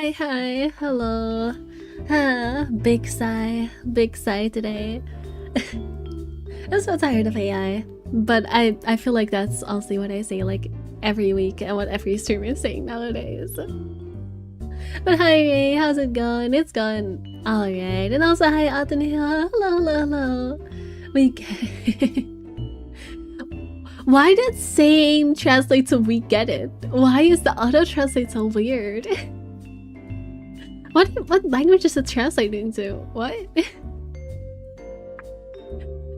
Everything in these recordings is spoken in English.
Hi, hi, hello. Big sigh today. I'm so tired of AI, but I feel like that's honestly what I say like every week and what every streamer is saying nowadays. But hi, Ray, how's it going? It's going alright. And also hi, Anthony. Hello. We get Why did same translate to we get it? Why is the auto translate so weird? What language is it translating to? What?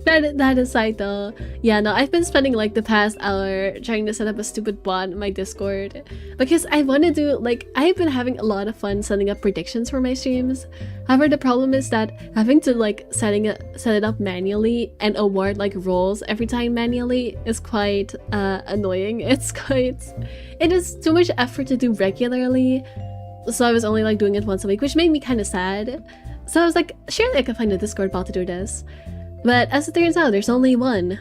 That aside though, yeah, no, I've been spending like the past hour trying to set up a stupid bot in my Discord because I want to do like I've been having a lot of fun setting up predictions for my streams. However, the problem is that having to like set it up manually and award like roles every time manually is quite annoying. It is too much effort to do regularly. So I was only like doing it once a week, which made me kind of sad. So I was like, surely I can find a Discord bot to do this. But as it turns out, there's only one.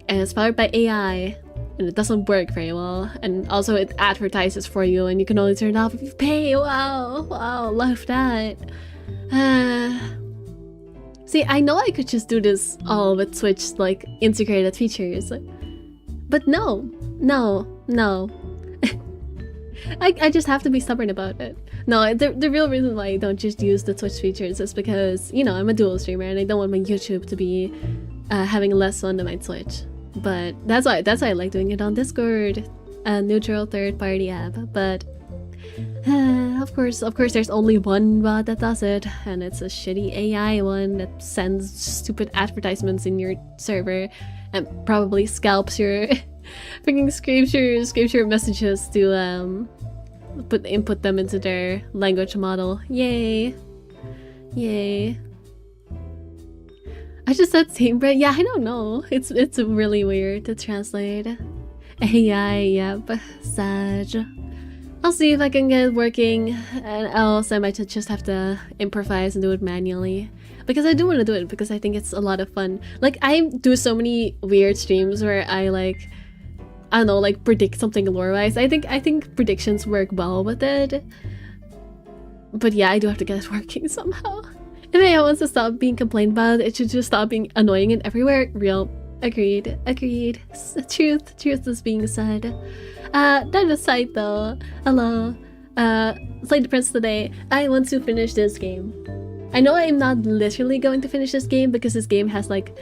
And it's powered by AI. And it doesn't work very well. And also it advertises for you and you can only turn it off if you pay. Wow, love that. See, I know I could just do this all with Twitch like integrated features. But no. I just have to be stubborn about it. No, the real reason why I don't just use the Twitch features is because, you know, I'm a dual streamer and I don't want my YouTube to be having less fun than my Twitch. But that's why I like doing it on Discord, a neutral third-party app. But of course, there's only one bot that does it, and it's a shitty AI one that sends stupid advertisements in your server and probably scalps your freaking scrapes your messages to input them into their language model. Yay. I just said same, but yeah, I don't know. It's really weird to translate. AI, yep, sad. I'll see if I can get it working, and else I might just have to improvise and do it manually. Because I do want to do it because I think it's a lot of fun. Like, I do so many weird streams where I like, I don't know, like predict something lore-wise. I think predictions work well with it. But yeah, I do have to get it working somehow. If AI wants to stop being complained about, it should just stop being annoying and everywhere. Real. Agreed. Truth is being said. That aside though, hello. Played the Prince today. I want to finish this game. I know I'm not literally going to finish this game because this game has like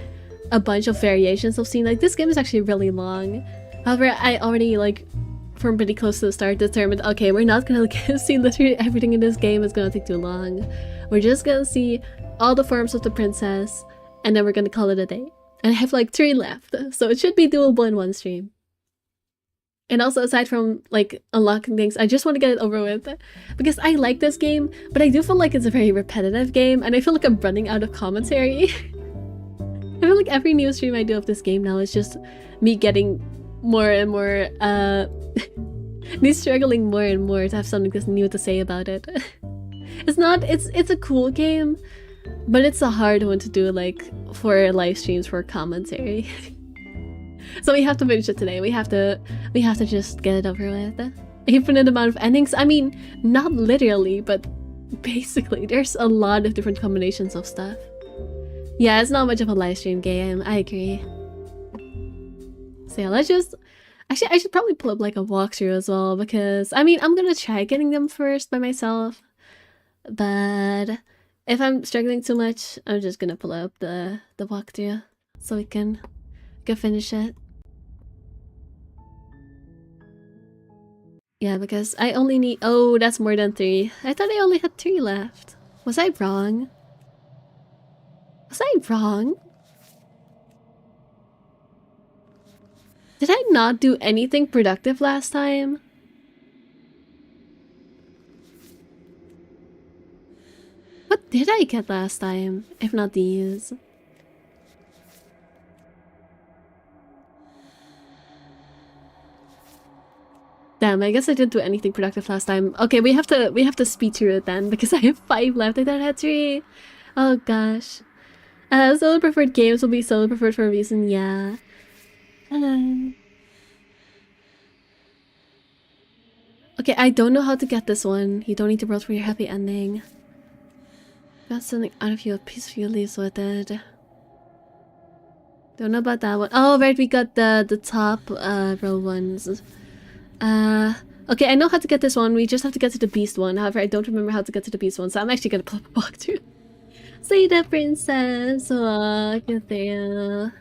a bunch of variations I've seen. Like, this game is actually really long. However, I already, like, from pretty close to the start, determined, okay, we're not gonna see literally everything in this game. It's gonna take too long. We're just gonna see all the forms of the princess, and then we're gonna call it a day. And I have, like, 3 left, so it should be doable in one stream. And also, aside from, like, unlocking things, I just want to get it over with. Because I like this game, but I do feel like it's a very repetitive game, and I feel like I'm running out of commentary. I feel like every new stream I do of this game now is just me getting more and more, me struggling more and more to have something new to say about it. It's a cool game, but it's a hard one to do, like, for live streams for commentary. So we have to finish it today. We have to just get it over with. An infinite amount of endings. I mean, not literally, but basically, there's a lot of different combinations of stuff. Yeah, it's not much of a live stream game. I agree. So yeah, let's just... Actually, I should probably pull up like a walkthrough as well because, I mean, I'm gonna try getting them first by myself. But if I'm struggling too much, I'm just gonna pull up the walkthrough so we can finish it. Yeah, because I only need... Oh, that's more than 3. I thought I only had 3 left. Was I wrong? Did I not do anything productive last time? What did I get last time, if not these? Damn, I guess I didn't do anything productive last time. Okay, we have to speed through it then because I have 5 left. I thought I had 3. Oh gosh. Solo preferred games will be solo preferred for a reason, yeah. Okay, I don't know how to get this one. You don't need to roll for your happy ending. Got something out of you, peacefully leaves with it. Don't know about that one. Oh, right, we got the top row ones. Okay, I know how to get this one. We just have to get to the beast one. However, I don't remember how to get to the beast one, so I'm actually gonna pull up a walkthrough. Say the princess walk there.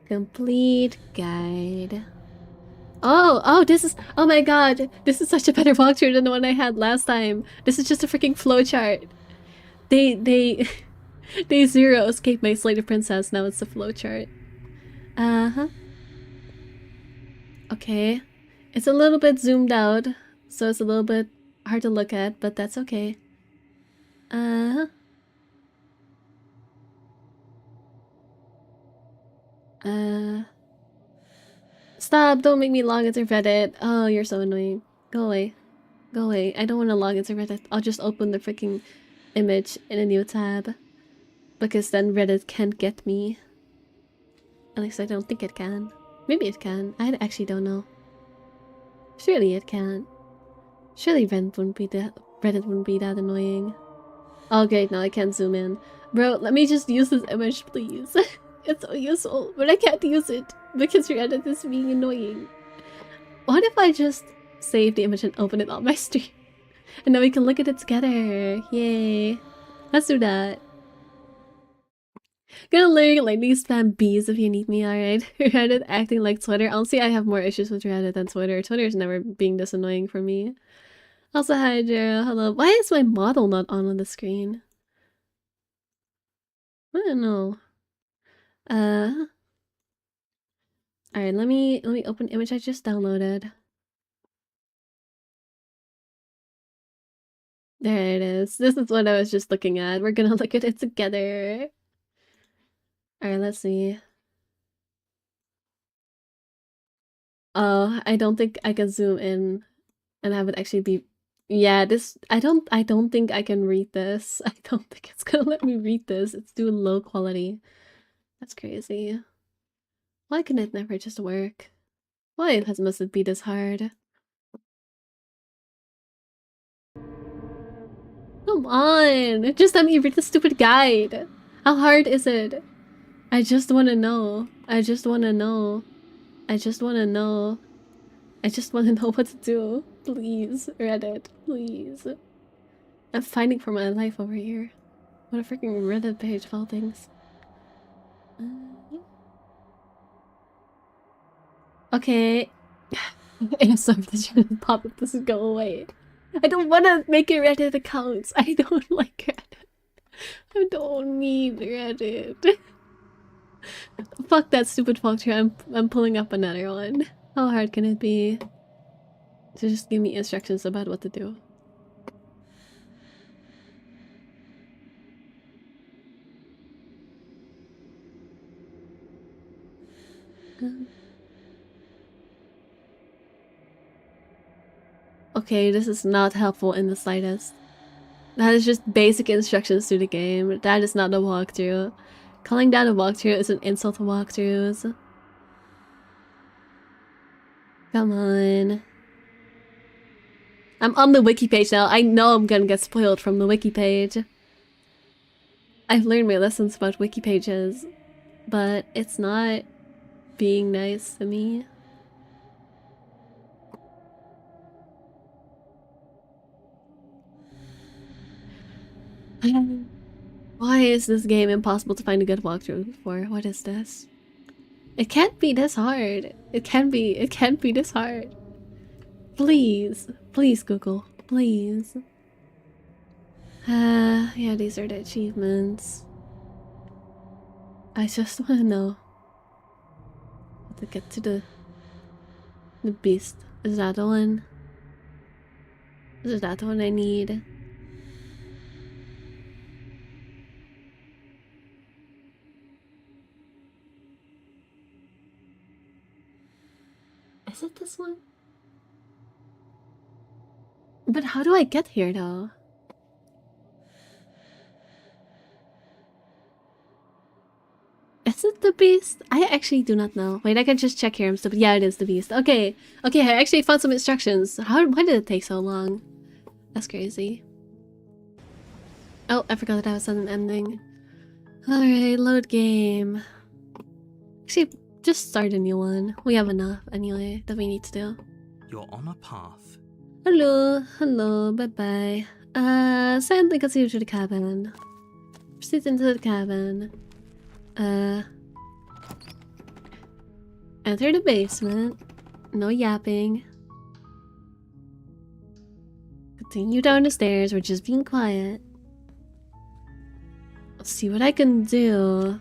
Complete guide. Oh, this is, oh my god, this is such a better walkthrough than the one I had last time. This is just a freaking flowchart. They they zero escape my Slay the Princess. Now it's a flowchart. Uh-huh. Okay. It's a little bit zoomed out, so it's a little bit hard to look at, but that's okay. Uh-huh. Stop, don't make me log into Reddit. Oh, you're so annoying. Go away. Go away. I don't want to log into Reddit. I'll just open the freaking image in a new tab. Because then Reddit can't get me. At least I don't think it can. Maybe it can. I actually don't know. Surely it can. Surely Reddit wouldn't be that annoying. Oh great, now I can't zoom in. Bro, let me just use this image, please. It's so useful, but I can't use it because Reddit is being annoying. What if I just save the image and open it on my stream? And then we can look at it together. Yay. Let's do that. Gonna learn like these spam bees if you need me, alright? Reddit acting like Twitter. Honestly, I have more issues with Reddit than Twitter. Twitter's never being this annoying for me. Also, hi, Jero. Hello. Why is my model not on the screen? I don't know. Alright, let me open image I just downloaded. There it is. This is what I was just looking at. We're gonna look at it together. Alright, let's see. Oh, I don't think I can zoom in and have it actually be. Yeah, this I don't think I can read this. I don't think it's gonna let me read this. It's too low quality. That's crazy. Why can it never just work? Why must it be this hard? Come on! Just let me read the stupid guide! How hard is it? I just wanna know. I just wanna know. I just wanna know. I just wanna know what to do. Please, Reddit. Please. I'm fighting for my life over here. What a freaking Reddit page of all things. Okay. ASR, this should pop up. This is go away. I don't want to make a Reddit account. I don't like Reddit. I don't need Reddit. Fuck that stupid walkthrough. I'm pulling up another one. How hard can it be to just give me instructions about what to do? Okay, this is not helpful in the slightest. That is just basic instructions to the game. That is not a walkthrough. Calling that a walkthrough is an insult to walkthroughs. Come on. I'm on the wiki page now. I know I'm gonna get spoiled from the wiki page. I've learned my lessons about wiki pages, but it's not being nice to me. Why is this game impossible to find a good walkthrough for? What is this? It can't be this hard. It can't be this hard. Please. Please, Google. Please. Yeah, these are the achievements. I just want to know how to get to the beast. Is that the one? Is that the one I need? Is it this one? But how do I get here though? Is it the beast? I actually do not know. Wait, I can just check here. I'm stupid. Yeah, it is the beast. Okay. Okay, I actually found some instructions. Why did it take so long? That's crazy. Oh, I forgot that I was at an ending. Alright, load game. Actually, just start a new one. We have enough anyway that we need to do. You're on a path. Hello, hello, bye-bye. Send the concealer to the cabin. Proceed into the cabin. Enter the basement. No yapping. Continue down the stairs, we're just being quiet. Let's see what I can do.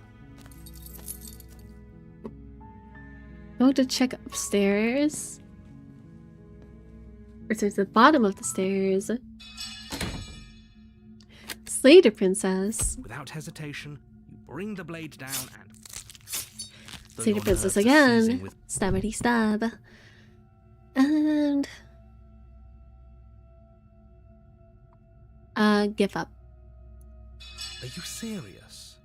Go to check upstairs. Or to the bottom of the stairs. Slay the princess. Without hesitation, you bring the blade down and... Slay the princess again. Stabity stab. And... give up. Are you serious?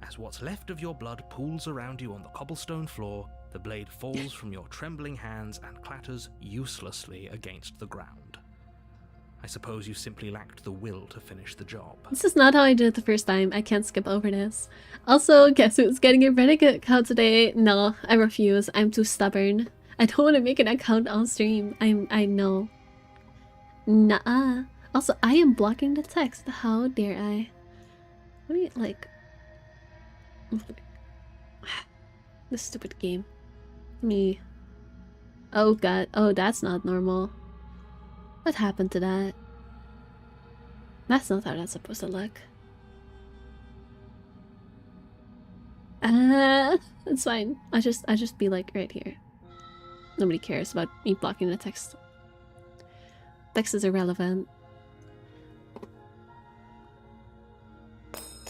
As what's left of your blood pools around you on the cobblestone floor, the blade falls from your trembling hands and clatters uselessly against the ground. I suppose you simply lacked the will to finish the job. This is not how I did it the first time. I can't skip over this. Also, guess who's getting a Renegade account today? No, I refuse. I'm too stubborn. I don't want to make an account on stream. I know. Nah. Also, I am blocking the text. How dare I? What do you like? This stupid game. Me. Oh god. Oh, that's not normal. What happened to that? That's not how that's supposed to look. It's fine. I just be like right here. Nobody cares about me blocking the text. Text is irrelevant.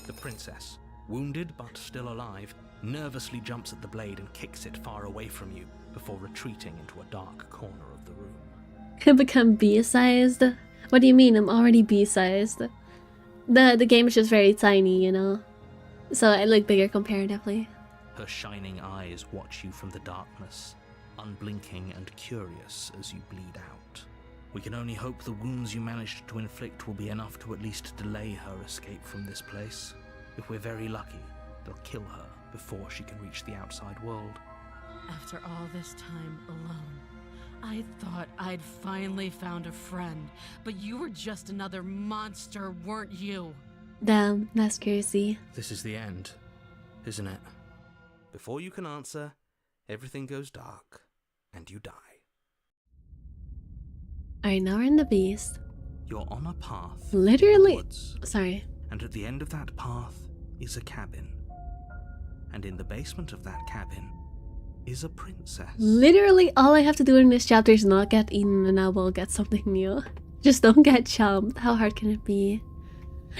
The princess, wounded but still alive, nervously jumps at the blade and kicks it far away from you before retreating into a dark corner of the room. Could become B-sized? What do you mean? I'm already B-sized. The game is just very tiny, you know? So I look bigger comparatively. Her shining eyes watch you from the darkness, unblinking and curious as you bleed out. We can only hope the wounds you managed to inflict will be enough to at least delay her escape from this place. If we're very lucky, they'll kill her before she can reach the outside world. After all this time alone, I thought I'd finally found a friend, but you were just another monster, weren't you? Damn, that's crazy. This is the end, isn't it? Before you can answer, everything goes dark, and you die. Alright, now we're in the beast. You're on a path. Literally. Woods, sorry. and at the end of that path is a cabin. And in the basement of that cabin is a princess. Literally, all I have to do in this chapter is not get eaten and I will get something new. Just don't get chomped. How hard can it be?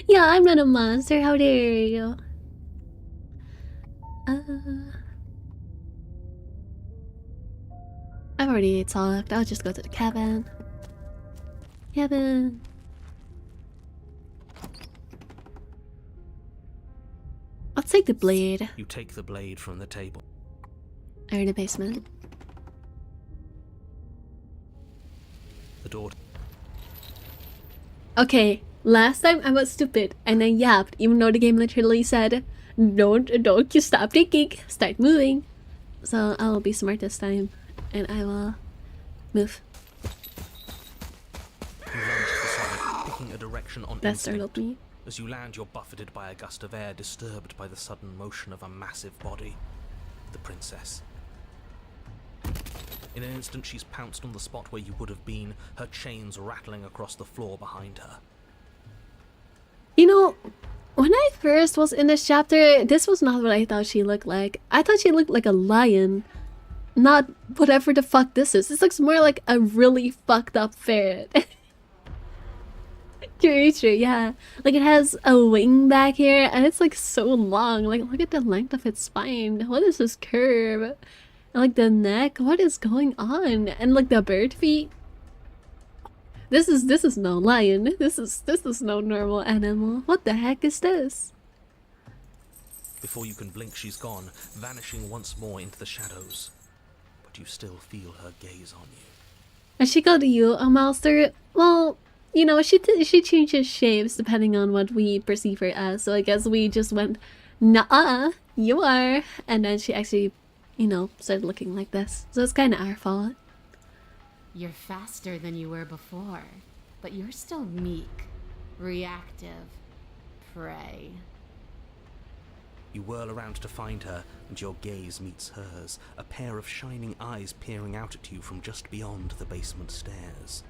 Yeah, I'm not a monster. How dare you? I've already talked. I'll just go to the cabin. Cabin. I'll take the blade. You take the blade from the table. Or in the basement. The door. Okay, last time I was stupid and I yapped even though the game literally said don't you stop thinking, start moving. So I will be smart this time and I will move. You lunge to the side, picking a direction on That startled instinct. me. As you land, you're buffeted by a gust of air, disturbed by the sudden motion of a massive body. The princess. In an instant, she's pounced on the spot where you would have been, her chains rattling across the floor behind her. You know, when I first was in this chapter, this was not what I thought she looked like. I thought she looked like a lion. Not whatever the fuck this is. This looks more like a really fucked up ferret. Creature, yeah. Like it has a wing back here and it's like so long. Like look at the length of its spine. What is this curve? And like the neck, what is going on? And like the bird feet. This is no lion. This is no normal animal. What the heck is this? Before you can blink, she's gone, vanishing once more into the shadows. But you still feel her gaze on you. Has she got you, a master? Well, you know, she changes shapes depending on what we perceive her as. So I guess we just went, nah, you are. And then she actually, you know, started looking like this. So it's kind of our fault. You're faster than you were before, but you're still meek, reactive, prey. You whirl around to find her, and your gaze meets hers, a pair of shining eyes peering out at you from just beyond the basement stairs.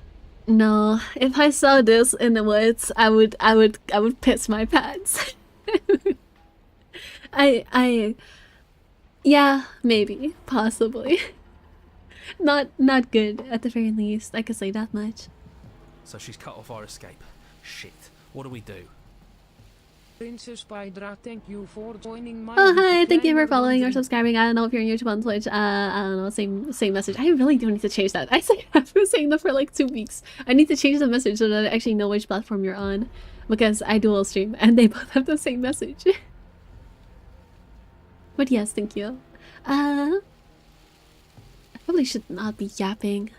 No, if I saw this in the woods, I would piss my pants. Yeah, maybe, possibly. Not good, at the very least, I could say that much. So she's cut off our escape. Shit, what do we do? Princess Pydra, thank you for joining my... Oh hi, thank you for following or subscribing. I don't know if you're on YouTube, on Twitch, I don't know, same message. I really do need to change that. I've been saying that for like 2 weeks. I need to change the message so that I actually know which platform you're on. Because I dual stream and they both have the same message. But yes, thank you. I probably should not be yapping.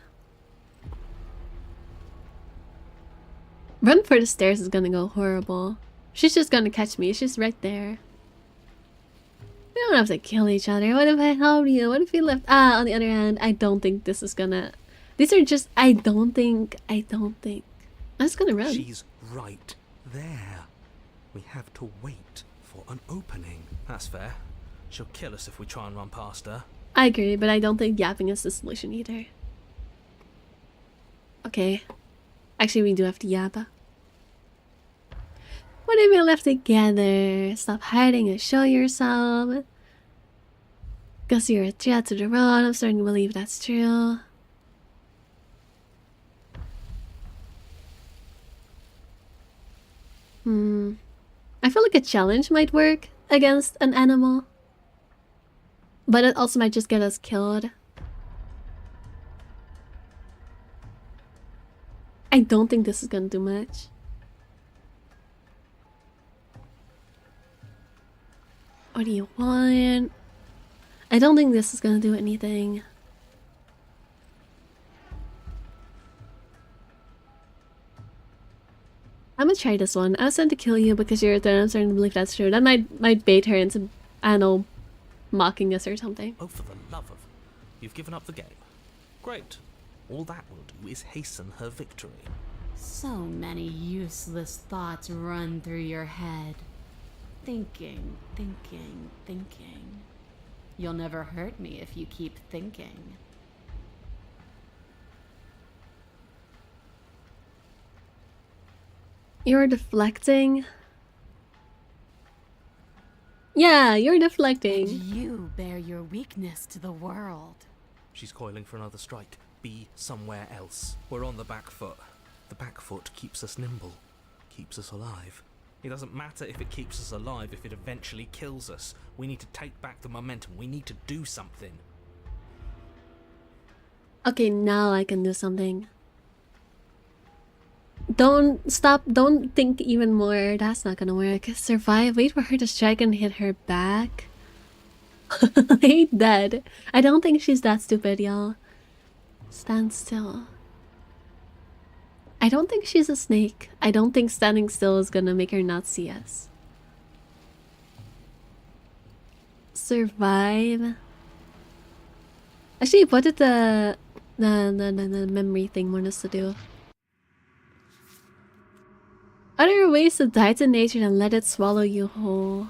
Run for the stairs is gonna go horrible. She's just gonna catch me. She's right there. We don't have to kill each other. What if I help you? What if we left? On the other hand, I don't think this is gonna... These are just... I don't think... I'm just gonna run. She's right there. We have to wait for an opening. That's fair. She'll kill us if we try and run past her. I agree, but I don't think yapping is the solution either. Okay. Actually, we do have to yap. What if we left together? Stop hiding and show yourself. Guess you're a threat to the road. I'm starting to believe that's true. I feel like a challenge might work against an animal. But it also might just get us killed. I don't think this is gonna do much. What do you want? I don't think this is gonna do anything. I'm gonna try this one. I was sent to kill you because you're there. I'm starting to believe that's true. That might bait her into, I don't know, mocking us or something. Oh, for the love of... You've given up the game. Great. All that will do is hasten her victory. So many useless thoughts run through your head. Thinking. You'll never hurt me if you keep thinking. You're deflecting? Yeah, you're deflecting. You bear your weakness to the world. She's coiling for another strike. Be somewhere else. We're on the back foot. The back foot keeps us nimble. Keeps us alive. It doesn't matter if it keeps us alive if it eventually kills us. We need to take back the momentum. We need to do something. Okay, now I can do something. Don't think even more. That's not gonna work. Survive, wait for her to strike and hit her back. Ain't dead. I don't think she's that stupid, y'all. Stand still. I don't think she's a snake. I don't think standing still is gonna make her not see us. Survive. Actually, what did the memory thing want us to do? Other ways to die to nature and let it swallow you whole.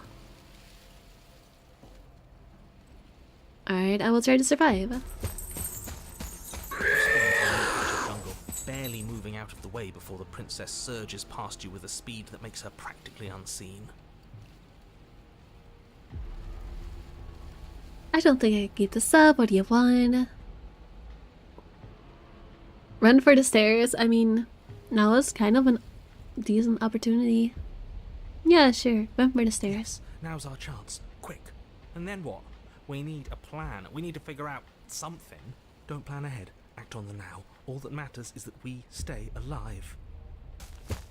Alright, I will try to survive. Barely moving out of the way before the princess surges past you with a speed that makes her practically unseen. I don't think I can keep this up. What do you want? Run for the stairs. I mean, now is kind of a decent opportunity. Yeah, sure. Run for the stairs. Now's our chance. Quick. And then what? We need a plan. We need to figure out something. Don't plan ahead. Act on the now. All that matters is that we stay alive.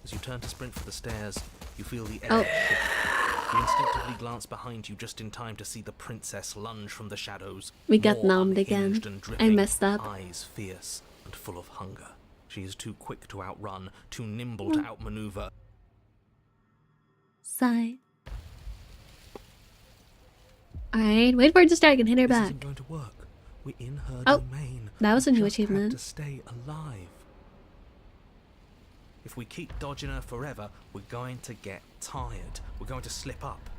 As you turn to sprint for the stairs, you feel the air shift. You instinctively glance behind you just in time to see the princess lunge from the shadows. We got more numbed again. unhinged and I dripping, messed up. eyes fierce and full of hunger. She is too quick to outrun, too nimble to outmaneuver. Sigh. Alright, wait for it to strike and hit her This back. isn't going to work. We're in her Oh, domain. that was a We new just have achievement. to stay alive. If we keep dodging her forever, we're going to get tired. We're going to slip up.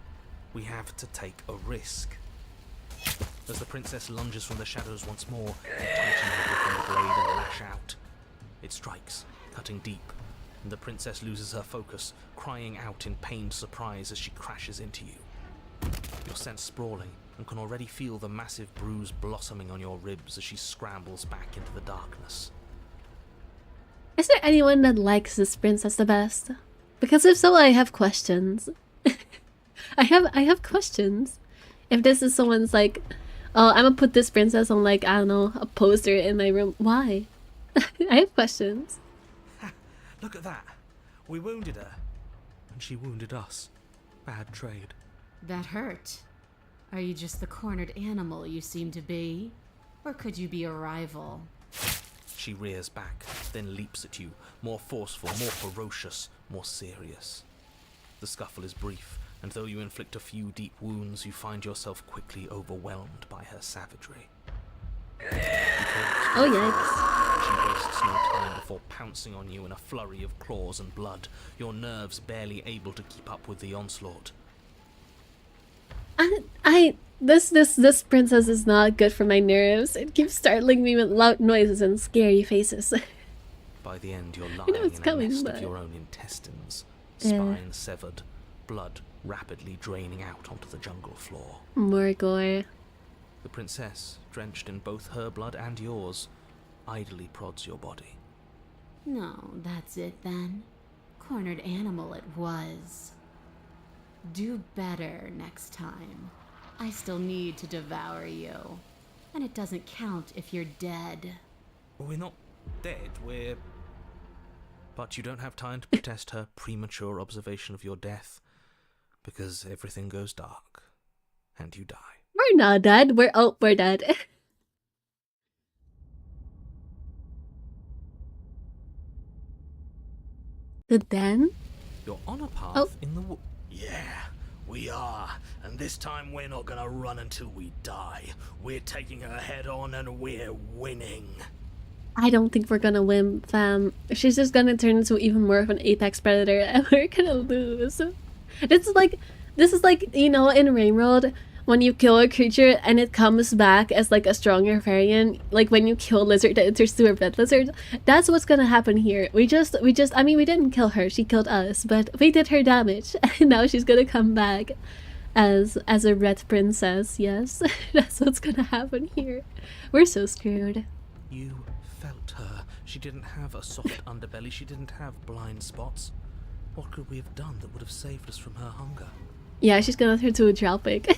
We have to take a risk. As the princess lunges from the shadows once more, you tighten her grip on the blade and lash out. It strikes, cutting deep, and the princess loses her focus, crying out in pained surprise as she crashes into you. You're sent sprawling and can already feel the massive bruise blossoming on your ribs as she scrambles back into the darkness. Is there anyone that likes this princess the best? Because if so, I have questions. I have questions. If this is someone's like, oh, I'm gonna put this princess on, like, I don't know, a poster in my room. Why? I have questions. Look at that. We wounded her. And she wounded us. Bad trade. That hurt. Are you just the cornered animal you seem to be? Or could you be a rival? She rears back, then leaps at you, more forceful, more ferocious, more serious. The scuffle is brief, and though you inflict a few deep wounds, you find yourself quickly overwhelmed by her savagery. Oh, yikes. She wastes no time before pouncing on you in a flurry of claws and blood, your nerves barely able to keep up with the onslaught. This princess is not good for my nerves. It keeps startling me with loud noises and scary faces. By the end, you're know lying it's in coming, a nest but- of your own intestines, Yeah. spine severed, blood rapidly draining out onto the jungle floor. More gore. The princess, drenched in both her blood and yours, idly prods your body. No, that's it then. Cornered animal it was. Do better next time. I still need to devour you. And it doesn't count if you're dead. Well, we're not dead, we're... But you don't have time to protest her premature observation of your death, because everything goes dark, and you die. We're not dead. We're dead. The den? You're on a path Oh. in the wood. Yeah, we are. And this time we're not gonna run until we die. We're taking her head on and we're winning. I don't think we're gonna win, fam. She's just gonna turn into even more of an apex predator and we're gonna lose. This is like, you know, in Rainworld, when you kill a creature and it comes back as like a stronger variant, like when you kill lizard that turns to a red lizard. That's what's gonna happen here. We didn't kill her, she killed us, but we did her damage. And now she's gonna come back as a red princess, yes. That's what's gonna happen here. We're so screwed. You felt her. She didn't have a soft underbelly. She didn't have blind spots. What could we have done that would have saved us from her hunger? Yeah, she's gonna turn to a Dropik.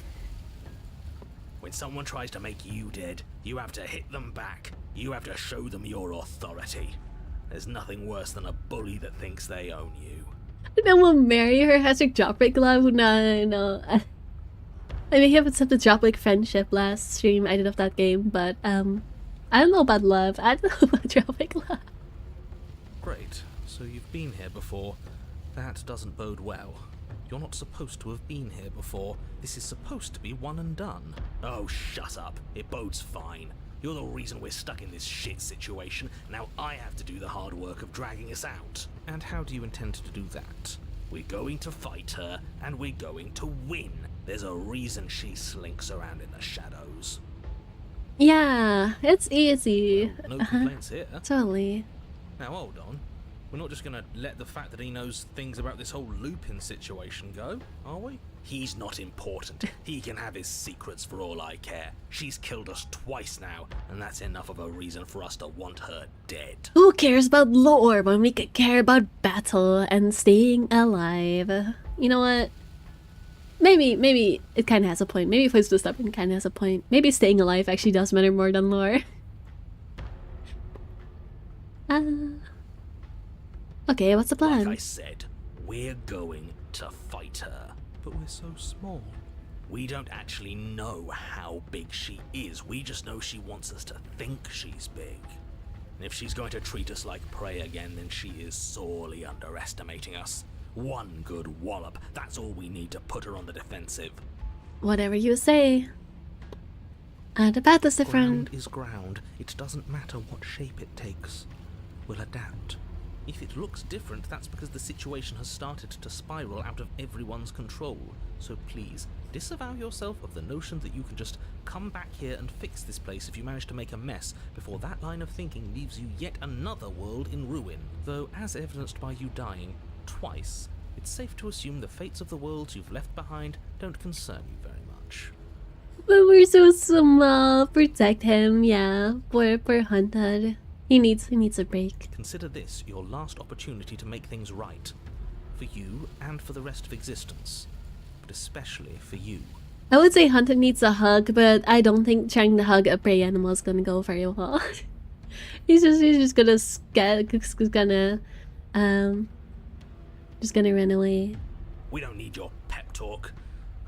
When someone tries to make you dead, you have to hit them back. You have to show them your authority. There's nothing worse than a bully that thinks they own you. And then we'll marry her hashtag Dropik love. No. I mean, he have accepted Dropik friendship last stream I did of that game, but I don't know about love. I don't know about Dropik love. Great. So you've been here before. That doesn't bode well. You're not supposed to have been here before. This is supposed to be one and done. Oh, shut up. It bodes fine. You're the reason we're stuck in this shit situation. Now I have to do the hard work of dragging us out. And how do you intend to do that? We're going to fight her, and we're going to win. There's a reason she slinks around in the shadows. Yeah, it's easy. No complaints here. Totally. Now hold on. We're not just gonna let the fact that he knows things about this whole Lupin situation go, are we? He's not important. He can have his secrets for all I care. She's killed us twice now, and that's enough of a reason for us to want her dead. Who cares about lore when we could care about battle and staying alive? You know what? Maybe it kind of has a point. Maybe Place to Stubborn kind of has a point. Maybe staying alive actually does matter more than lore. Okay, what's the plan? Like I said, we're going to fight her. But we're so small. We don't actually know how big she is. We just know she wants us to think she's big. And if she's going to treat us like prey again, then she is sorely underestimating us. One good wallop, that's all we need to put her on the defensive. Whatever you say. The path is different. Ground is ground. It doesn't matter what shape it takes. We'll adapt. If it looks different, that's because the situation has started to spiral out of everyone's control. So please, disavow yourself of the notion that you can just come back here and fix this place if you manage to make a mess before that line of thinking leaves you yet another world in ruin. Though, as evidenced by you dying twice, it's safe to assume the fates of the worlds you've left behind don't concern you very much. But we're so small. Protect him, yeah. Poor Hunted. He needs a break. Consider this your last opportunity to make things right. For you and for the rest of existence. But especially for you. I would say Hunted needs a hug, but I don't think trying to hug a prey animal is gonna go very well. he's just gonna run away. We don't need your pep talk.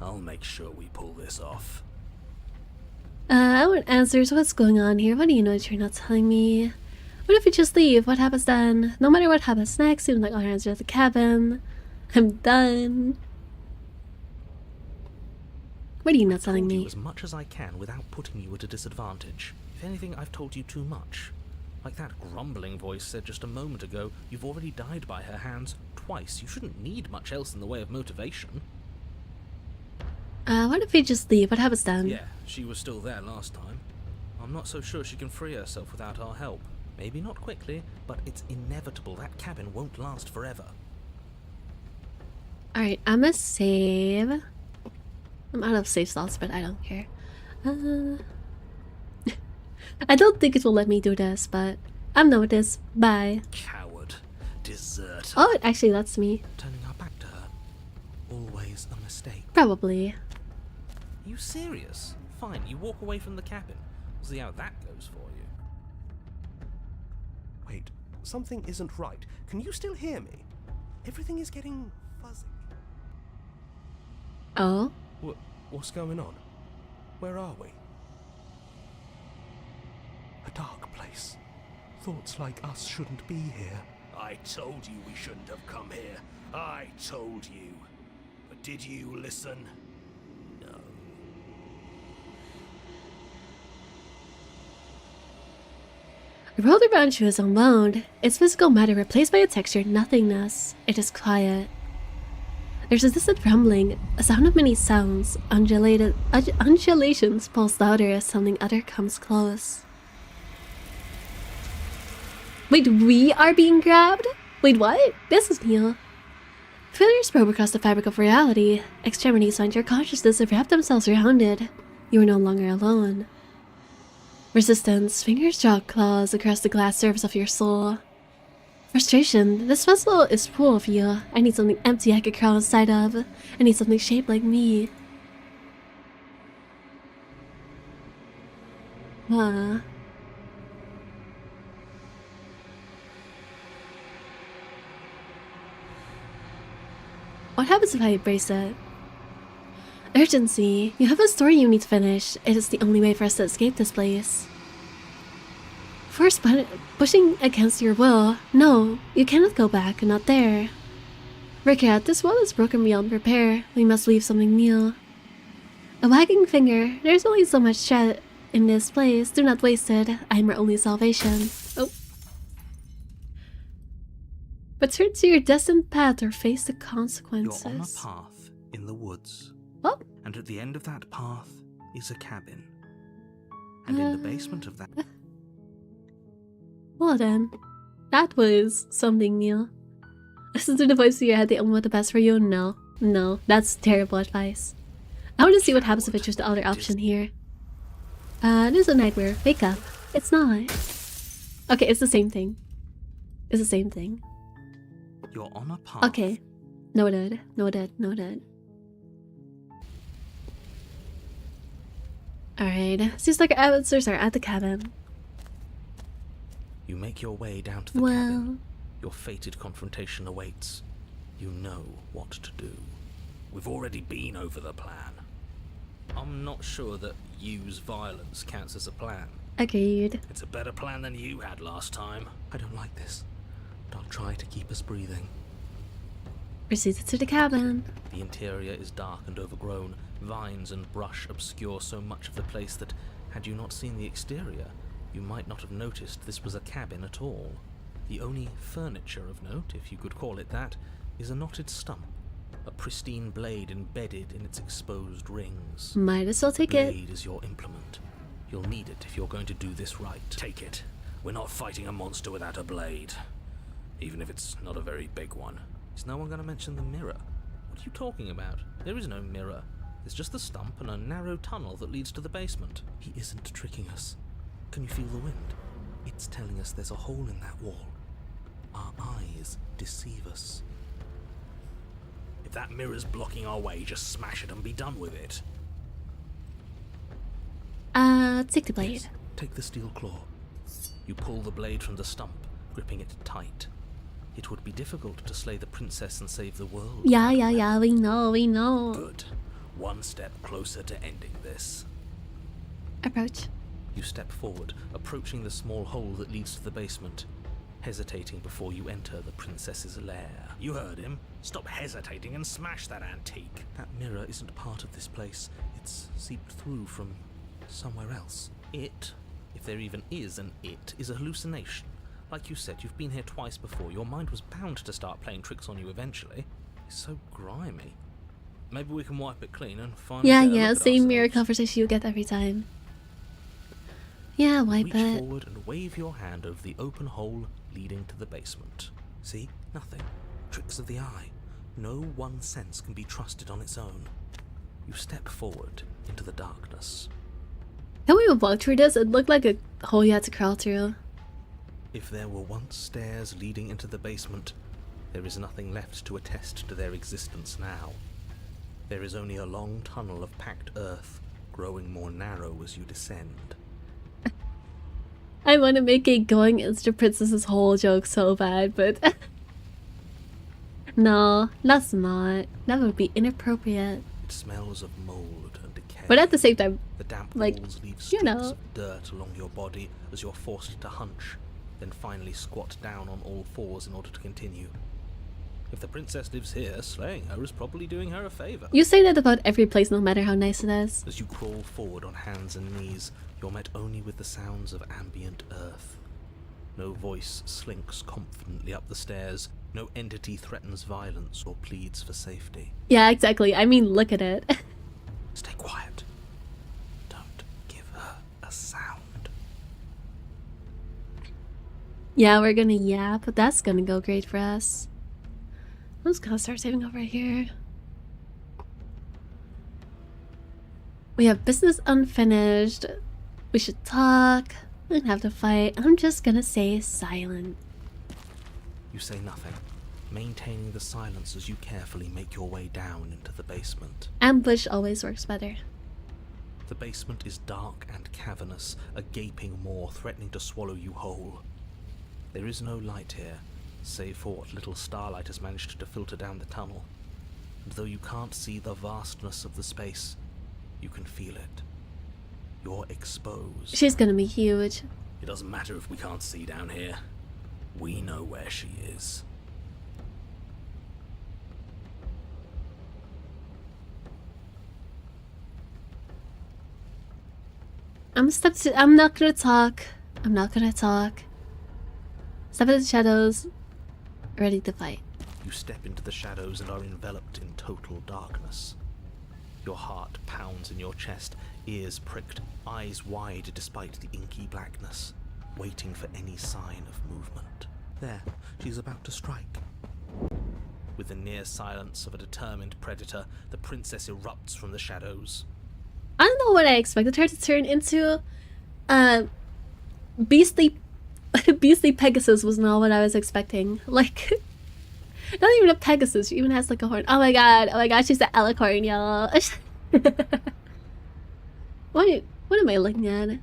I'll make sure we pull this off. I want answers. What's going on here? What do you know that you're not telling me? What if we just leave? What happens then? No matter what happens next, seems like I'll answer at the cabin. I'm done. What are you not telling I've told me? you as much as I can without putting you at a disadvantage. If anything, I've told you too much. Like that grumbling voice said just a moment ago, you've already died by her hands twice. You shouldn't need much else in the way of motivation. What if we just leave? What happens then? Yeah, she was still there last time. I'm not so sure she can free herself without our help. Maybe not quickly, but it's inevitable. That cabin won't last forever. Alright, I'ma save. I'm out of save slots, but I don't care. I don't think it will let me do this, but I'm done with this. Bye. Coward. Deserter. Oh, it actually lets me. Turning our back to her. Always a mistake. Probably. Are you serious? Fine, you walk away from the cabin. We'll see how that goes for you. Wait, something isn't right. Can you still hear me? Everything is getting fuzzy. Oh? What's going on? Where are we? A dark place. Thoughts like us shouldn't be here. I told you we shouldn't have come here. I told you. But did you listen? No. The world around you is unwound. Its physical matter replaced by a textured nothingness. It is quiet. There's a distant rumbling, a sound of many sounds. Undulations pulse louder as something other comes close. Wait, we are being grabbed? Wait, what? This is Neil. Failures probe across the fabric of reality. Extremities find your consciousness and wrap themselves around it. You are no longer alone. Resistance. Fingers draw claws across the glass surface of your soul. Frustration. This vessel is full of you. I need something empty I could crawl inside of. I need something shaped like me. Huh. What happens if I embrace it? Urgency. You have a story you need to finish. It is the only way for us to escape this place. Force pushing against your will. No, you cannot go back. Not there. Rickard, this wall is broken beyond repair. We must leave something new. A wagging finger. There's only so much thread in this place. Do not waste it. I am our only salvation. Oh. But turn to your destined path or face the consequences. You're on a path in the woods. Oh. And at the end of that path is a cabin. And in the basement of that... Well then, that was something new. Listen to the voice in your head, they only want the best for you. No, no, that's terrible advice. I want to see what happens if I choose the other option here. This is a nightmare. Wake up. It's not. Okay, it's the same thing. It's the same thing. You're on a path. Okay. Noted. Noted. Noted. Alright. Seems like our answers are at the cabin. You make your way down to the cabin. Your fated confrontation awaits. You know what to do. We've already been over the plan. I'm not sure that use violence counts as a plan. Agreed. It's a better plan than you had last time. I don't like this, but I'll try to keep us breathing. Proceeded to the cabin. The interior is dark and overgrown. Vines and brush obscure so much of the place that, had you not seen the exterior, you might not have noticed this was a cabin at all. The only furniture of note, if you could call it that, is a knotted stump, a pristine blade embedded in its exposed rings. Might as well take it. Blade is your implement. You'll need it if you're going to do this right. Take it. We're not fighting a monster without a blade, even if it's not a very big one. Is no one going to mention the mirror? What are you talking about? There is no mirror. There's just the stump and a narrow tunnel that leads to the basement. He isn't tricking us. Can you feel the wind? It's telling us there's a hole in that wall. Our eyes deceive us. If that mirror's blocking our way, just smash it and be done with it. Take the blade. Yes, take the steel claw. You pull the blade from the stump, gripping it tight. It would be difficult to slay the princess and save the world. Yeah, we know. Good. One step closer to ending this. Approach. You step forward, approaching the small hole that leads to the basement, hesitating before you enter the princess's lair. You heard him. Stop hesitating and smash that antique. That mirror isn't part of this place. It's seeped through from somewhere else. It, if there even is an it, is a hallucination. Like you said, you've been here twice before. Your mind was bound to start playing tricks on you eventually. It's so grimy. Maybe we can wipe it clean and finally get a look at same mirror ourselves. conversation you get every time. Yeah, wipe Reach it. forward and wave your hand over the open hole leading to the basement. See? Nothing. Tricks of the eye. No one sense can be trusted on its own. You step forward into the darkness. Can we walk through this? It looked like a hole you had to crawl through. If there were once stairs leading into the basement, there is nothing left to attest to their existence now. There is only a long tunnel of packed earth, growing more narrow as you descend. I want to make a going into the princess's hole joke so bad, but no, let's not. That would be inappropriate. It smells of mold and decay. But at the same time, The damp like, walls leave you streaks know. of dirt along your body as you're forced to hunch, then finally squat down on all fours in order to continue. If the princess lives here, slaying her is probably doing her a favor. You say that about every place, no matter how nice it is. As you crawl forward on hands and knees, you're met only with the sounds of ambient earth. No voice slinks confidently up the stairs. No entity threatens violence or pleads for safety. Yeah, exactly. I mean, look at it. Stay quiet. Don't give her a sound. Yeah, we're gonna yap. That's gonna go great for us. I'm just gonna start saving over here. We have business unfinished. We should talk. We don't have to fight. I'm just gonna stay silent. You say nothing, maintaining the silence as you carefully make your way down into the basement. Ambush always works better. The basement is dark and cavernous, a gaping maw threatening to swallow you whole. There is no light here, save for what little starlight has managed to filter down the tunnel. And though you can't see the vastness of the space, you can feel it. You're exposed. She's gonna be huge. It doesn't matter if we can't see down here. We know where she is. I'm not gonna talk. I'm not gonna talk. Step into the shadows. Ready to fight. You step into the shadows and are enveloped in total darkness. Your heart pounds in your chest, ears pricked, eyes wide despite the inky blackness, waiting for any sign of movement. There, she's about to strike. With the near silence of a determined predator, the princess erupts from the shadows. I don't know what I expected her to turn into. Beastly Pegasus was not what I was expecting. Like, not even a Pegasus. She even has like a horn. Oh my god, she's the alicorn, y'all. What am I looking at?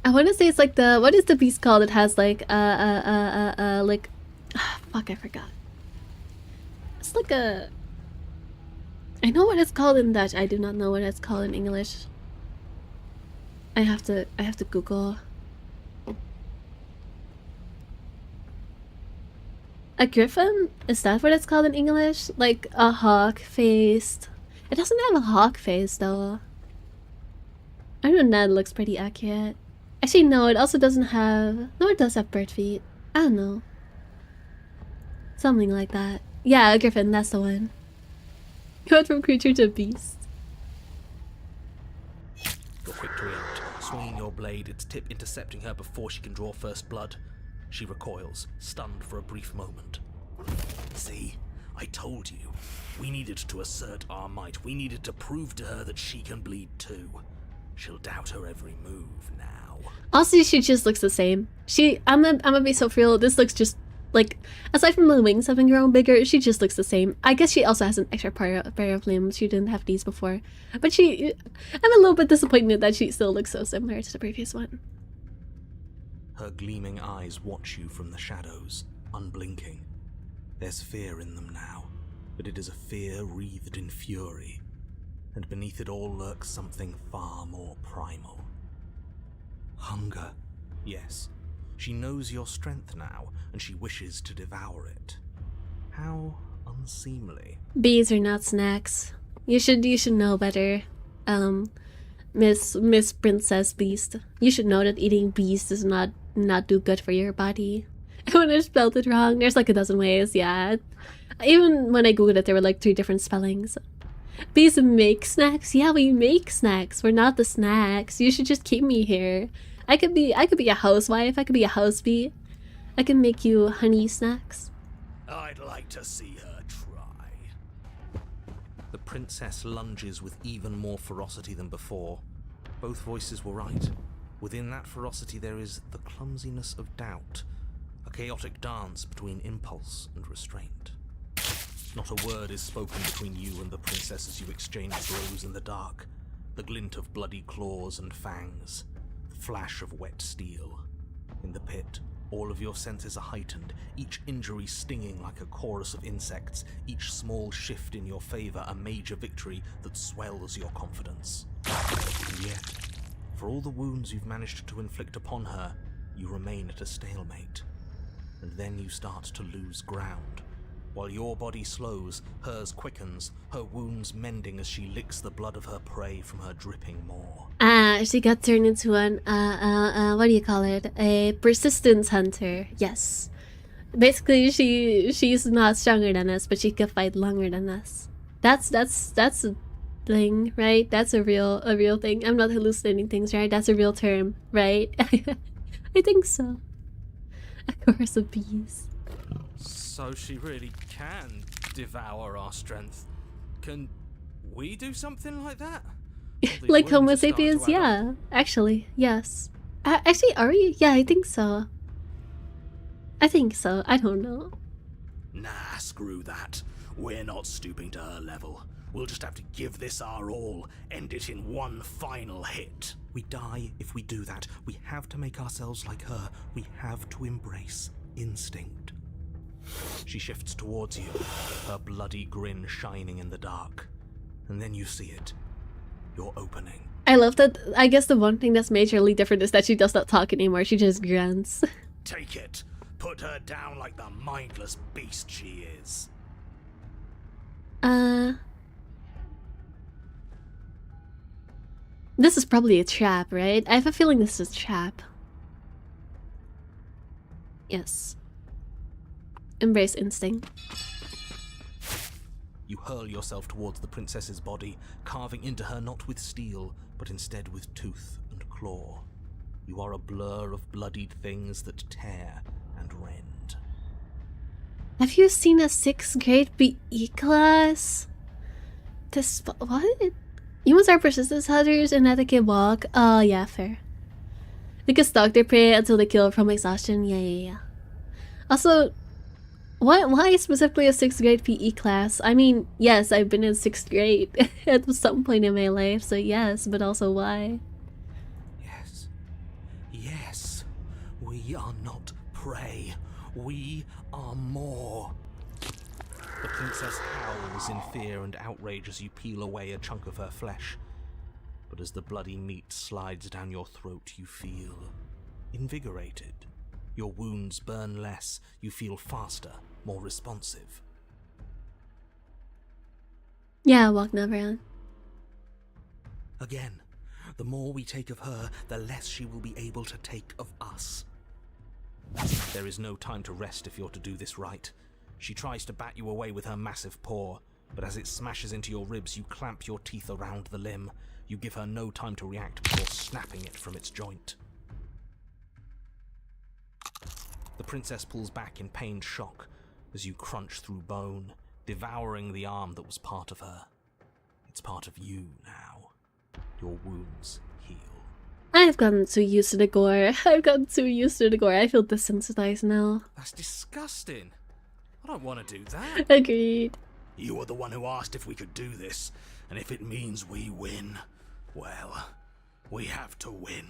I want to say it's like the, what is the beast called? It has like like, fuck, I forgot. It's like a... I know what it's called in Dutch. I do not know what it's called in English. I have to Google. A griffin? Is that what it's called in English? Like a hawk-faced... It doesn't have a hawk face though. I don't know, that looks pretty accurate. Actually no, it also doesn't have... No, it does have bird feet. I don't know. Something like that. Yeah, a griffin, that's the one. You went from creature to beast. You're quick to react, swinging your blade, its tip intercepting her before she can draw first blood. She recoils, stunned for a brief moment. See, I told you. We needed to assert our might. We needed to prove to her that she can bleed too. She'll doubt her every move now. Also, she just looks the same. I'm gonna be so real. This looks just like, aside from the wings having grown bigger, she just looks the same. I guess she also has an extra pair of limbs. She didn't have these before, but I'm a little bit disappointed that she still looks so similar to the previous one. Her gleaming eyes watch you from the shadows, unblinking. There's fear in them now, but it is a fear wreathed in fury, and beneath it all lurks something far more primal. Hunger. Yes, she knows your strength now, and she wishes to devour it. How unseemly. Bees are not snacks. You should know better. Miss Princess Beast. You should know that eating bees does not do good for your body. I would have spelled it wrong. There's like a dozen ways, yeah. Even when I googled it, there were like 3 different spellings. Bees make snacks? Yeah, we make snacks. We're not the snacks. You should just keep me here. I could be a housewife. I could be a house bee. I can make you honey snacks. I'd like to see her try. The princess lunges with even more ferocity than before. Both voices were right. Within that ferocity there is the clumsiness of doubt, a chaotic dance between impulse and restraint. Not a word is spoken between you and the princess as you exchange blows in the dark. The glint of bloody claws and fangs, the flash of wet steel. In the pit, all of your senses are heightened, each injury stinging like a chorus of insects, each small shift in your favor a major victory that swells your confidence. And yet, for all the wounds you've managed to inflict upon her, you remain at a stalemate. And then you start to lose ground. While your body slows, hers quickens, her wounds mending as she licks the blood of her prey from her dripping maw. She got turned into an, what do you call it? A persistence hunter. Yes. Basically, she's not stronger than us, but she can fight longer than us. That's a thing, right? That's a real thing. I'm not hallucinating things, right? That's a real term, right? I think so. A chorus of bees. So she really can devour our strength. Can we do something like that? Like Homo sapiens? Yeah. Actually, yes. Actually, are we? Yeah, I think so. I don't know. Nah, screw that. We're not stooping to her level. We'll just have to give this our all, end it in one final hit. We die if we do that. We have to make ourselves like her. We have to embrace instinct. She shifts towards you, her bloody grin shining in the dark. And then you see it. Your opening. I love that. I guess the one thing that's majorly different is that she does not talk anymore. She just grunts. Take it. Put her down like the mindless beast she is. This is probably a trap, right? I have a feeling this is a trap. Yes. Embrace instinct. You hurl yourself towards the princess's body, carving into her not with steel, but instead with tooth and claw. You are a blur of bloodied things that tear and rend. Have you seen a 6th grade PE class? What? Humans are persistence hunters and they can walk. Oh, yeah, fair. They can stalk their prey until they kill from exhaustion. Yeah. Also, why specifically a 6th grade PE class? I mean, yes, I've been in 6th grade at some point in my life, so yes, but also why? Yes. We are not prey. We are more. The princess howls in fear and outrage as you peel away a chunk of her flesh. But as the bloody meat slides down your throat, you feel invigorated. Your wounds burn less, you feel faster, more responsive. Yeah, walk never on. Again, the more we take of her, the less she will be able to take of us. There is no time to rest if you're to do this right. She tries to bat you away with her massive paw, but as it smashes into your ribs, you clamp your teeth around the limb. You give her no time to react before snapping it from its joint. The princess pulls back in pained shock as you crunch through bone, devouring the arm that was part of her. It's part of you now. Your wounds heal. I've gotten too used to the gore. I've gotten too used to the gore. I feel desensitized now. That's disgusting. I don't want to do that. Agreed. You are the one who asked if we could do this, and if it means we win, well, we have to win.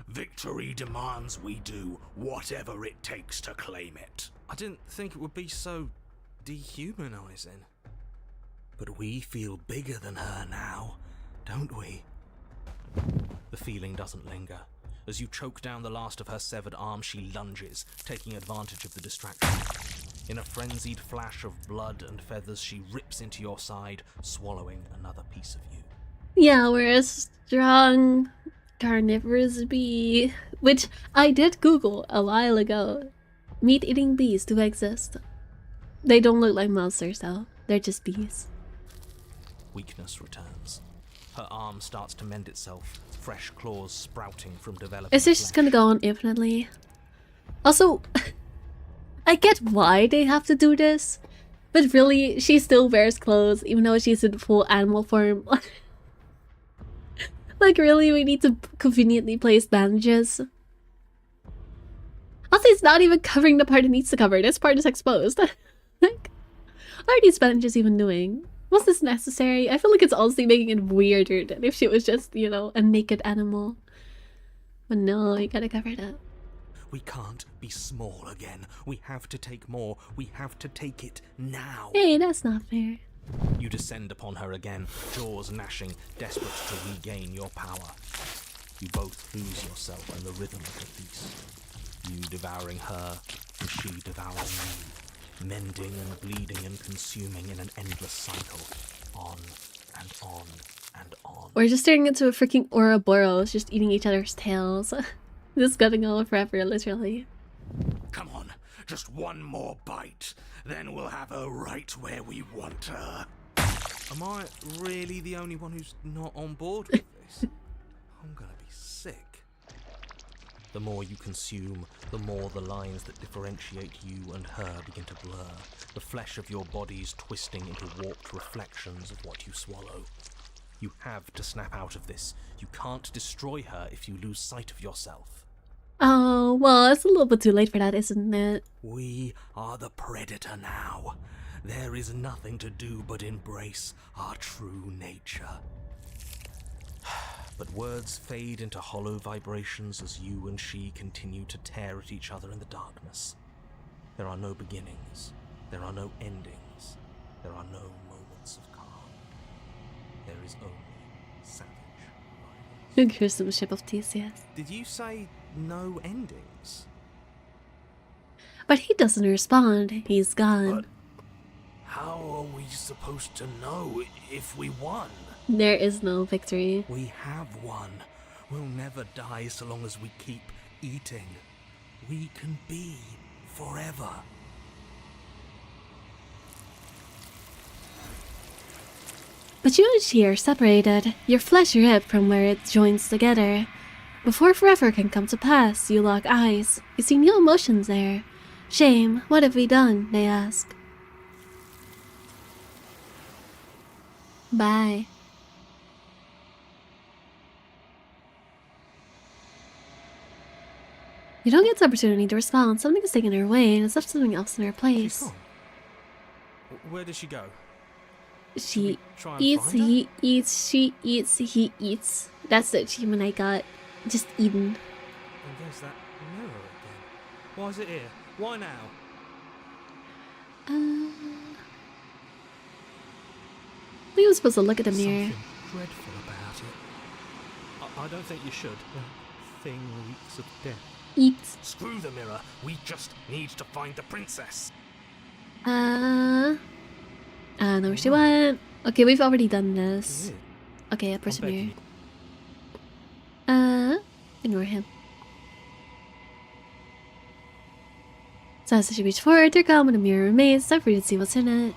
Victory demands we do whatever it takes to claim it. I didn't think it would be so dehumanizing. But we feel bigger than her now, don't we? The feeling doesn't linger. As you choke down the last of her severed arm, she lunges, taking advantage of the distraction. In a frenzied flash of blood and feathers, she rips into your side, swallowing another piece of you. Yeah, we're a strong carnivorous bee, which I did Google a while ago. Meat-eating bees do exist. They don't look like monsters though, they're just bees. Weakness returns. Her arm starts to mend itself, fresh claws sprouting from developing Is this just gonna go on infinitely? Also, I get why they have to do this, but really, she still wears clothes even though she's in full animal form. Like, really, we need to conveniently place bandages? Also, it's not even covering the part it needs to cover. This part is exposed. Like, what are these bandages even doing? Was this necessary? I feel like it's honestly making it weirder than if she was just, you know, a naked animal. But no, you gotta cover it up. We can't be small again. We have to take more. We have to take it now. Hey, that's not fair. You descend upon her again, jaws gnashing, desperate to regain your power. You both lose yourself in the rhythm of the feast. You devouring her, and she devouring you, mending and bleeding and consuming in an endless cycle, on and on and on. We're just turning into a freaking Ouroboros, just eating each other's tails. This is gonna go on forever, literally. Come on, just one more bite, then we'll have her right where we want her. Am I really the only one who's not on board with this? I'm gonna be sick. The more you consume, the more the lines that differentiate you and her begin to blur, the flesh of your bodies twisting into warped reflections of what you swallow. You have to snap out of this. You can't destroy her if you lose sight of yourself. Oh, well, it's a little bit too late for that, isn't it? We are the predator now. There is nothing to do but embrace our true nature. But words fade into hollow vibrations as you and she continue to tear at each other in the darkness. There are no beginnings. There are no endings. There are no moments of calm. There is only savage violence. The gruesome ship of Theseus. Did you say no endings? But he doesn't respond. He's gone. But how are we supposed to know if we won? There is no victory. We have won. We'll never die so long as we keep eating. We can be forever. But you and she are separated. Your flesh ripped from where it joins together. Before forever can come to pass, you lock eyes. You see no emotions there. Shame, what have we done? They ask. Bye. You don't get the opportunity to respond. Something is taking her away and it's left something else in her place. She's gone. Where does she go? She Try and eats, find her? he eats, she eats, he eats. That's the achievement I got. Just eating. And there's that mirror again. Why is it here? Why now? think I'm supposed to look at the mirror. Something dreadful about it. I don't think you should. The thing reeks of death. Eat. Screw the mirror. We just need to find the princess. I don't know where she went. Okay, we've already done this. Okay, a person here. Ignore him. So as she reached forward, her calm when the mirror remains, so for you to see what's in it.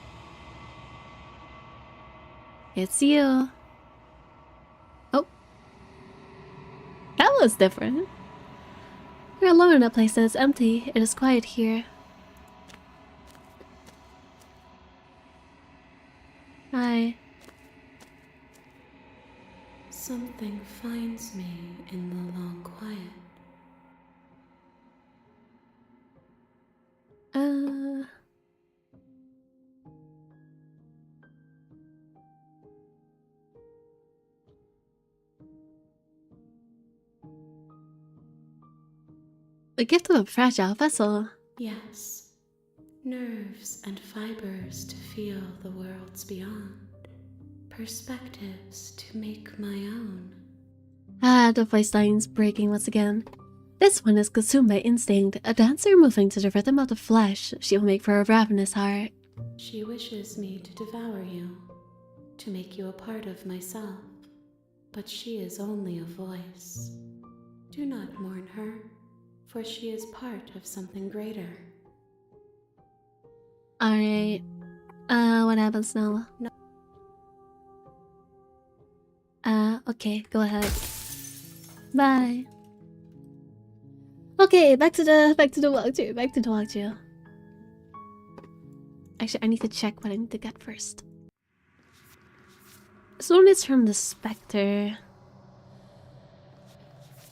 It's you. Oh. That was different. You're alone in a place that is empty. It is quiet here. Hi. Something finds me in the long quiet. The gift of a fragile vessel. Yes, nerves and fibers to feel the worlds beyond, perspectives to make my own. The voice line's breaking once again. This one is consumed by instinct, a dancer moving to the rhythm of the flesh. She will make for a ravenous heart. She wishes me to devour you, to make you a part of myself, but she is only a voice. Do not mourn her, for she is part of something greater. Alright. What happens now? No. Okay, go ahead. Bye. Okay, back to the walkthrough. Actually, I need to check what I need to get first. This one is from the Spectre.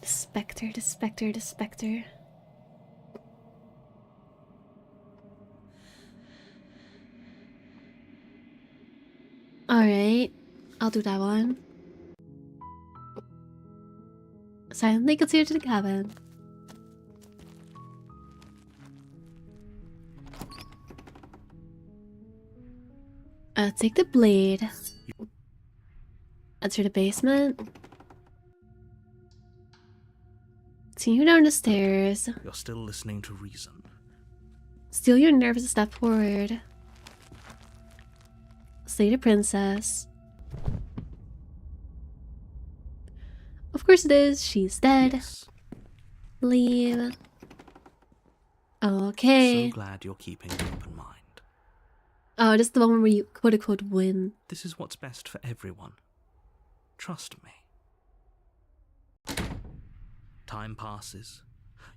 The Spectre. Alright, I'll do that one. Silently consider to the cabin. Take the blade. Enter the basement. Continue down the stairs. You're still listening to reason. Steal your nerves a step forward. Slay the princess. Of course it is. She's dead. Yes. Leave. Okay. So glad you're keeping an open mind. Oh, this is the one where you quote-unquote win. This is what's best for everyone. Trust me. Time passes.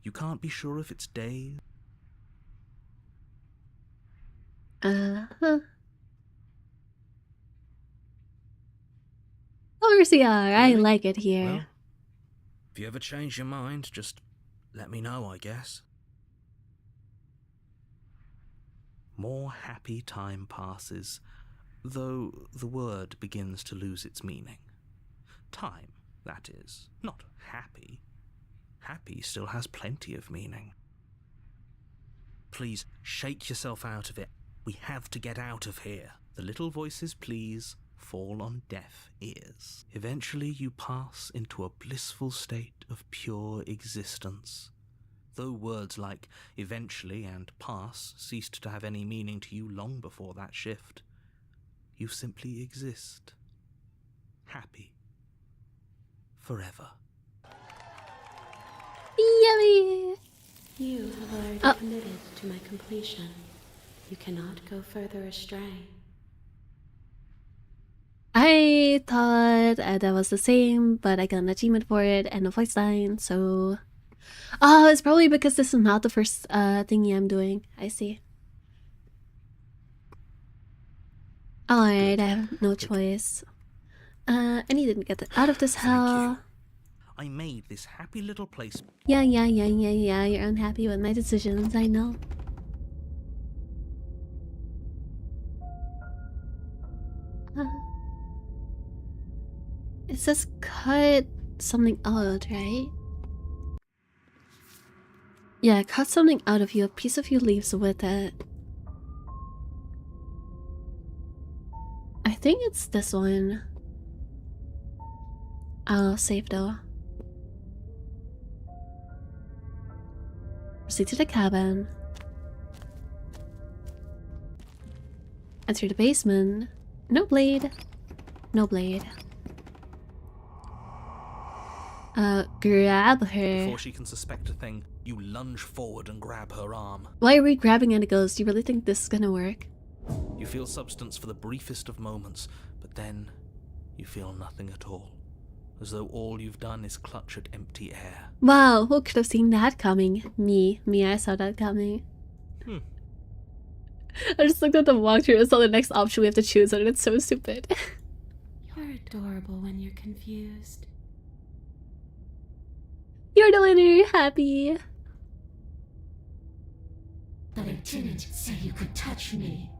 You can't be sure if it's days. Uh-huh. Overseer, I like it here. Well, if you ever change your mind, just let me know, I guess. More happy time passes, though the word begins to lose its meaning. Time, that is, not happy. Happy still has plenty of meaning. Please, shake yourself out of it. We have to get out of here. The little voices, please, fall on deaf ears. Eventually you pass into a blissful state of pure existence. Though words like eventually and pass ceased to have any meaning to you long before that shift, you simply exist. Happy. Forever. Yummy! You have already committed to my completion. You cannot go further astray. I thought that was the same, but I got an achievement for it and a voice line, so... Oh, it's probably because this is not the first thingy I'm doing. I see. Alright, I have no choice. I need to get out of this hell. I made this happy little place. Yeah, you're unhappy with my decisions, I know. It says cut something out, right? Yeah, cut something out of you, a piece of you leaves with it. I think it's this one. I'll save though. Proceed to the cabin. Enter the basement. No blade. No blade. Grab her. Before she can suspect a thing, you lunge forward and grab her arm. Why are we grabbing at a ghost? Do you really think this is gonna work? You feel substance for the briefest of moments, but then you feel nothing at all. As though all you've done is clutch at empty air. Wow, who could have seen that coming? Me, I saw that coming. I just looked at the walkthrough and saw the next option we have to choose, and it's so stupid. You're adorable when you're confused. You're the winner, happy. But I didn't say you could touch me.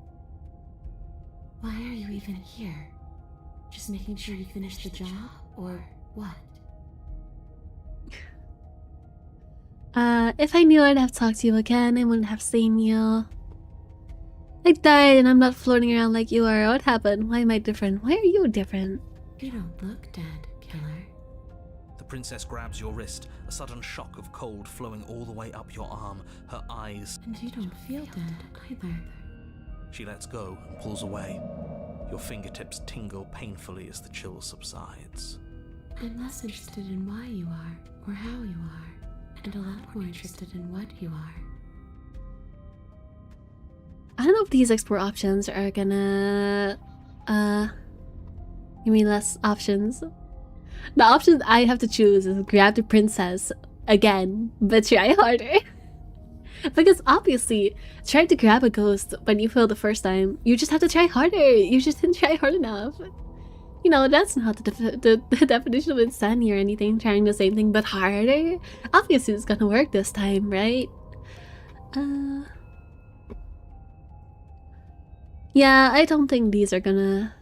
Why are you even here? Just making sure you finish the job, or what? If I knew I'd have talked to you again, I wouldn't have seen you. I died and I'm not floating around like you are. What happened? Why am I different? Why are you different? You don't look dead, killer. The princess grabs your wrist, a sudden shock of cold flowing all the way up your arm, her eyes. And you don't feel dead either. She lets go and pulls away. Your fingertips tingle painfully as the chill subsides. I'm less interested in why you are, or how you are, and a lot more interested in what you are. I don't know if these explore options are gonna give me less options. The options I have to choose is grab the princess again, but try harder. Because obviously, trying to grab a ghost when you failed the first time, you just have to try harder. You just didn't try hard enough. You know, that's not the definition of insanity or anything, trying the same thing but harder. Obviously, it's gonna work this time, right? Yeah, I don't think these are gonna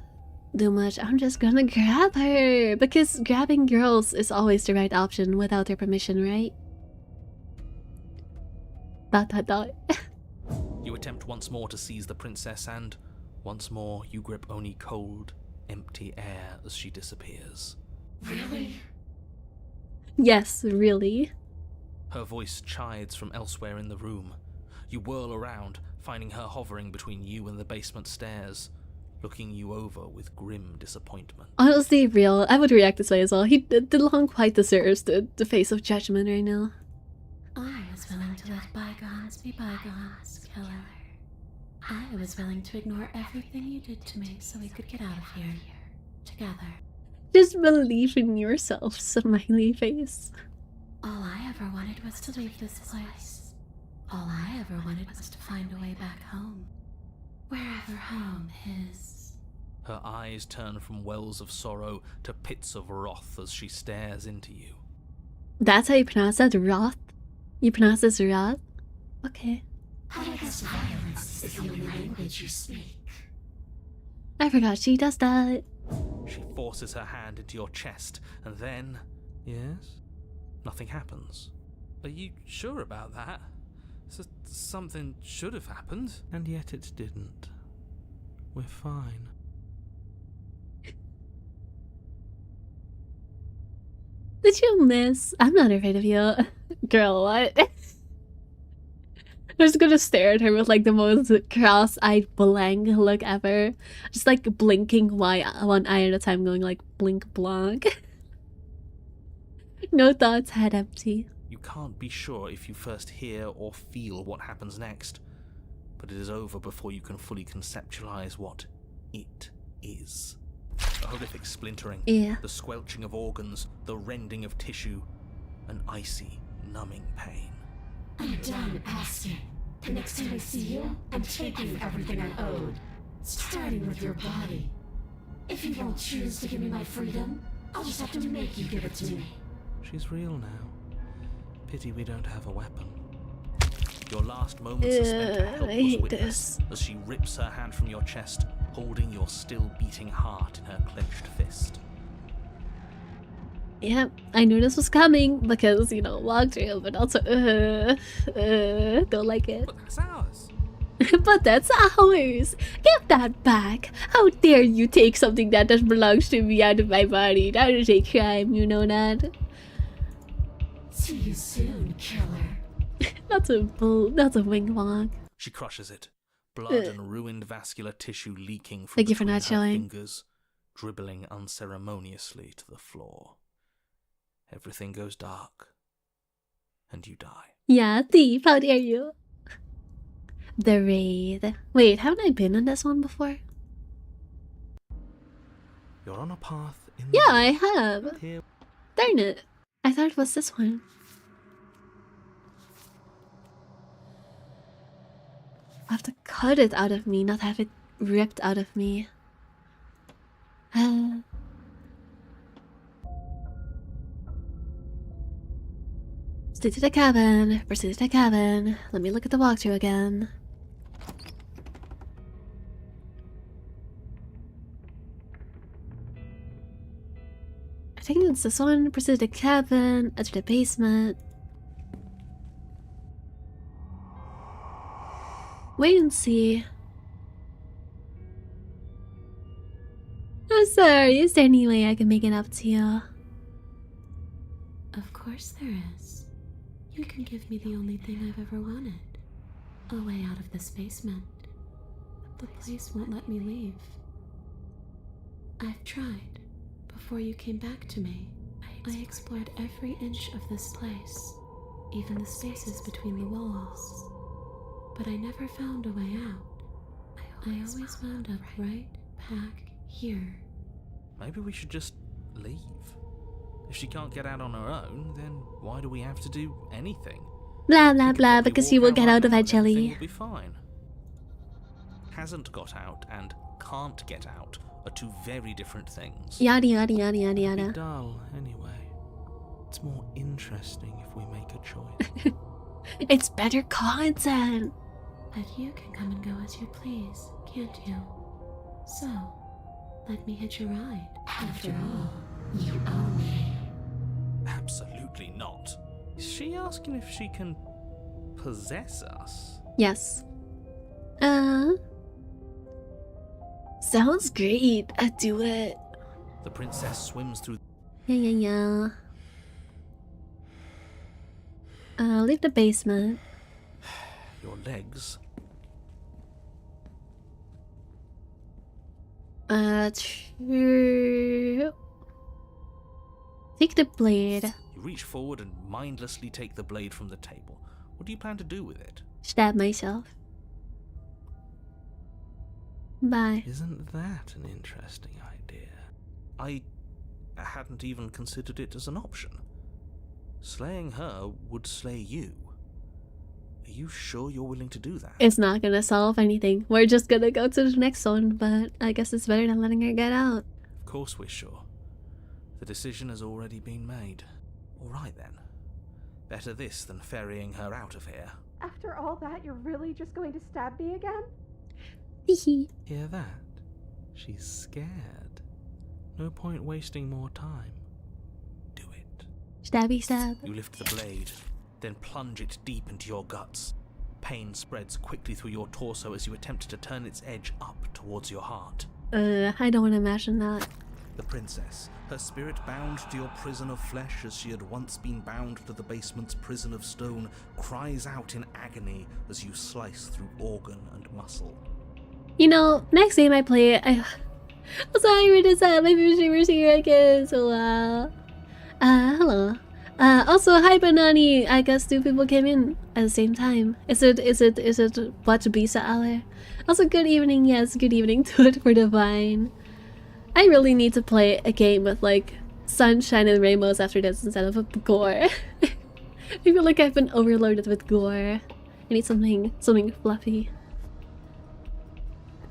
do much. I'm just gonna grab her, because grabbing girls is always the right option without their permission, right? ... You attempt once more to seize the princess, and once more you grip only cold, empty air as she disappears. Really? Yes, really. Her voice chides from elsewhere in the room. You whirl around, finding her hovering between you and the basement stairs, looking you over with grim disappointment. Honestly, real, I would react this way as well. DeLong quite deserves the face of judgment right now. I was willing to let bygones be bygones, killer. I was willing to ignore everything you did to me so we could get out of here together. Just believe in yourself, smiley face. All I ever wanted was to leave this place. All I ever wanted was to find a way back home. Wherever home is. Her eyes turn from wells of sorrow to pits of wrath as she stares into you. That's how you pronounce that? Wrath? You pronounce this wrath? Okay. I guess violence is the only language you speak. I forgot she does that. She forces her hand into your chest, and then... Yes? Nothing happens. Are you sure about that? Something should have happened. And yet it didn't. We're fine. Did you miss? I'm not afraid of you. Girl, what? I'm just gonna stare at her with like the most cross-eyed blank look ever. Just like blinking one eye at a time, going like blink blank. No thoughts, head empty. You can't be sure if you first hear or feel what happens next, but it is over before you can fully conceptualize what it is. A horrific splintering, Yeah. the squelching of organs, the rending of tissue, an icy, numbing pain. I'm done asking. The next time I see you, I'm taking everything I owed. Starting with your body. If you won't choose to give me my freedom, I'll just have to make you give it to me. She's real now. Pity we don't have a weapon. Your last moments are spent a I helpless hate witness this. as she rips her hand from your chest, holding your still beating heart in her clenched fist. Yep, I knew this was coming because, you know, walkthrough, but also, don't like it. But that's ours. But that's ours. Give that back. How dare you take something that belongs to me out of my body? That is a crime, you know that? See you soon, killer. That's a wing walk. She crushes it, blood and ruined vascular tissue leaking from Thank you for between not her showing. fingers, dribbling unceremoniously to the floor. Everything goes dark, and you die. Yeah, thief, how dare you? The raid. Wait, haven't I been on this one before? You're on a path in the Yeah, wood. I have. Here. Darn it. I thought it was this one. I have to cut it out of me, not have it ripped out of me. Proceed to the cabin. Proceed to the cabin. Let me look at the walkthrough again. I think it's this one. Proceed to the cabin. Enter the basement. Wait and see. I'm sorry. Is there any way I can make it up to you? Of course there is. You can give me the only thing I've ever wanted. A way out of this basement. The place won't let me leave. I've tried. Before you came back to me, I explored every inch of this place, even the spaces between the walls. But I never found a way out. I always wound up right back here. Maybe we should just leave. If she can't get out on her own, then why do we have to do anything? Blah blah We could blah, probably because walk you will out get right out now and eventually. everything will be fine. Hasn't got out and can't get out are two very different things. Yada yada yada yada It'd be yada. dull anyway. It's more interesting if we make a choice. It's better content. But you can come and go as you please, can't you? So, let me hitch a ride. After all, you own me. Absolutely not. Is she asking if she can possess us? Yes. Sounds great. I do it. The princess swims through. Yeah. Leave the basement. Your legs. True. Take the blade. You reach forward and mindlessly take the blade from the table. What do you plan to do with it? Stab myself. Bye. Isn't that an interesting idea? I hadn't even considered it as an option. Slaying her would slay you. Are you sure you're willing to do that? It's not gonna solve anything. We're just gonna go to the next one, but I guess it's better than letting her get out. Of course we're sure. The decision has already been made. All right then. Better this than ferrying her out of here. After all that, you're really just going to stab me again? Hehe. Hear that? She's scared. No point wasting more time. Do it. Stabby stab. You lift the blade, then plunge it deep into your guts. Pain spreads quickly through your torso as you attempt to turn its edge up towards your heart. I don't want to imagine that. The princess, her spirit bound to your prison of flesh as she had once been bound to the basement's prison of stone, cries out in agony as you slice through organ and muscle. You know, next game I play it, I'm sorry for this, my favorite streamers here again, so hello. Also, hi Banani, I guess two people came in at the same time. Is it what Bisa Ale? Also, good evening, yes, good evening to it for Divine. I really need to play a game with, like, sunshine and rainbows after this instead of gore. I feel like I've been overloaded with gore. I need something fluffy.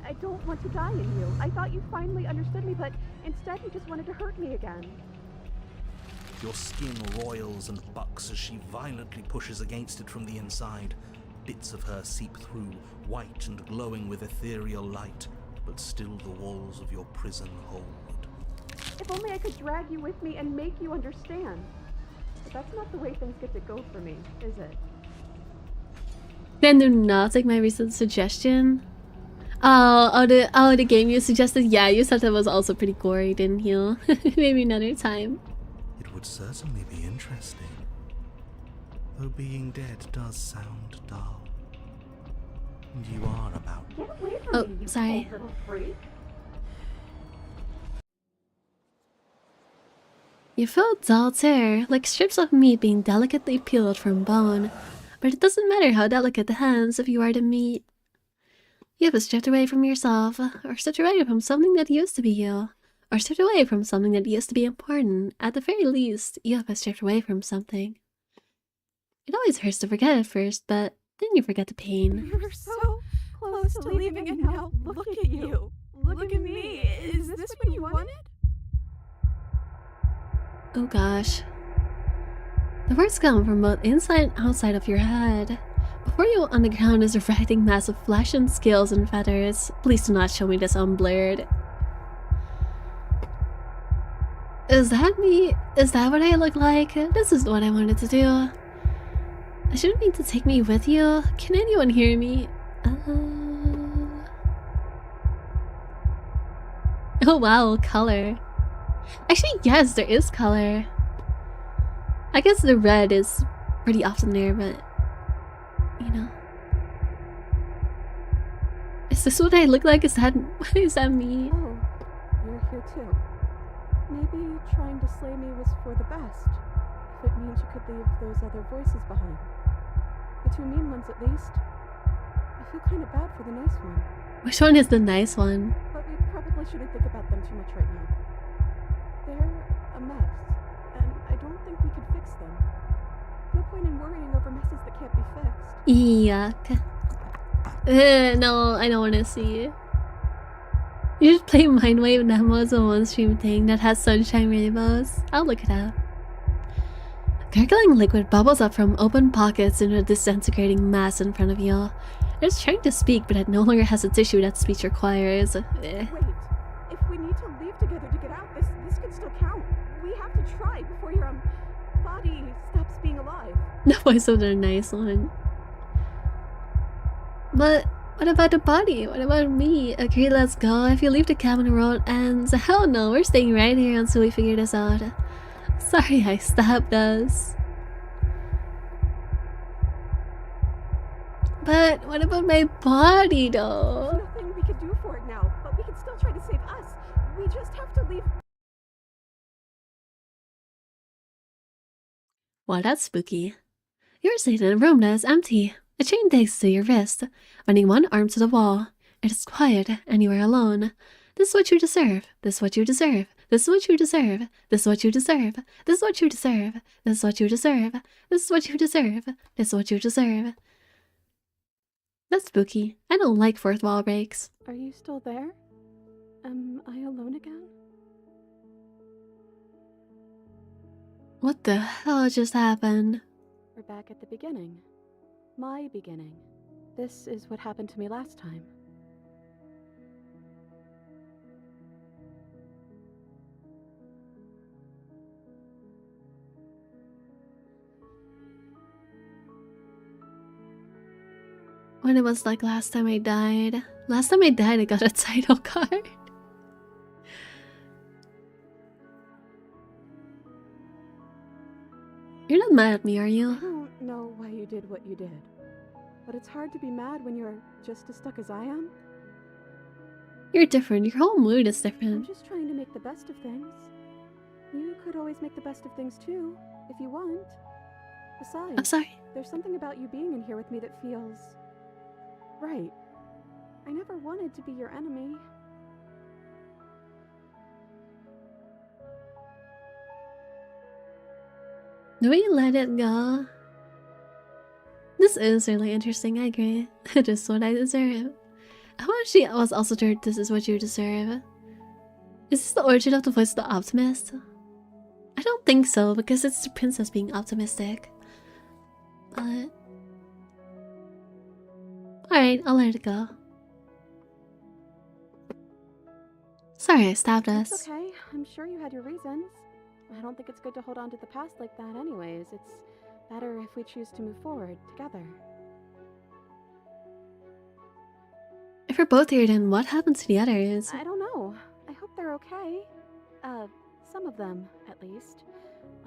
I don't want to die in you. I thought you finally understood me, but instead you just wanted to hurt me again. Your skin roils and bucks as she violently pushes against it from the inside. Bits of her seep through, white and glowing with ethereal light, but still the walls of your prison hold. If only I could drag you with me and make you understand. But that's not the way things get to go for me, is it? Then do not take my recent suggestion. The game you suggested? Yeah, you said that was also pretty gory, didn't you? Maybe another time. It would certainly be interesting. Though being dead does sound dull. And you are about... Oh, sorry. You feel dull too, like strips of meat being delicately peeled from bone. But it doesn't matter how delicate the hands if you are the meat. You have stripped away from yourself, or stripped away from something that used to be you, or stripped away from something that used to be important. At the very least, you have stripped away from something. It always hurts to forget at first, but then you forget the pain. You were so close to leaving, and now look at you. Look at me. Is this what you wanted? Oh gosh. The words come from both inside and outside of your head. Before you on the ground is a writhing mass of flesh and scales and feathers. Please do not show me this unblurred. Is that me? Is that what I look like? This is what I wanted to do. I shouldn't need to take me with you. Can anyone hear me? Oh wow, color. Actually, yes, there is color. I guess the red is pretty often there, but you know. Is this what I look like? Is that me? Oh, you're here too. Maybe trying to slay me was for the best. If it means you could leave those other voices behind. The two mean ones at least. I feel kind of bad for the nice one. Which one is the nice one? But we probably shouldn't think about them too much right now. They're a mess, and I don't think we can fix them. No point in worrying over messes that can't be fixed. Yuck. No, I don't want to see. You should play Mindwave Nemo's a one-stream thing that has sunshine rainbows. I'll look it up. Gurgling liquid bubbles up from open pockets into a disintegrating mass in front of you. It's trying to speak, but it no longer has a tissue that speech requires. Wait, if we need to leave together to get out, this could still count. We have to try before your body stops being alive. The voice of the nice one. But what about the body? What about me? Okay, let's go. If you leave the cabin, the road ends. Hell no, we're staying right here until we figure this out. Sorry I stabbed us. But what about my body though? There's nothing we can do for it now, but we can still try to save us. We just have to leave. Well, that's spooky. You're sitting in a room that is empty. A chain digs to your wrist, bending one arm to the wall. It is quiet, and you are alone. This is what you deserve. This is what you deserve. This is what you deserve. This is what you deserve. This is what you deserve. This is what you deserve. This is what you deserve. This is what you deserve. That's spooky. I don't like fourth wall breaks. Are you still there? Am I alone again? What the hell just happened? We're back at the beginning. My beginning. This is what happened to me last time. When it was like last time I died. Last time I died, I got a title card. You're not mad at me, are you? I don't know why you did what you did, but it's hard to be mad when you're just as stuck as I am. You're different. Your whole mood is I'm different. just trying to make the best of things. You could always make the best of things too, if you want. Besides, I'm sorry. there's something about you being in here with me that feels right. I never wanted to be your enemy. Do we let it go? This is really interesting, I agree. It is what I deserve. How much she was also told this is what you deserve? Is this the origin of the voice of the optimist? I don't think so, because it's the princess being optimistic. But alright, I'll let it go. Sorry I stabbed us. It's okay. I'm sure you had your reasons. I don't think it's good to hold on to the past like that anyways. It's better if we choose to move forward together. we're both here, then what happened to the others? I don't know. I hope they're okay. Some of them, at least.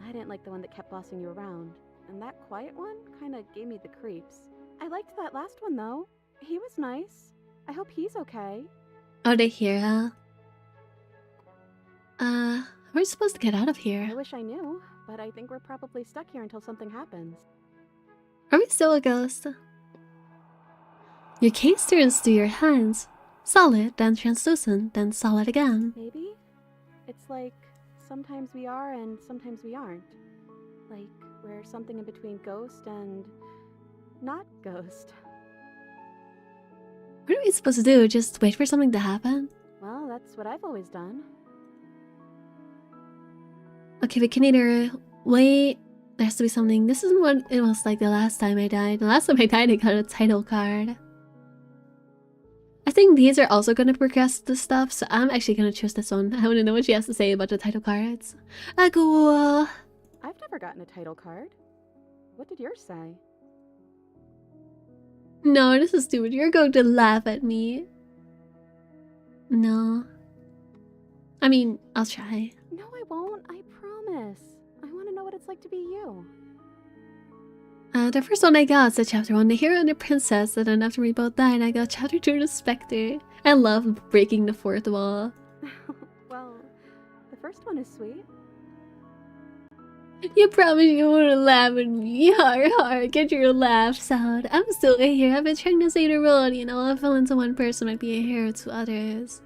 I didn't like the one that kept bossing you around. And that quiet one kinda gave me the creeps. I liked that last one, though. He was nice. I hope he's okay. Oh, they here, we're supposed to get out of I here. wish I knew, but I think we're probably stuck here until something happens. Are we still a ghost? Your case turns to your hands. Solid, then translucent, then solid again. Maybe? It's like sometimes we are and sometimes we aren't. Like we're something in between ghost and not ghost. What are we supposed to do? Just wait for something to happen? Well, that's what I've always done. Okay, we can either wait. There has to be something. This isn't what it was like the last time I died. The last time I died, I got a title card. I think these are also going to progress the stuff, so I'm actually going to choose this one. I want to know what she has to say about the title cards. Cool. I've never gotten a title card. What did yours say? No, this is stupid. You're going to laugh at me. No. I mean, I'll try. No, I won't. I promise. I want to know what it's like to be you. The first one I got is chapter 1, the hero and the princess, and then after we both died, I got chapter 2, the specter. I love breaking the fourth wall. Well, the first one is sweet. You promise you won't laugh at me. Har har, get your laughs out. I'm still a hero. I've been trying to save the world, you know. A villain to one person might be a hero to others.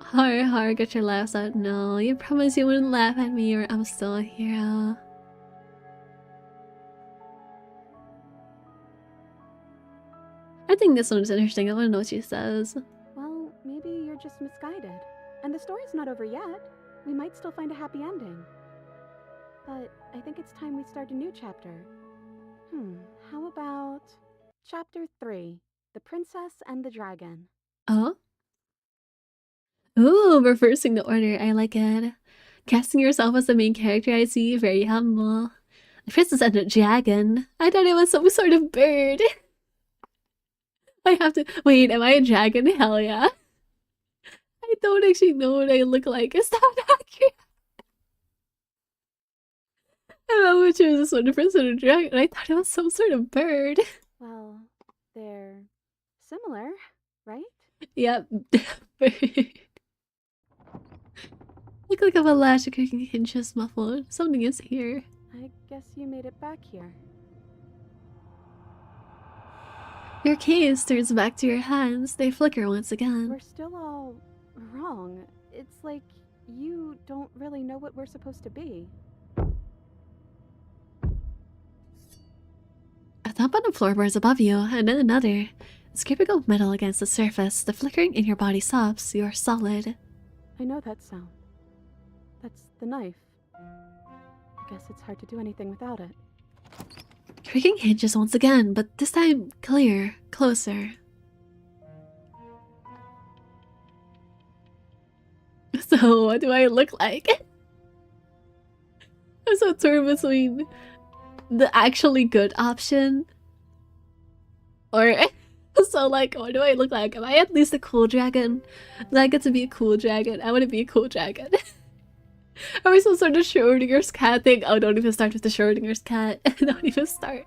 Har har, get your laughs out. No, you promise you wouldn't laugh at me or I'm still a hero. I think this one is interesting. I want to know what she says. Well, maybe you're just misguided. And the story's not over yet. We might still find a happy ending. But I think it's time we start a new chapter. How about Chapter 3, The Princess and the Dragon? Oh? Ooh, reversing the order. I like it. Casting yourself as the main character, I see. Very humble. The princess and the dragon. I thought it was some sort of bird. I have to... Wait, am I a dragon? Hell yeah. I don't actually know what I look like. Is that accurate? I love which was this one, the princess and the dragon. I thought it was some sort of bird. Well, they're similar, right? Yep. Bird. Look like a latch creaking hinges muffled. Something is here. I guess you made it back here. Your case turns back to your hands. They flicker once again. We're still all wrong. It's like you don't really know what we're supposed to be. A thump on the floorboards above you, and then another. The scraping of metal against the surface, the flickering in your body stops. You are solid. I know that sound. That's the knife. I guess it's hard to do anything without it. Creaking hinges once again, but this time clear, closer. So, what do I look like? I'm so torn between the actually good option or so like what do I look like? Am I at least a cool dragon? Do I get to be a cool dragon? I want to be a cool dragon. Are we some sort of Schrodinger's cat thing? Oh, don't even start with the Schrodinger's cat. Don't even start.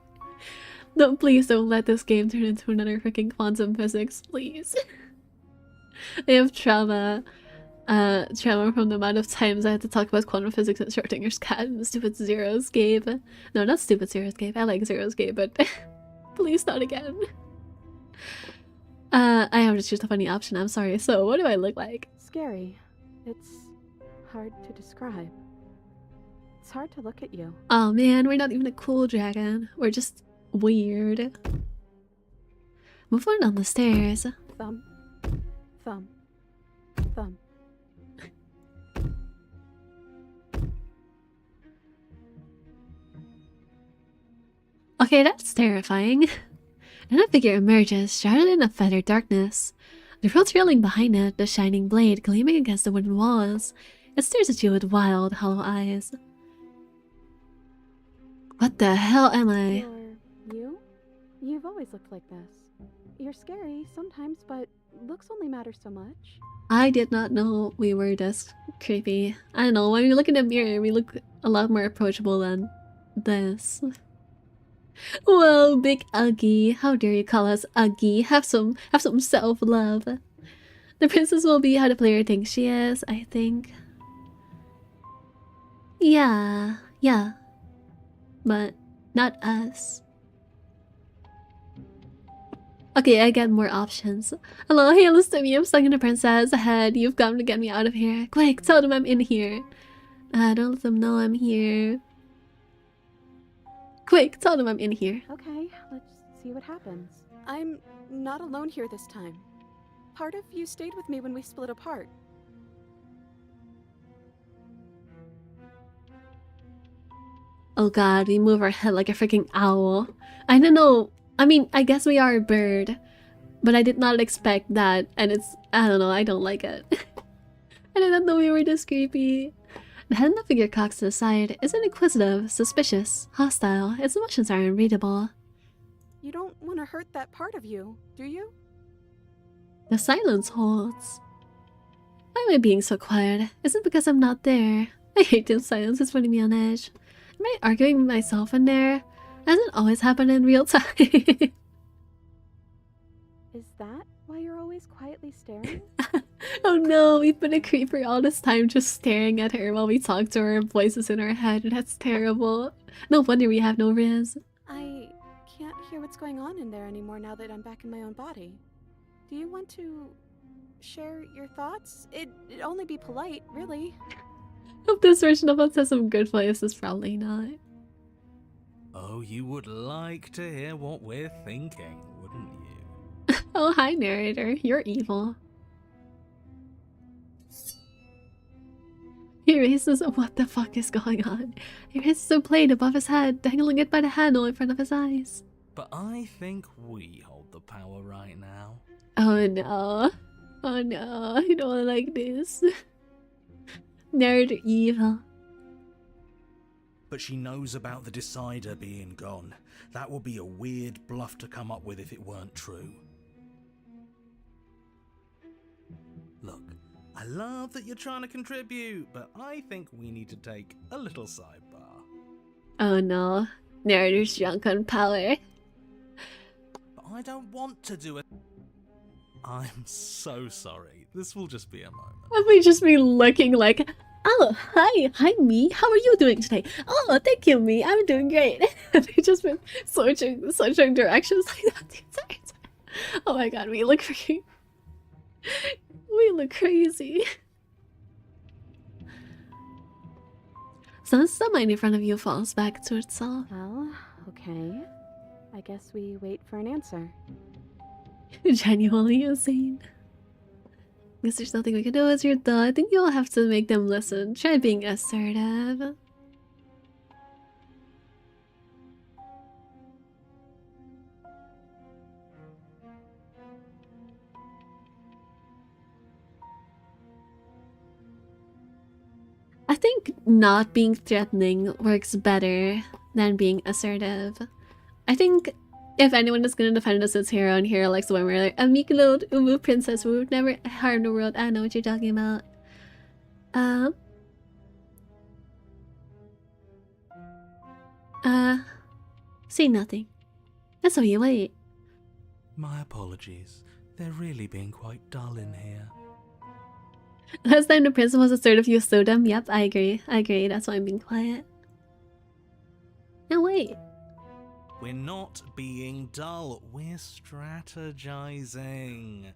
No, please don't let this game turn into another freaking quantum physics, please. I have trauma. Trauma from the amount of times I had to talk about quantum physics and Schrodinger's cat and the stupid zeros game. No, not stupid zeros game. I like zeros game, but please not again. I have to choose the funny option. I'm sorry. So, what do I look like? Scary. It's hard to describe. It's hard to look at you. Oh man, we're not even a cool dragon. We're just weird. Move on down the stairs. Thumb. Thumb. Thumb. Okay, that's terrifying. Then a figure emerges, shrouded in a feathered darkness. The road trailing behind it, the shining blade gleaming against the wooden walls. It stares at you with wild, hollow eyes. What the hell am I? You? You You've always looked like this. You're scary sometimes, but looks only matter so much. I did not know we were this creepy. I don't know, when we look in the mirror, we look a lot more approachable than this. Whoa, big Uggy. How dare you call us Uggy? Have some self-love. The princess will be how the player thinks she is, I think. Yeah. But not us. Okay, I get more options. Hello, hey, listen to me. I'm stuck in the princess head. You've come to get me out of here. Quick, tell them I'm in here. Don't let them know I'm here. Quick, tell them I'm in here. Okay, let's see what happens. I'm not alone here this time. Part of you stayed with me when we split apart. Oh god, we move our head like a freaking owl. I don't know. I mean, I guess we are a bird. But I did not expect that. And it's... I don't know, I don't like it. I did not know we were this creepy. The head and the figure cocks to the side isn't inquisitive, suspicious, hostile. Its emotions are unreadable. You don't want to hurt that part of you, do you? The silence holds. Why am I being so quiet? Is it because I'm not there? I hate this silence, it's putting me on edge. Am I arguing with myself in there? Doesn't always happen in real time. Is that why you're always quietly staring? Oh no, we've been a creeper all this time just staring at her while we talk to her, voices in our head. That's terrible. No wonder we have no riz. I can't hear what's going on in there anymore now that I'm back in my own body. Do you want to share your thoughts? It'd only be polite, really. Hope this version of us has some good voices. Probably not. Oh, you would like to hear what we're thinking, wouldn't you? Oh, hi, narrator. You're evil. He raises. What the fuck is going on? He raises a plate above his head, dangling it by the handle in front of his eyes. But I think we hold the power right now. Oh no. Oh no. I don't like this. Narrator evil. But she knows about the decider being gone. That would be a weird bluff to come up with if it weren't true. Look, I love that you're trying to contribute, but I think we need to take a little sidebar. Oh no. Narrator's drunk on power. But I don't want to do it. I'm so sorry. This will just be a moment. I might just be looking like, oh, hi, me. How are you doing today? Oh, thank you, me. I'm doing great. And they just been switching directions like that. Sorry. Oh my god, we look freaking... We look crazy. So the mind in front of you falls back to itself. Well, okay. I guess we wait for an answer. Genuinely insane. Guess there's nothing we can do as you're done. I think you'll have to make them listen. Try being assertive. I think not being threatening works better than being assertive. I think if anyone is gonna defend us as hero and hero likes the one where like a meek little umu princess who would never harm the world. I know what you're talking about. Say nothing. That's how you wait. My apologies. They're really being quite dull in here. Last time the princess was assertive, you slowed them. Yep, I agree. That's why I'm being quiet. Now wait. We're not being dull. We're strategizing.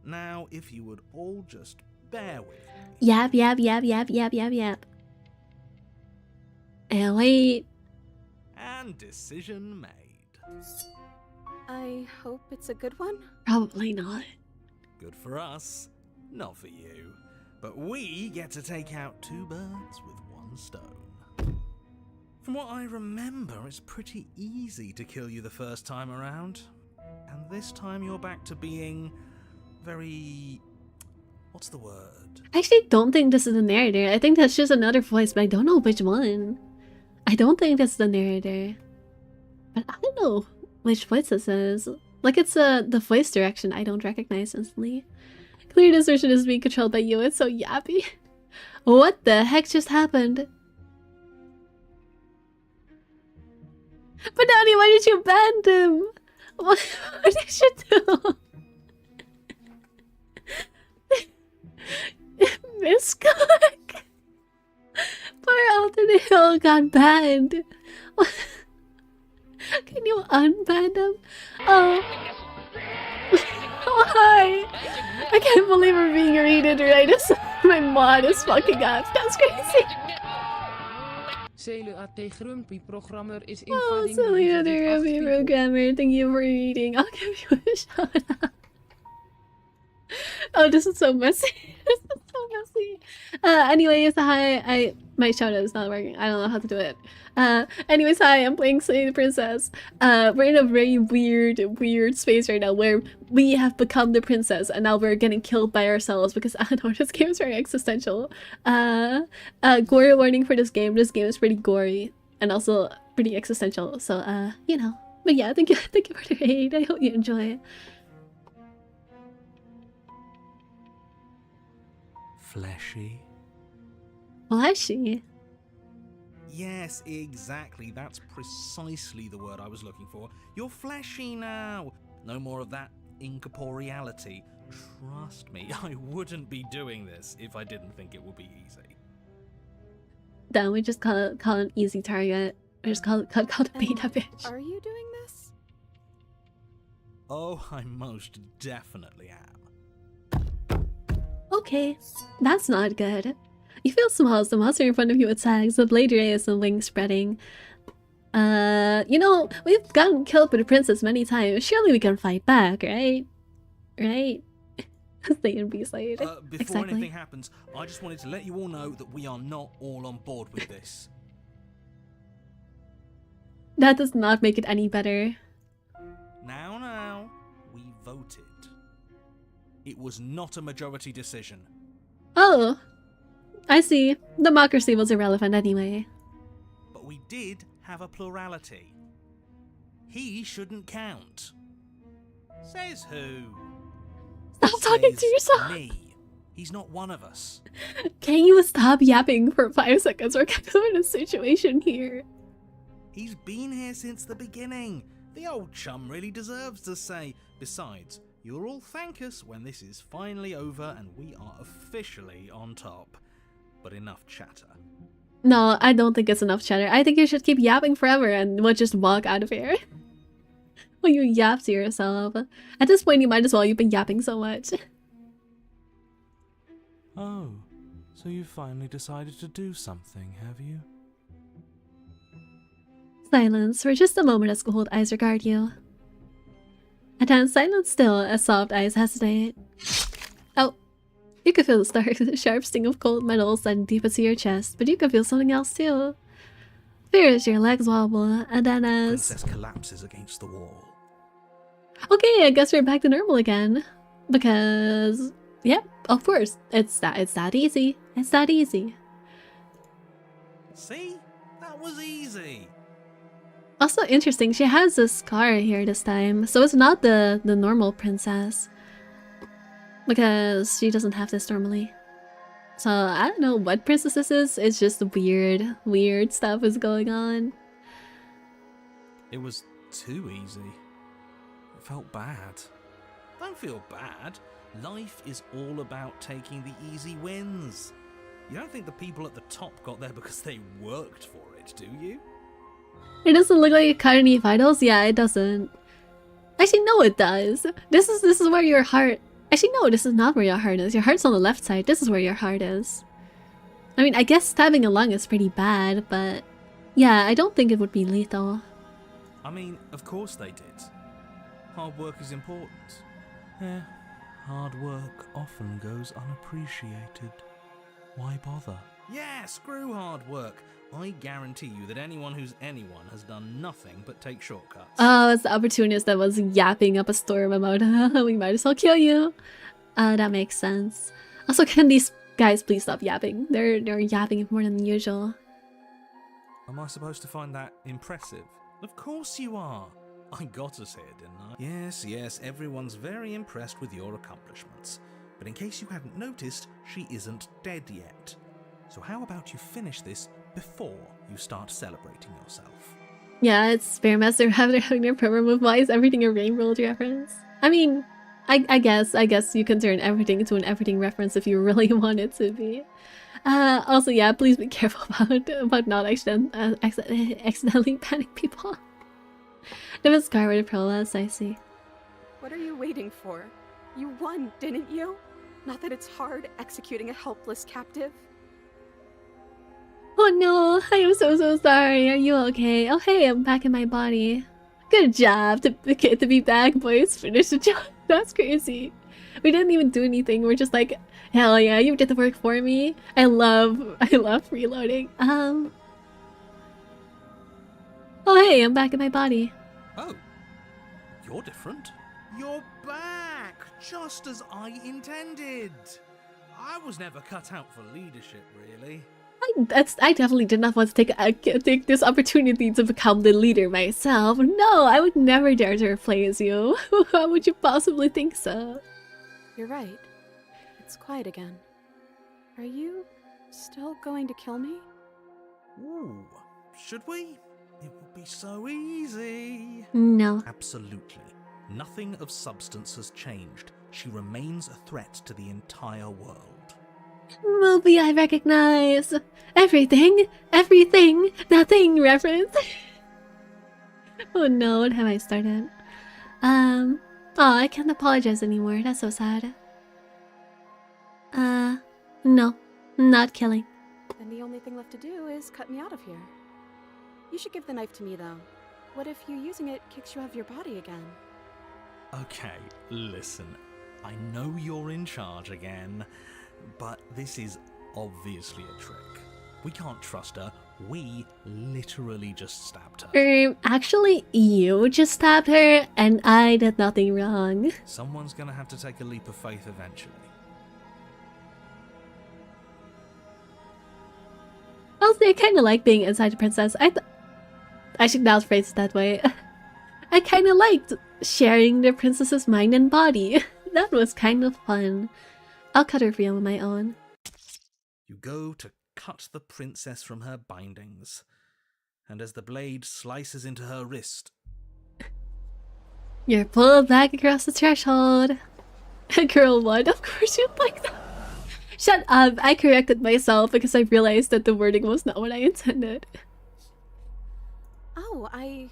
Now, if you would all just bear with me. Yap. And wait. And decision made. I hope it's a good one. Probably not. Good for us. Not for you. But we get to take out two birds with one stone. From what I remember, it's pretty easy to kill you the first time around. And this time you're back to being very... what's the word? I actually don't think this is the narrator. I think that's just another voice, but I don't know which one. I don't think that's the narrator. But I don't know. which voice this is. Like it's the voice direction I don't recognize instantly. Clear assertion is being controlled by you. It's so yappy. What the heck just happened? But Donnie, why did you ban him? What did you do? Miss Cook! Poor alternate hill got banned. Can you unban him? Oh. Oh, hi! I can't believe we're being raided right as my mod is fucking up. That's crazy. 𖡼.𖤧🧼 is Oh, invading silly the other region of Ruby people. programmer. Thank you for reading. I'll give you a shout out. Oh, this is so messy. This is so messy. Anyways, hi. My shout out is not working. I don't know how to do it. Anyways, hi. I'm playing Slay the Princess. We're in a very weird space right now where we have become the princess and now we're getting killed by ourselves because I don't know. This game is very existential. Gore warning for this game. This game is pretty gory and also pretty existential. So you know. But yeah, thank you for the raid. I hope you enjoy. Fleshy? Fleshy? Yes, exactly. That's precisely the word I was looking for. You're fleshy now. No more of that incorporeality. Trust me, I wouldn't be doing this if I didn't think it would be easy. Then we just call it an easy target. We just call it beta bitch. Are you doing this? Oh, I most definitely am. Okay, that's not good. You feel small as the monster in front of you attacks, the blade rays and wings spreading. You know, we've gotten killed by the princess many times. Surely we can fight back, right? Right? Stay in B-side. Before anything happens, I just wanted to let you all know that we are not all on board with this. That does not make it any better. Now, we voted. It was not a majority decision. Oh, I see. Democracy was irrelevant anyway. But we did have a plurality. He shouldn't count. Says who? Stop talking to yourself. Me. He's not one of us. Can you stop yapping for 5 seconds? We're kind of in a situation here. He's been here since the beginning. The old chum really deserves to say. Besides, you'll all thank us when this is finally over and we are officially on top. But enough chatter. No, I don't think it's enough chatter. I think you should keep yapping forever and we'll just walk out of here. Well, you yap to yourself. At this point, you might as well. You've been yapping so much. Oh, so you finally decided to do something, have you? Silence for just a moment as cold eyes regard you. And then silence still as soft eyes hesitate. Oh, you can feel the sharp sting of cold metal sliding deep into your chest, but you can feel something else too. Fear as your legs wobble, and then as... Princess collapses against the wall. Okay, I guess we're back to normal again. Because... Yep, of course. It's that easy. It's that easy. See? That was easy. Also interesting, she has a scar here this time. So it's not the normal princess. Because she doesn't have this normally. So I don't know what princess this is. It's just weird stuff is going on. It was too easy. It felt bad. Don't feel bad. Life is all about taking the easy wins. You don't think the people at the top got there because they worked for it, do you? It doesn't look like it cut any vitals. Yeah, it doesn't. Actually, no, it does. This is where your heart... Actually, no, this is not where your heart is. Your heart's on the left side. This is where your heart is. I mean, I guess stabbing a lung is pretty bad, but... Yeah, I don't think it would be lethal. I mean, of course they did. Hard work is important. Yeah, hard work often goes unappreciated. Why bother? Yeah, screw hard work. I guarantee you that anyone who's anyone has done nothing but take shortcuts. Oh, it's the opportunist that was yapping up a storm about we might as well kill you. That makes sense. Also, can these guys please stop yapping? They're yapping more than usual. Am I supposed to find that impressive? Of course you are. I got us here, didn't I? Yes, yes, everyone's very impressed with your accomplishments. But in case you hadn't noticed, she isn't dead yet. So how about you finish this before you start celebrating yourself? Yeah, it's Spearmaster having their program move. Why is everything a Rainbow reference? I mean, I guess you can turn everything into an everything reference if you really want it to be. Also, yeah, please be careful about not accidentally banning people. There was Scar with a prolapse, I see. What are you waiting for? You won, didn't you? Not that it's hard executing a helpless captive. Oh no, I am so sorry. Are you okay? Oh hey, I'm back in my body. Good job to be back, boys. Finish the job. That's crazy. We didn't even do anything. We're just like, hell yeah, you did the work for me. I love reloading. Oh hey, I'm back in my body. Oh, you're different. You're back, just as I intended. I was never cut out for leadership, really. I definitely did not want to take this opportunity to become the leader myself. No, I would never dare to replace you. How would you possibly think so? You're right. It's quiet again. Are you still going to kill me? Ooh, should we? It would be so easy. No. Absolutely. Nothing of substance has changed. She remains a threat to the entire world. Movie I recognize. Everything, nothing reference. Oh no, what have I started? Oh, I can't apologize anymore. That's so sad. No, not killing. Then the only thing left to do is cut me out of here. You should give the knife to me, though. What if you using it kicks you out of your body again? Okay, listen. I know you're in charge again, but this is obviously a trick. We can't trust her. We literally just stabbed her. Actually, you just stabbed her, and I did nothing wrong. Someone's gonna have to take a leap of faith eventually. Also, I kind of like being inside the princess. I should not phrase it that way. I kind of liked sharing the princess's mind and body. That was kind of fun. I'll cut her free on my own. You go to cut the princess from her bindings, and as the blade slices into her wrist... You're pulled back across the threshold. Girl, what? Of course you'd like that. Shut up! I corrected myself because I realized that the wording was not what I intended. Oh, I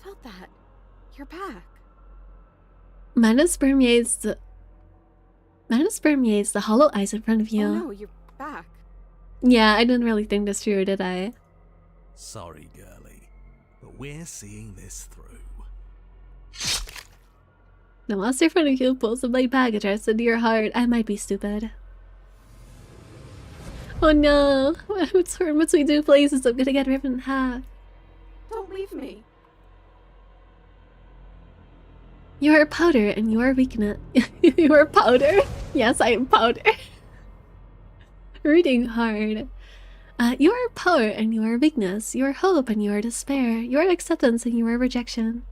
felt that. You're back. Manus permeates the hollow eyes in front of you. Oh no, you're back. Yeah, I didn't really think this through, did I? Sorry, girlie, but we're seeing this through. The monster in front of you pulls the blade back, addressed into your heart. I might be stupid. Oh no! What's torn between two places? I'm gonna get ripped in half. Don't leave me. You are powder and you are weakness. You are powder? Yes, I am powder. Reading hard. You are power and you are weakness. You are hope and you are despair. You are acceptance and you are rejection.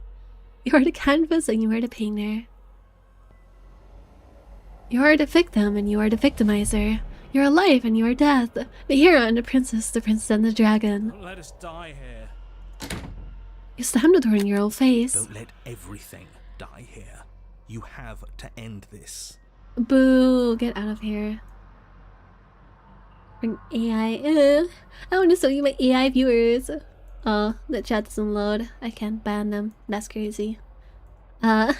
You are the canvas and you are the painter. You are the victim and you are the victimizer. You are life and you are death. The hero and the princess and the dragon. Don't let us die here. You slammed the door in your own face. Don't let everything die here. You have to end this. Boo, get out of here. Bring AI. I want to show you my AI viewers. Oh, the chat doesn't load. I can't ban them. That's crazy. I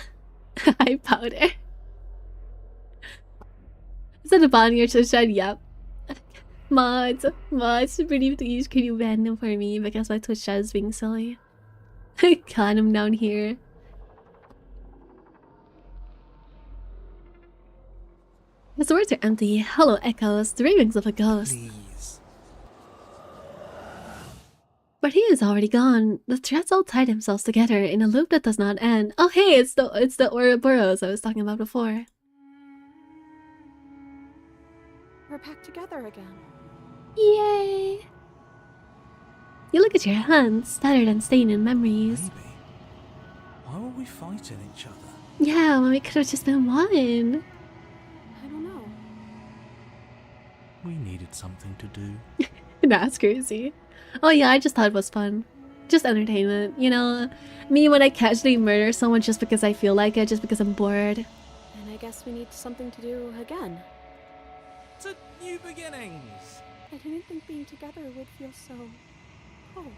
powder. Is that a ban your Twitch chat? Yep. Mods, please can you ban them for me because my Twitch chat is being silly. God, I'm down here. His words are empty, hollow echoes, the ravings of a ghost. Please. But he is already gone. The threads all tied themselves together in a loop that does not end. Oh hey, it's the Ouroboros I was talking about before. We're back together again. Yay! You look at your hands, tattered and stained in memories. Maybe. Why were we fighting each other? Yeah, well, we could have just been one. I don't know. We needed something to do. That's crazy. Oh yeah, I just thought it was fun. Just entertainment, you know? Me when I casually murder someone just because I feel like it, just because I'm bored. And I guess we need something to do again. To new beginnings! I didn't think being together would feel so... Oh.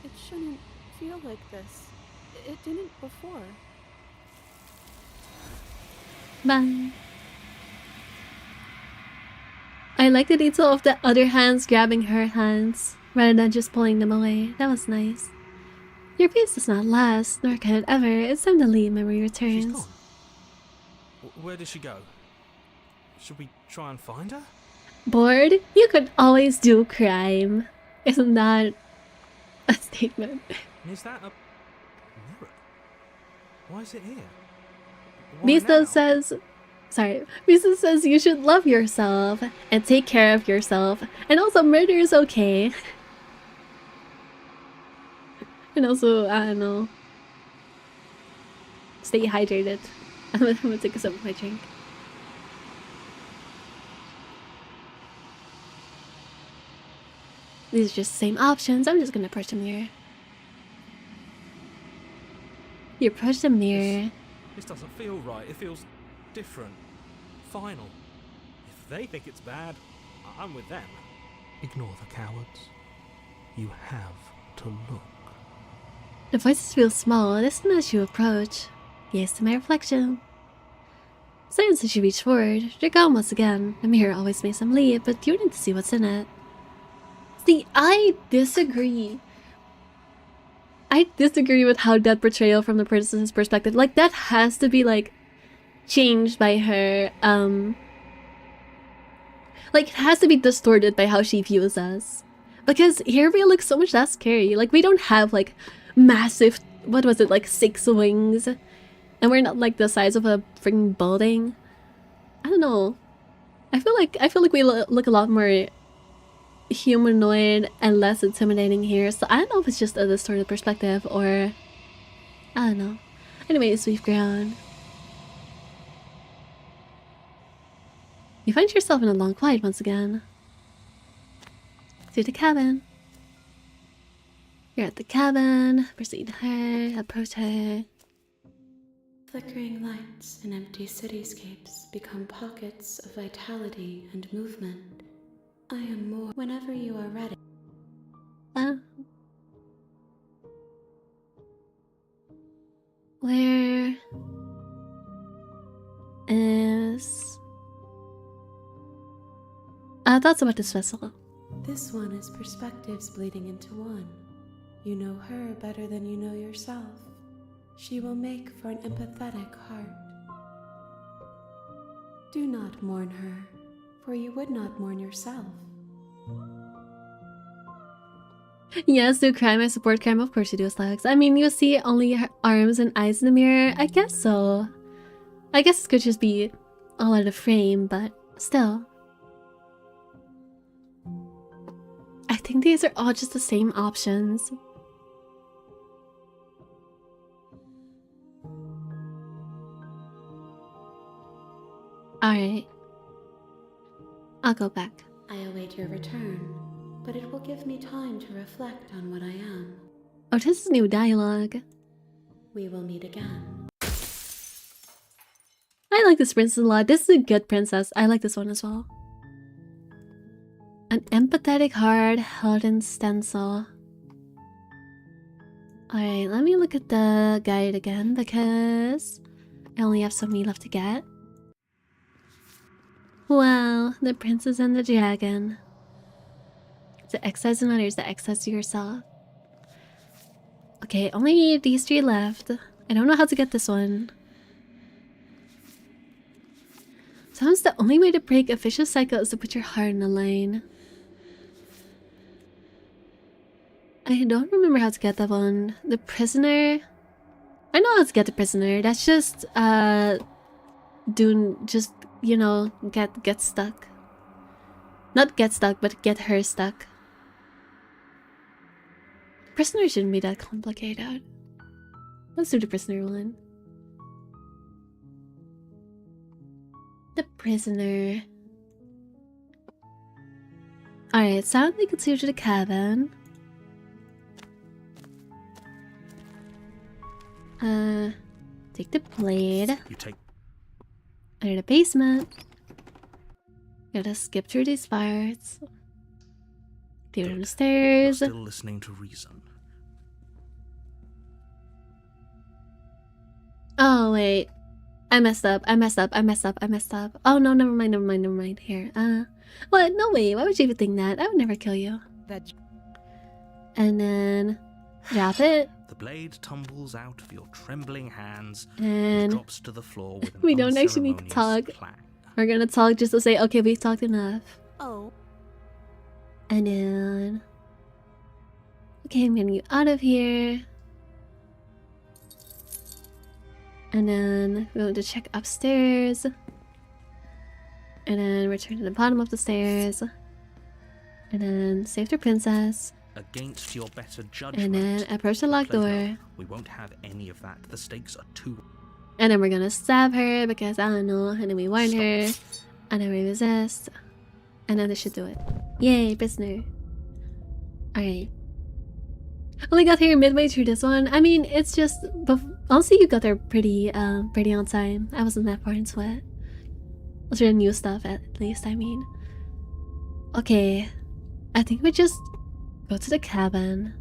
It shouldn't feel like this. It didn't before. Bye. I like the detail of the other hands grabbing her hands, rather than just pulling them away. That was nice. Your peace does not last, nor can it ever. It's time to leave, memory returns. She's gone. Where did she go? Should we try and find her? Bored? You could always do crime. Isn't that a statement? Is that a mirror? Why is it here? Why Beasta now? says... Sorry. Beasta says you should love yourself and take care of yourself. And also murder is okay. And also, I don't know. Stay hydrated. I'm gonna take a sip of my drink. These are just the same options. I'm just gonna approach the mirror. You approach the mirror. This doesn't feel right. It feels different. Final. If they think it's bad, I'm with them. Ignore the cowards. You have to look. The voices feel small. Listen as you approach. Yes to my reflection. Silence as you reach forward. You're gone once again. The mirror always makes them leave, but you need to see what's in it. See, I disagree. I disagree with how that portrayal from the princess's perspective, like, that has to be, like, changed by her, like, it has to be distorted by how she views us. Because here we look so much less scary. Like, we don't have, like, massive, what was it, like, 6 wings. And we're not, like, the size of a freaking building. I don't know. I feel like we look a lot more humanoid and less intimidating here, so I don't know if it's just a distorted perspective or I don't know. Anyways, we've grown. You find yourself in a long quiet once again. To the cabin. You're at the cabin. Proceed her, approach her. Flickering lights in empty cityscapes become pockets of vitality and movement. I am more whenever you are ready. Where is... thoughts about this vessel. This one is perspectives bleeding into one. You know her better than you know yourself. She will make for an empathetic heart. Do not mourn her, for you would not mourn yourself. Yes, do crime, I support crime, of course you do, Slugs. I mean, you see only her arms and eyes in the mirror, I guess so. I guess it could just be all out of frame, but still. I think these are all just the same options. Alright. I'll go back. I await your return, but it will give me time to reflect on what I am. Oh, this is new dialogue. We will meet again. I like this princess a lot. This is a good princess. I like this one as well. An empathetic heart held in stencil. Alright, let me look at the guide again because I only have so many left to get. Wow, the princess and the dragon. Is it exercise in others, the exercise to yourself? Okay, only these 3 left. I don't know how to get this one. Sometimes the only way to break a vicious cycle is to put your heart in the line. I don't remember how to get that one. The prisoner? I know how to get the prisoner. That's just, you know, get stuck. Not get stuck, but get her stuck. Prisoner shouldn't be that complicated. Let's do the prisoner one. The prisoner. Alright, sound we could see to the cabin. Take the blade. You take Under the basement. Gotta skip through these parts. Go down the You're stairs. still listening to reason. Oh wait. I messed up. Oh no, never mind. Here. What? No way. Why would you even think that? I would never kill you. And then drop it. The blade tumbles out of your trembling hands And drops to the floor with an we don't actually need to unceremonious talk. clang. We're gonna talk just to say, okay, we've talked enough. Oh. And then... Okay, I'm getting you out of here. And then we're going to check upstairs. And then return to the bottom of the stairs. And then save the princess. Against your better judgment. And then approach the locked door. We won't have any of that. The stakes are too. And then we're gonna stab her because I don't know. And then we warn her. And then we resist. And then this should do it. Yay, prisoner. Alright. Only got here midway through this one. I mean, it's just... Honestly, you got there pretty on time. I wasn't that far into it. Those are new stuff, at least, I mean. Okay. I think we just go to the cabin.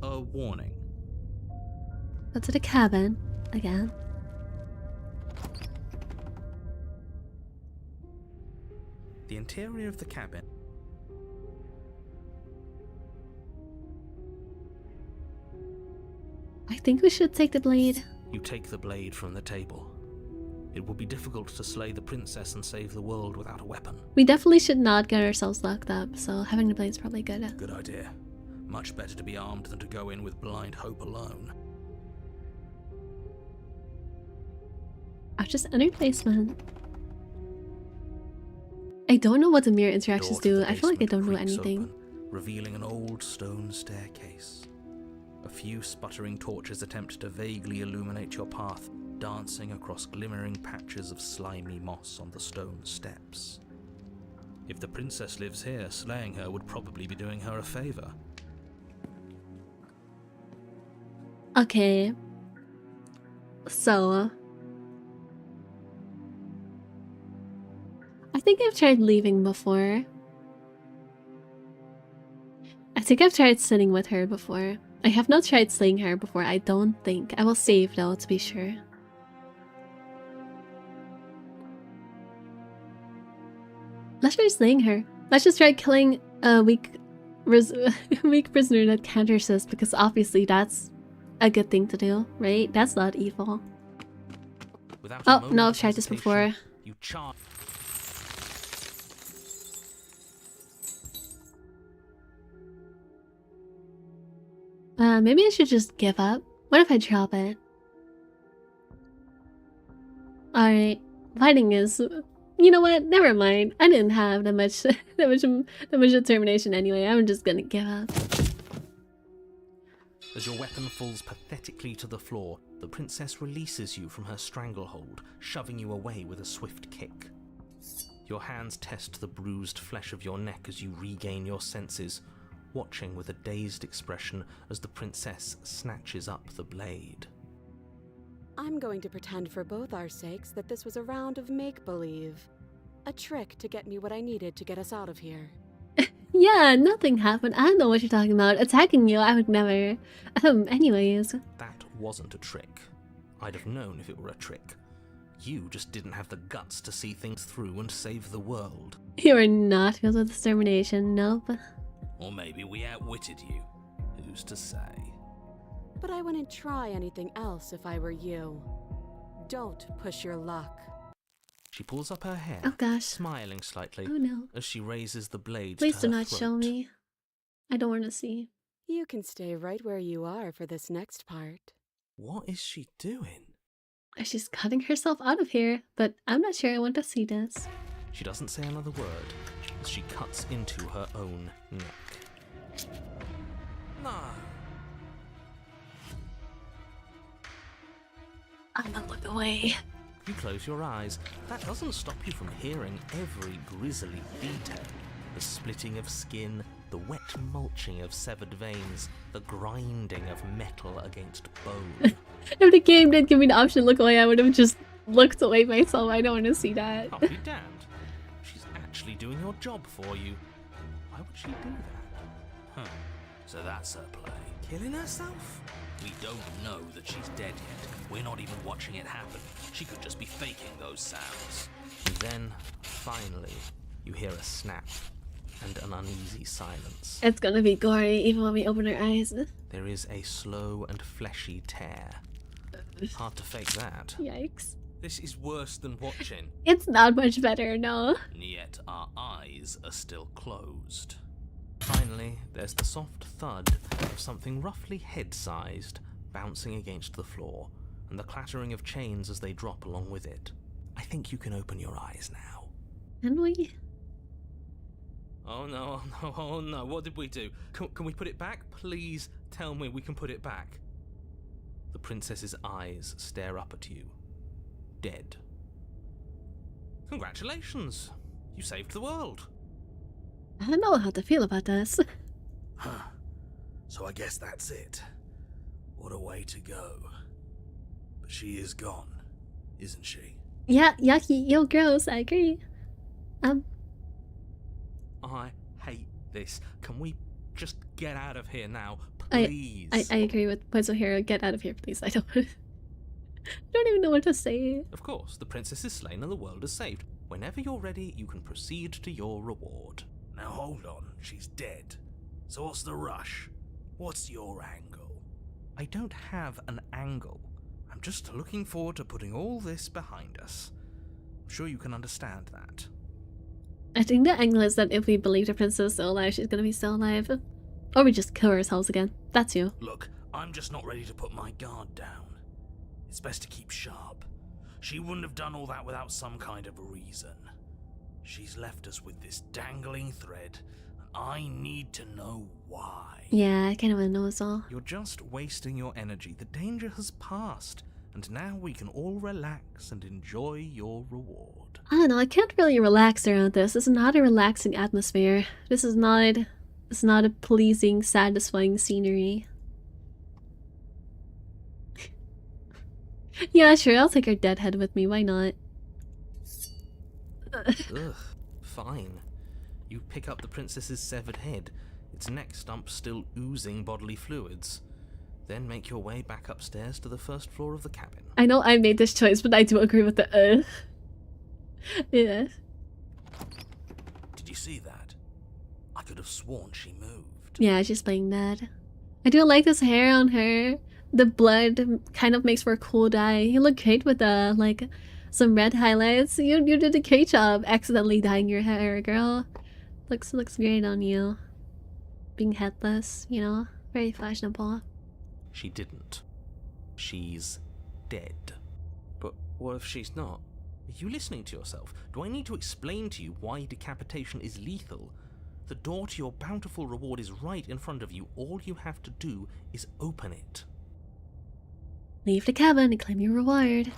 A warning. Go to the cabin again. The interior of the cabin. I think we should take the blade. You take the blade from the table. It would be difficult to slay the princess and save the world without a weapon. We definitely should not get ourselves locked up, so having the blade is probably good. Good idea. Much better to be armed than to go in with blind hope alone. I've just entered basement. I don't know what the mirror interactions Door to do. the I feel like I don't know basement creaks anything. open, revealing an old stone staircase. A few sputtering torches attempt to vaguely illuminate your path, dancing across glimmering patches of slimy moss on the stone steps. If the princess lives here, slaying her would probably be doing her a favor. Okay. So... I think I've tried leaving before. I think I've tried sitting with her before. I have not tried slaying her before, I don't think. I will save though, to be sure. Let's try slaying her. Let's just try killing a weak prisoner that can't resist, because obviously that's a good thing to do, right? That's not evil. Without a Oh, moment no, of I've tried this before. hesitation, You charge. Maybe I should just give up. What if I drop it? Alright. Fighting is... You know what? Never mind. I didn't have that much determination anyway. I'm just gonna give up. As your weapon falls pathetically to the floor, the princess releases you from her stranglehold, shoving you away with a swift kick. Your hands test the bruised flesh of your neck as you regain your senses, watching with a dazed expression as the princess snatches up the blade. I'm going to pretend for both our sakes that this was a round of make-believe. A trick to get me what I needed to get us out of here. Yeah, nothing happened. I don't know what you're talking about. Attacking you, I would never. Anyways. That wasn't a trick. I'd have known if it were a trick. You just didn't have the guts to see things through and save the world. You are not filled with determination, nope. Or maybe we outwitted you. Who's to say? But I wouldn't try anything else if I were you. Don't push your luck. She pulls up her hair, Oh gosh. smiling slightly Oh no. as she raises the blade Please to do her not throat. show me. I don't want to see. You can stay right where you are for this next part. What is she doing? She's cutting herself out of here, but I'm not sure I want to see this. She doesn't say another word as she cuts into her own neck. No. I'm gonna look away. You close your eyes. That doesn't stop you from hearing every grisly detail. The splitting of skin, the wet mulching of severed veins, the grinding of metal against bone. If the game did give me the option to look away, I would have just looked away myself. I don't want to see that. I'll be damned. She's actually doing your job for you. Why would she do that? Huh. So that's her play. Killing herself? We don't know that she's dead yet. We're not even watching it happen. She could just be faking those sounds. And then, finally, you hear a snap and an uneasy silence. It's gonna be gory even when we open our eyes. There is a slow and fleshy tear. Hard to fake that. Yikes. This is worse than watching. It's not much better, no. And yet our eyes are still closed. Finally, there's the soft thud of something roughly head-sized bouncing against the floor, and the clattering of chains as they drop along with it. I think you can open your eyes now. Can we? Oh no, oh no, oh no, what did we do? Can we put it back? Please tell me we can put it back. The princess's eyes stare up at you. Dead. Congratulations! You saved the world. I don't know how to feel about this. Huh. So I guess that's it. What a way to go. But she is gone, isn't she? Yeah, yucky, yo, gross, I agree. I hate this. Can we just get out of here now, please? I agree with Puezo Hero. Get out of here, please. I don't even know what to say. Of course, the princess is slain and the world is saved. Whenever you're ready, you can proceed to your reward. Now hold on, she's dead. So what's the rush? What's your angle? I don't have an angle. I'm just looking forward to putting all this behind us. I'm sure you can understand that. I think the angle is that if we believe the princess is still alive, she's gonna be still alive. Or we just kill ourselves again. That's you. Look, I'm just not ready to put my guard down. It's best to keep sharp. She wouldn't have done all that without some kind of a reason. She's left us with this dangling thread, and I need to know why. Yeah, I kind of know us all. You're just wasting your energy. The danger has passed, and now we can all relax and enjoy your reward. I don't know, I can't really relax around this. This is not a relaxing atmosphere. This is not... It's not a pleasing, satisfying scenery. Yeah, sure, I'll take her dead head with me. Why not? Ugh, fine. You pick up the princess's severed head, its neck stump still oozing bodily fluids. Then make your way back upstairs to the first floor of the cabin. I know I made this choice, but I do agree with the Yeah. Did you see that? I could have sworn she moved. Yeah, she's playing dead. I do like this hair on her. The blood kind of makes for a cool dye. You look great with like some red highlights. You did a great job accidentally dyeing your hair, girl. Looks great on you. Being headless, you know, very fashionable. She didn't. She's dead. But what if she's not? Are you listening to yourself? Do I need to explain to you why decapitation is lethal? The door to your bountiful reward is right in front of you. All you have to do is open it. Leave the cabin and claim your reward.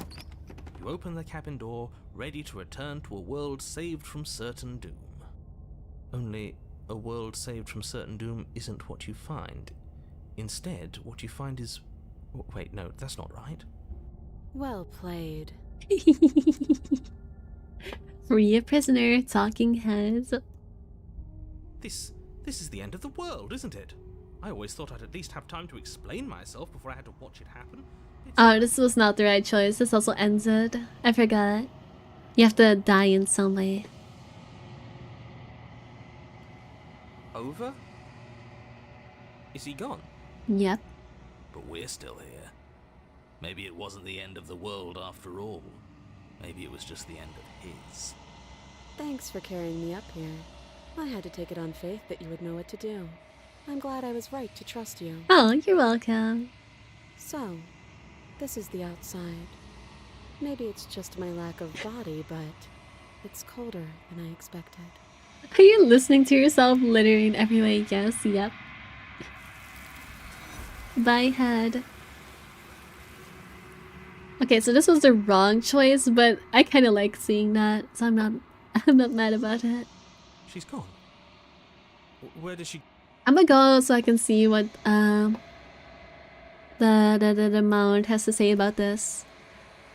You open the cabin door, ready to return to a world saved from certain doom. Only, a world saved from certain doom isn't what you find. Instead, what you find is... Wait, no, that's not right. Well played. Free a prisoner, talking heads. This is the end of the world, isn't it? I always thought I'd at least have time to explain myself before I had to watch it happen. Oh, this was not the right choice. This also ends it. I forgot. You have to die in some way. Over? Is he gone? Yep. But we're still here. Maybe it wasn't the end of the world after all. Maybe it was just the end of his. Thanks for carrying me up here. I had to take it on faith that you would know what to do. I'm glad I was right to trust you. Oh, you're welcome. So, this is the outside. Maybe it's just my lack of body, but it's colder than I expected. Are you listening to yourself littering every way? Yes, yep. Bye, head. Okay, so this was the wrong choice, but I kind of like seeing that, so I'm not mad about it. She's gone. Where did she? I'm gonna go so I can see what the mount has to say about this,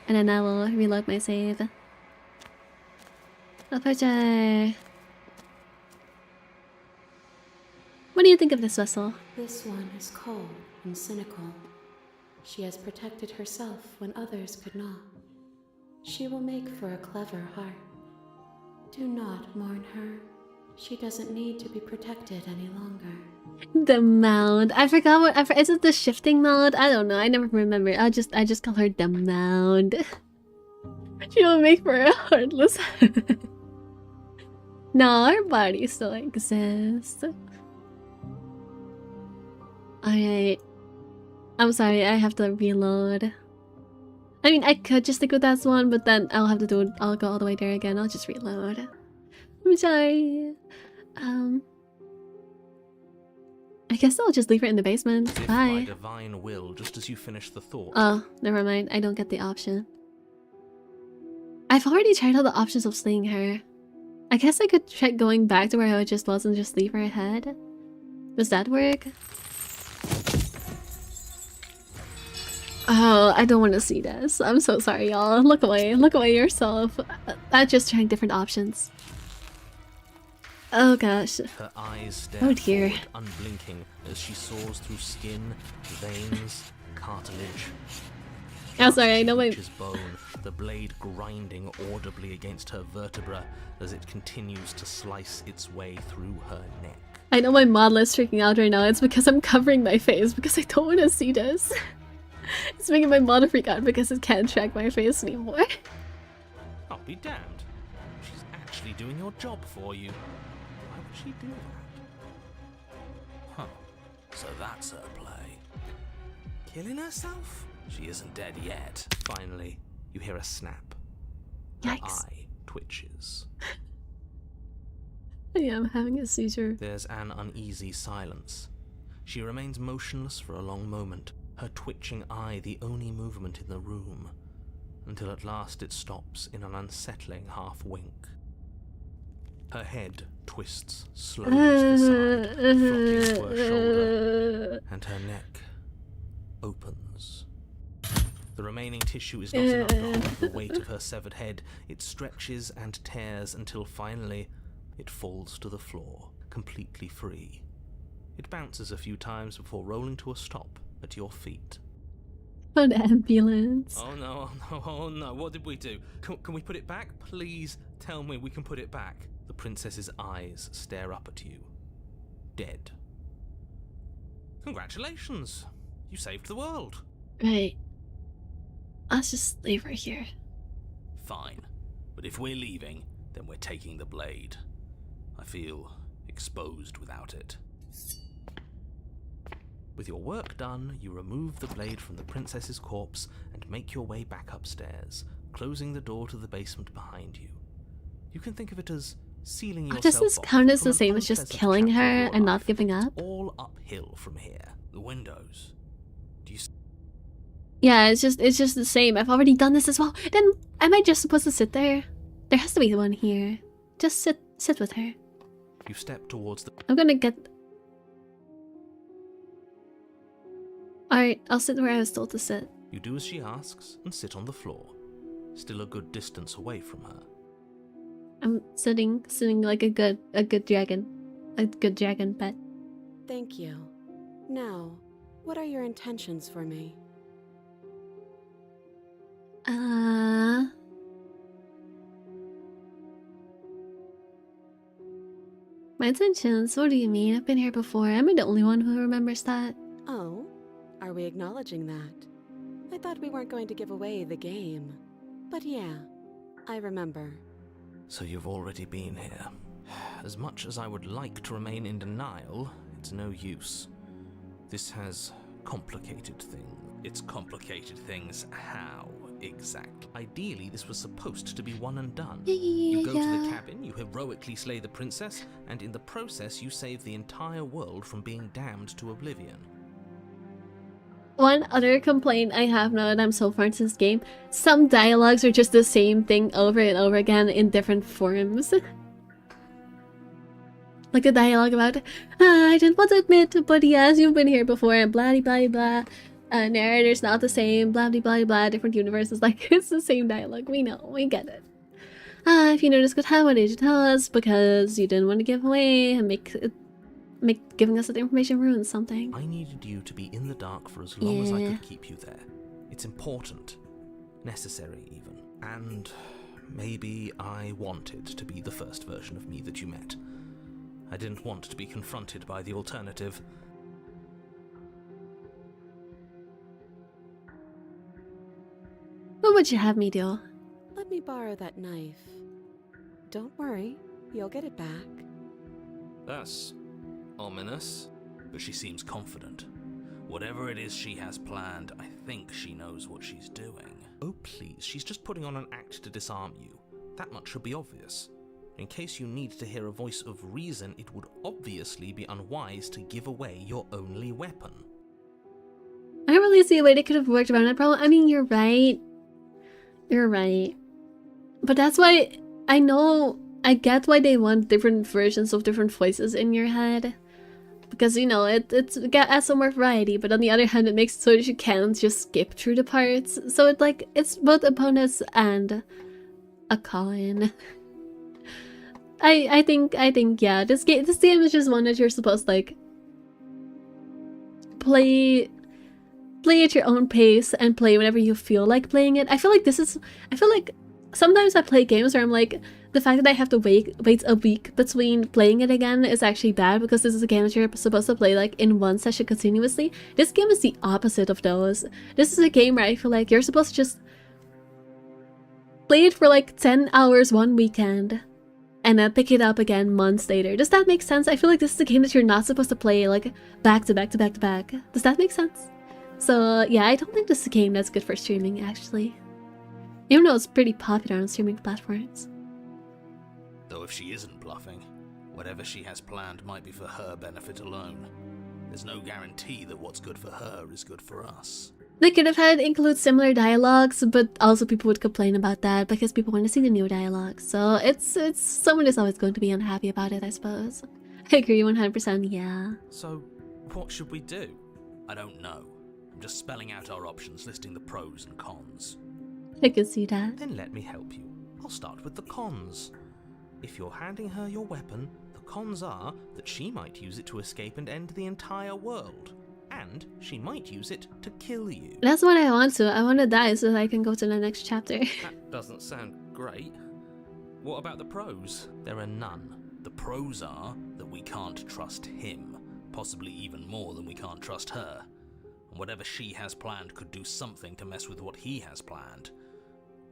and then I will reload my save. 🖼🢧. What do you think of this vessel? This one is cold and cynical. She has protected herself when others could not. She will make for a clever heart. Do not mourn her. She doesn't need to be protected any longer. The mount. I forgot what. Is it the shifting mount? I don't know. I never remember. I just call her the mount. She will make for a heartless. No, her body still exists. Alright. I'm sorry, I have to reload. I mean, I could just stick with that one, but then I'll have to do it. I'll go all the way there again. I'll just reload. I'm sorry. I guess I'll just leave her in the basement. As if Bye. by divine will, just as you finish the thought. Oh, never mind. I don't get the option. I've already tried all the options of slaying her. I guess I could try going back to where I just was and just leave her ahead. Does that work? Oh, I don't want to see this. I'm so sorry, y'all. Look away. Look away yourself. I'm just trying different options. Oh gosh. Her eyes stare Oh dear. forward, unblinking, as she soars through skin, veins, cartilage. Oh, sorry, I know my... Reaches bone, the blade grinding audibly against her vertebra as it continues to slice its way through her neck. I know my model is freaking out right now. It's because I'm covering my face because I don't want to see this. It's making my model freak out because it can't track my face anymore. I'll be damned. She's actually doing your job for you. Why would she do that? Huh. So that's her play. Killing herself? She isn't dead yet. Finally, you hear a snap. Her Yikes. eye twitches. I am having a seizure. There's an uneasy silence. She remains motionless for a long moment, her twitching eye the only movement in the room, until at last it stops in an unsettling half-wink. Her head twists slowly to the side, flopping to her shoulder, and her neck opens. The remaining tissue is not enough to hold the weight of her severed head. It stretches and tears until finally it falls to the floor, completely free. It bounces a few times before rolling to a stop at your feet. An ambulance. Oh no, oh no, oh no, what did we do? Can we put it back? Please tell me we can put it back. The princess's eyes stare up at you. Dead. Congratulations! You saved the world. Right. Let's just leave her here. Fine. But if we're leaving, then we're taking the blade. I feel exposed without it. With your work done, you remove the blade from the princess's corpse and make your way back upstairs, closing the door to the basement behind you. You can think of it as sealing yourself Does this off count as from the an same as just unpleasant killing chapter of her your and not life. giving up? All uphill from here. The windows. Do you Yeah, it's just the same. I've already done this as well. Then am I just supposed to sit there? There has to be one here. Just sit with her. You step towards the... I'm gonna get... Alright, I'll sit where I was told to sit. You do as she asks and sit on the floor, still a good distance away from her. I'm sitting like a good dragon. A good dragon pet. Thank you. Now, what are your intentions for me? My intentions? What do you mean? I've been here before. Am I the only one who remembers that? Oh, are we acknowledging that? I thought we weren't going to give away the game. But yeah, I remember. So you've already been here. As much as I would like to remain in denial, it's no use. This has complicated things. It's complicated things how, exactly? Ideally, this was supposed to be one and done. Yeah. You go to the cabin, you heroically slay the princess, and in the process you save the entire world from being damned to oblivion. One other complaint I have now that I'm so far into this game, some dialogues are just the same thing over and over again in different forms. Like the dialogue about, I didn't want to admit, but yes, you've been here before, and blah blah blah. Narrator's not the same, blah blah blah blah, different universes. Like, it's the same dialogue. We know, we get it. If you noticed, good, how why did you tell us? Because you didn't want to give away and make giving us that information ruin something. I needed you to be in the dark for as long as I could keep you there. It's important. Necessary, even. And maybe I wanted to be the first version of me that you met. I didn't want to be confronted by the alternative. What would you have me do? Let me borrow that knife. Don't worry, you'll get it back. That's ominous. But she seems confident. Whatever it is she has planned, I think she knows what she's doing. Oh please, she's just putting on an act to disarm you. That much should be obvious. In case you need to hear a voice of reason, it would obviously be unwise to give away your only weapon. I don't really see a way they could have worked around that problem. I mean, you're right. You're right. But that's why I get why they want different versions of different voices in your head. Because, you know, it adds some more variety, but on the other hand, it makes it so that you can't just skip through the parts. So it's both a bonus and a con. I think yeah, this game is just one that you're supposed to like play at your own pace and play whenever you feel like playing it. I feel like sometimes I play games where I'm like, the fact that I have to wait a week between playing it again is actually bad, because this is a game that you're supposed to play like in one session continuously. This game is the opposite of those. This is a game where I feel like you're supposed to just play it for like 10 hours one weekend and then pick it up again months later. Does that make sense? I feel like this is a game that you're not supposed to play like back to back to back to back. Does that make sense? So yeah, I don't think this is a game that's good for streaming, actually. Even though it's pretty popular on streaming platforms. Though if she isn't bluffing, whatever she has planned might be for her benefit alone. There's no guarantee that what's good for her is good for us. They could have had include similar dialogues, but also people would complain about that because people want to see the new dialogue. So it's someone is always going to be unhappy about it, I suppose. I agree 100%, yeah. So, what should we do? I don't know. I'm just spelling out our options, listing the pros and cons. I can see that. Then let me help you. I'll start with the cons. If you're handing her your weapon, the cons are that she might use it to escape and end the entire world. And she might use it to kill you. That's what I want to. I want to die so that I can go to the next chapter. That doesn't sound great. What about the pros? There are none. The pros are that we can't trust him, possibly even more than we can't trust her. And whatever she has planned could do something to mess with what he has planned.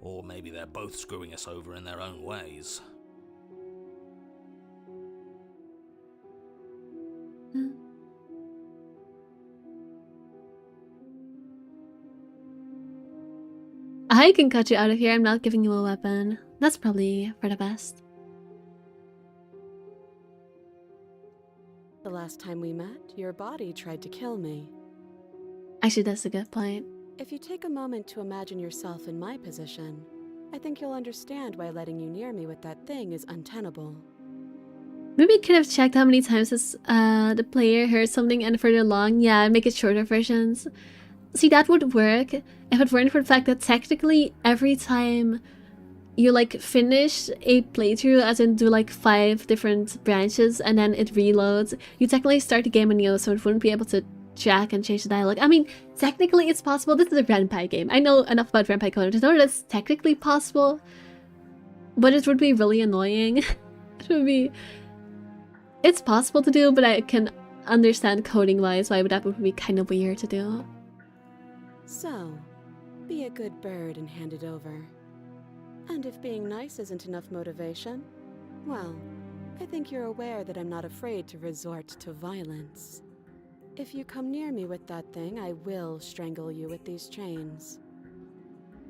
Or maybe they're both screwing us over in their own ways. I can cut you out of here. I'm not giving you a weapon. That's probably for the best. The last time we met, your body tried to kill me. Actually, that's a good point. If you take a moment to imagine yourself in my position, I think you'll understand why letting you near me with that thing is untenable. Maybe you could have checked how many times the player heard something and further along. Yeah, make it shorter versions. See, that would work if it weren't for the fact that technically every time you like finish a playthrough, as in do like 5 different branches and then it reloads, you technically start the game anew, so it wouldn't be able to track and change the dialogue. I mean, technically it's possible. This is a vampire game. I know enough about vampire code to know that it's technically possible, but it would be really annoying. It's possible to do, but I can understand coding wise why that would be kind of weird to do. So, be a good bird and hand it over. And if being nice isn't enough motivation, well, I think you're aware that I'm not afraid to resort to violence. If you come near me with that thing, I will strangle you with these chains.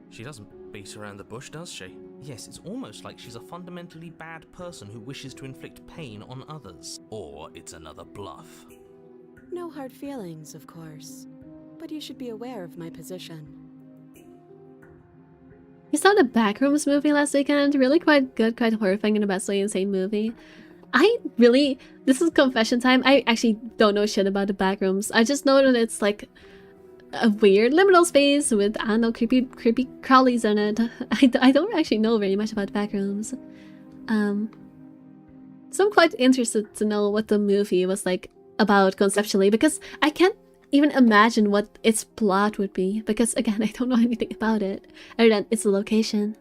She doesn't beat around the bush, does she? Yes, it's almost like she's a fundamentally bad person who wishes to inflict pain on others. Or it's another bluff. No hard feelings, of course. but you should be aware of my position. You saw the Backrooms movie last weekend. Really quite good, quite horrifying in the best way, insane movie. This is confession time. I actually don't know shit about the Backrooms. I just know that it's like a weird liminal space with, I don't know, creepy crawlies in it. I don't actually know very much about Backrooms. So I'm quite interested to know what the movie was like about conceptually, because I can't even imagine what its plot would be, because again, I don't know anything about it other than it's a location.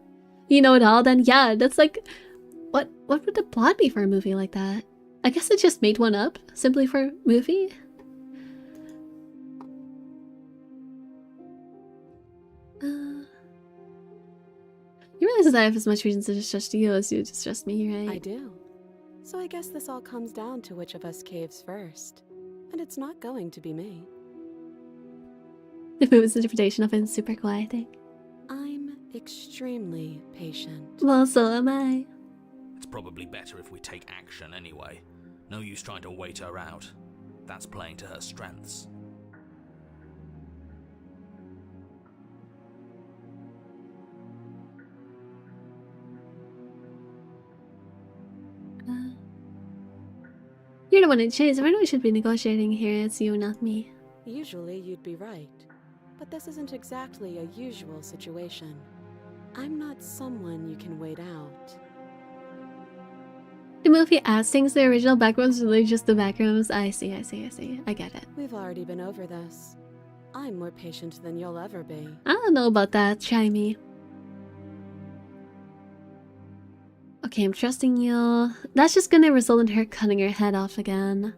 You know it all, then yeah, that's like, what would the plot be for a movie like that? I guess I just made one up simply for movie. You realize that I have as much reason to distrust you as you distrust me, right? I do. So I guess this all comes down to which of us caves first. And it's not going to be me. The movie's interpretation of it is super cool, I think. I'm extremely patient. Well, so am I. It's probably better if we take action anyway. No use trying to wait her out. That's playing to her strengths. You're the one in chase. I know we should be negotiating here. It's you, not me. Usually you'd be right. But this isn't exactly a usual situation. I'm not someone you can wait out. The movie as things the original Backrooms, really just the Backrooms. I see. I get it. We've already been over this. I'm more patient than you'll ever be. I don't know about that. Try me. Okay, I'm trusting you. That's just gonna result in her cutting her head off again.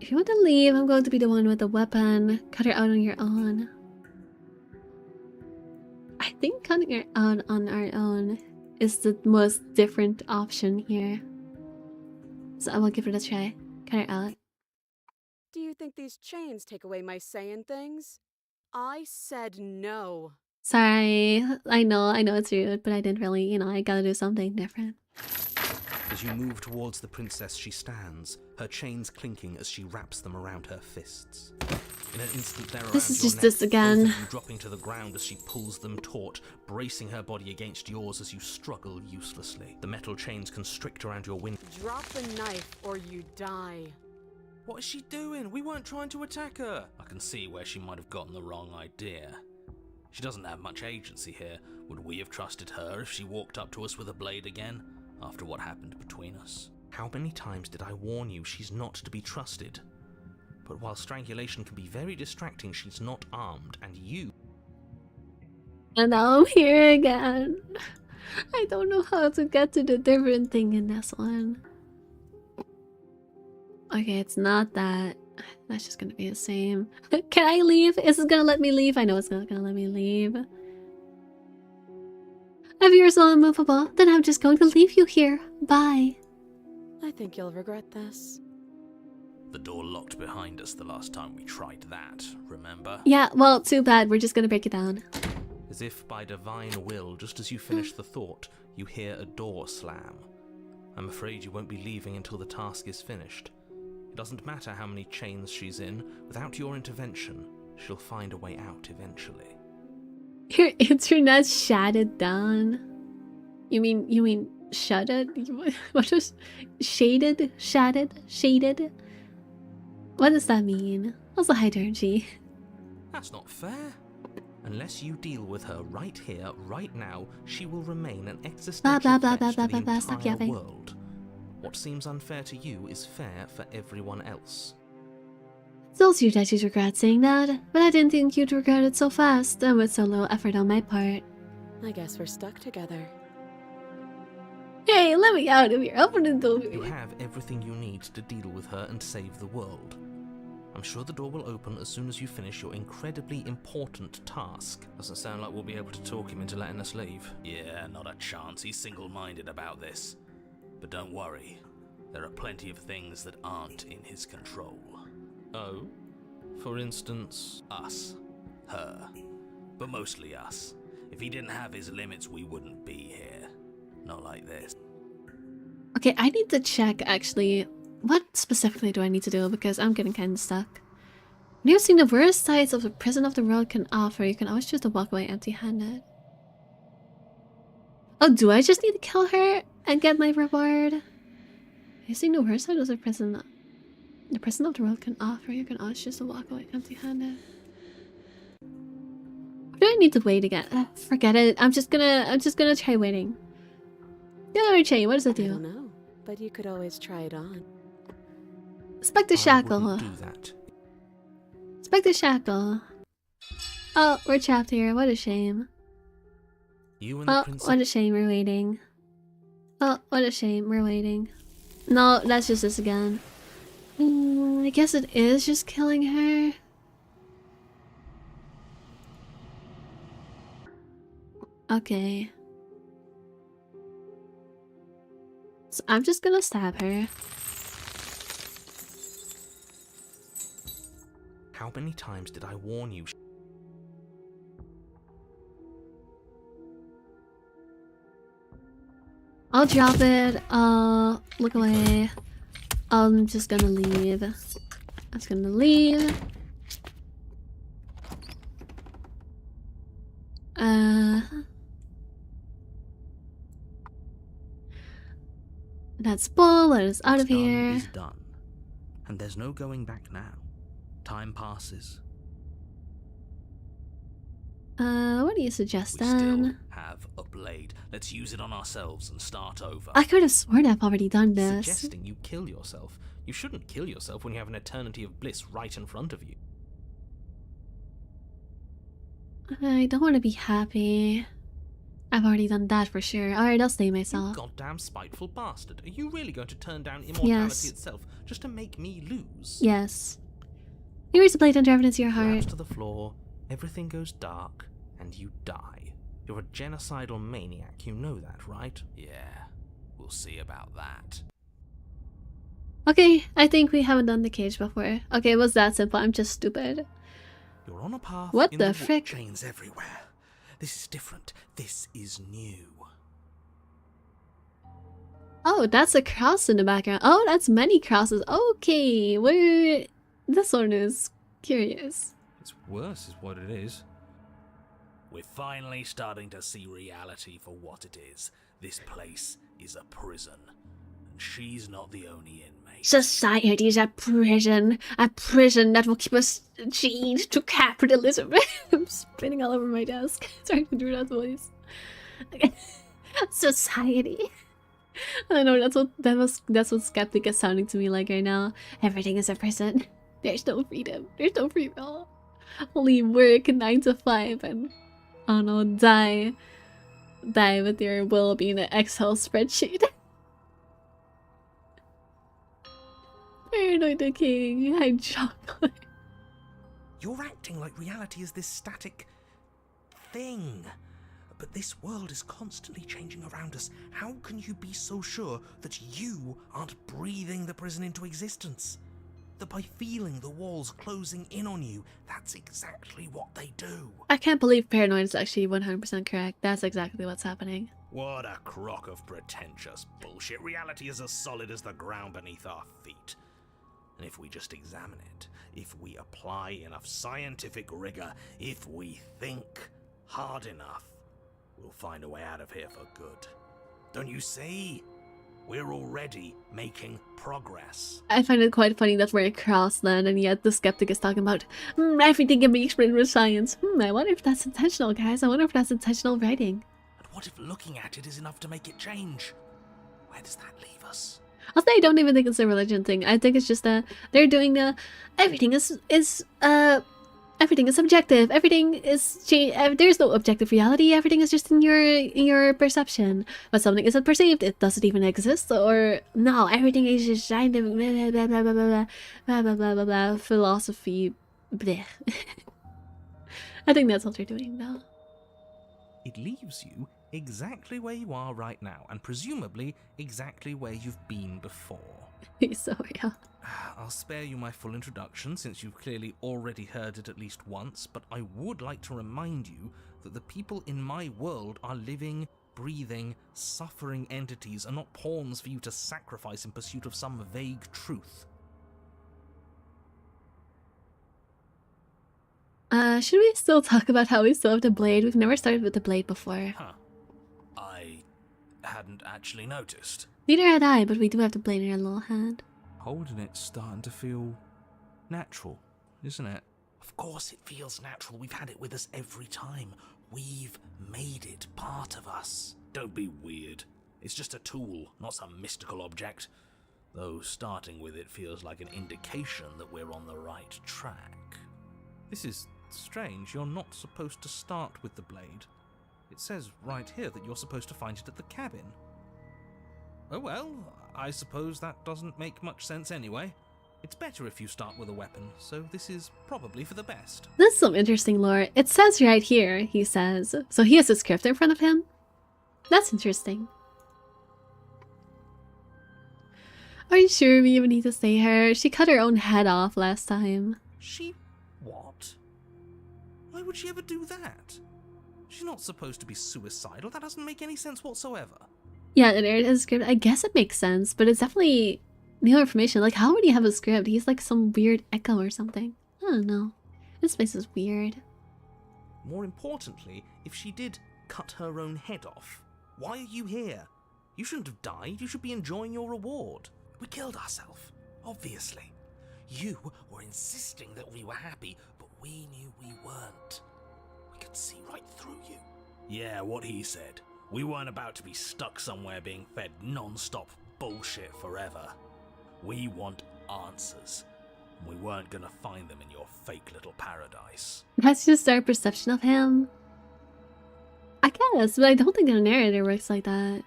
If you want to leave, I'm going to be the one with the weapon. Cut her out on your own. I think cutting her out on our own is the most different option here. So I will give it a try. Cut her out. Do you think these chains take away my saying things? I said no. Sorry, I know it's rude, but I didn't really, I gotta do something different. As you move towards the princess, she stands, her chains clinking as she wraps them around her fists. In an instant, they're around This is your just neck, this again. both of you dropping to the ground as she pulls them taut, bracing her body against yours as you struggle uselessly. The metal chains constrict around your wind. Drop the knife or you die. What is she doing? We weren't trying to attack her. I can see where she might have gotten the wrong idea. She doesn't have much agency here. Would we have trusted her if she walked up to us with a blade again, after what happened between us? How many times did I warn you she's not to be trusted? But while strangulation can be very distracting, she's not armed, and you... And now I'm here again. I don't know how to get to the different thing in this one. Okay, it's not that. That's just gonna be the same. Can I leave? Is this gonna let me leave? I know it's not gonna let me leave. If you're so unmovable, then I'm just going to leave you here. Bye. I think you'll regret this. The door locked behind us the last time we tried that, remember? Yeah, well, too bad. We're just gonna break it down. As if by divine will, just as you finish the thought, you hear a door slam. I'm afraid you won't be leaving until the task is finished. It doesn't matter how many chains she's in, without your intervention, she'll find a way out eventually. Your internet's shutted down. You mean shutted? What was shaded? Shattered? Shaded? What does that mean? Also, hi, Durgy. That's not fair. Unless you deal with her right here, right now, she will remain an existential Blah, blah, threat blah, to the blah, stop entire yapping. world. What seems unfair to you is fair for everyone else. It's also you that you'd regret saying that, but I didn't think you'd regret it so fast and with so little effort on my part. I guess we're stuck together. Hey, let me out of here. Open the door. You have everything you need to deal with her and save the world. I'm sure the door will open as soon as you finish your incredibly important task. Doesn't sound like we'll be able to talk him into letting us leave. Yeah, not a chance. He's single-minded about this. But don't worry, there are plenty of things that aren't in his control. Oh? For instance? Us. Her. But mostly us. If he didn't have his limits, we wouldn't be here. Not like this. Okay, I need to check, actually. What specifically do I need to do? Because I'm getting kind of stuck. When you've seen the worst sides of the prison of the world can offer, you can always choose to walk away empty-handed. Oh, do I just need to kill her and get my reward? You've seen the worst side of the prison of the world can offer, you can always choose to walk away empty-handed. Or do I need to wait again? Forget it. I'm just gonna try waiting. Yeah, Chain, what does it do? I don't know, but you could always try it on. Spectre Shackle. I wouldn't do that. Spectre Shackle. Oh, we're trapped here. What a shame. You and the princess. What a shame we're waiting. Oh, what a shame we're waiting. No, that's just this again. I guess it is just killing her. Okay. So I'm just gonna stab her. How many times did I warn you? I'll drop it. Look away. I'm just gonna leave. I'm just gonna leave. That's bull. Let us out of here. Done is done, and there's no going back now. Time passes. What do you suggest We then? still have a blade. Let's use it on ourselves and start over. I could have sworn I've already done this. Suggesting you kill yourself. You shouldn't kill yourself when you have an eternity of bliss right in front of you. I don't want to be happy. I've already done that for sure. Alright, I'll stay You myself. goddamn spiteful bastard. Are you really going to turn down immortality Yes. itself just to make me lose? Yes. Here's the blade and drive it into your Collapse heart. to the floor, everything goes dark, and you die. You're a genocidal maniac, you know that, right? Yeah, we'll see about that. Okay, I think we haven't done the cage before. Okay, it was that simple. I'm just stupid. You're on a path. What in the wood. frick? Chains everywhere. This is different. This is new. Oh, that's a cross in the background. Oh, that's many crosses. Okay, where this one is curious. It's worse, is what it is. We're finally starting to see reality for what it is. This place is a prison. And she's not the only inmate. Society is a prison that will keep us chained to capitalism. I'm spinning all over my desk, trying to do that voice. Society. I know that's what skeptic is sounding to me like right now. Everything is a prison. There's no freedom. There's no free will. Only work 9 to 5 and oh no, die with your will being an Excel spreadsheet. Paranoid the king. I'm chocolate. You're acting like reality is this static thing. But this world is constantly changing around us. How can you be so sure that you aren't breathing the prison into existence? That by feeling the walls closing in on you, that's exactly what they do. I can't believe paranoid is actually 100% correct. That's exactly what's happening. What a crock of pretentious bullshit. Reality is as solid as the ground beneath our feet. And if we just examine it, if we apply enough scientific rigor, if we think hard enough, we'll find a way out of here for good. Don't you see? We're already making progress. I find it quite funny that we're across then, and yet the skeptic is talking about everything can be explained with science. I wonder if that's intentional, guys. I wonder if that's intentional writing. And what if looking at it is enough to make it change? Where does that leave us? Also, I don't even think it's a religion thing. I think it's just that they're doing the everything is subjective. Everything is there's no objective reality. Everything is just in your perception. But something isn't perceived, it doesn't even exist. Or no, everything is just scientific. Blah blah blah blah blah blah blah blah blah blah. Philosophy. Bleh. I think that's what they're doing now. It leaves you exactly where you are right now, and presumably exactly where you've been before. So yeah. I'll spare you my full introduction since you've clearly already heard it at least once, but I would like to remind you that the people in my world are living, breathing, suffering entities and not pawns for you to sacrifice in pursuit of some vague truth. Should we still talk about how we still have the blade? We've never started with the blade before. Huh. I hadn't actually noticed. Neither had I, but we do have the blade in our little hand. Holding it's starting to feel natural, isn't it? Of course it feels natural. We've had it with us every time. We've made it part of us. Don't be weird. It's just a tool, not some mystical object. Though starting with it feels like an indication that we're on the right track. This is strange. You're not supposed to start with the blade. It says right here that you're supposed to find it at the cabin. Oh well, I suppose that doesn't make much sense anyway. It's better if you start with a weapon, so this is probably for the best. This is some interesting lore. It says right here, he says. So he has a script in front of him? That's interesting. Are you sure we even need to say her? She cut her own head off last time. She... what? Why would she ever do that? She's not supposed to be suicidal. That doesn't make any sense whatsoever. Yeah, it aired as a script. I guess it makes sense, but it's definitely new information. Like, how would he have a script? He's like some weird echo or something. I don't know. This place is weird. More importantly, if she did cut her own head off, why are you here? You shouldn't have died. You should be enjoying your reward. We killed ourselves, obviously. You were insisting that we were happy, but we knew we weren't. We could see right through you. Yeah, what he said. We weren't about to be stuck somewhere being fed non-stop bullshit forever. We want answers. We weren't gonna find them in your fake little paradise. That's just our perception of him. I guess, but I don't think the narrator works like that.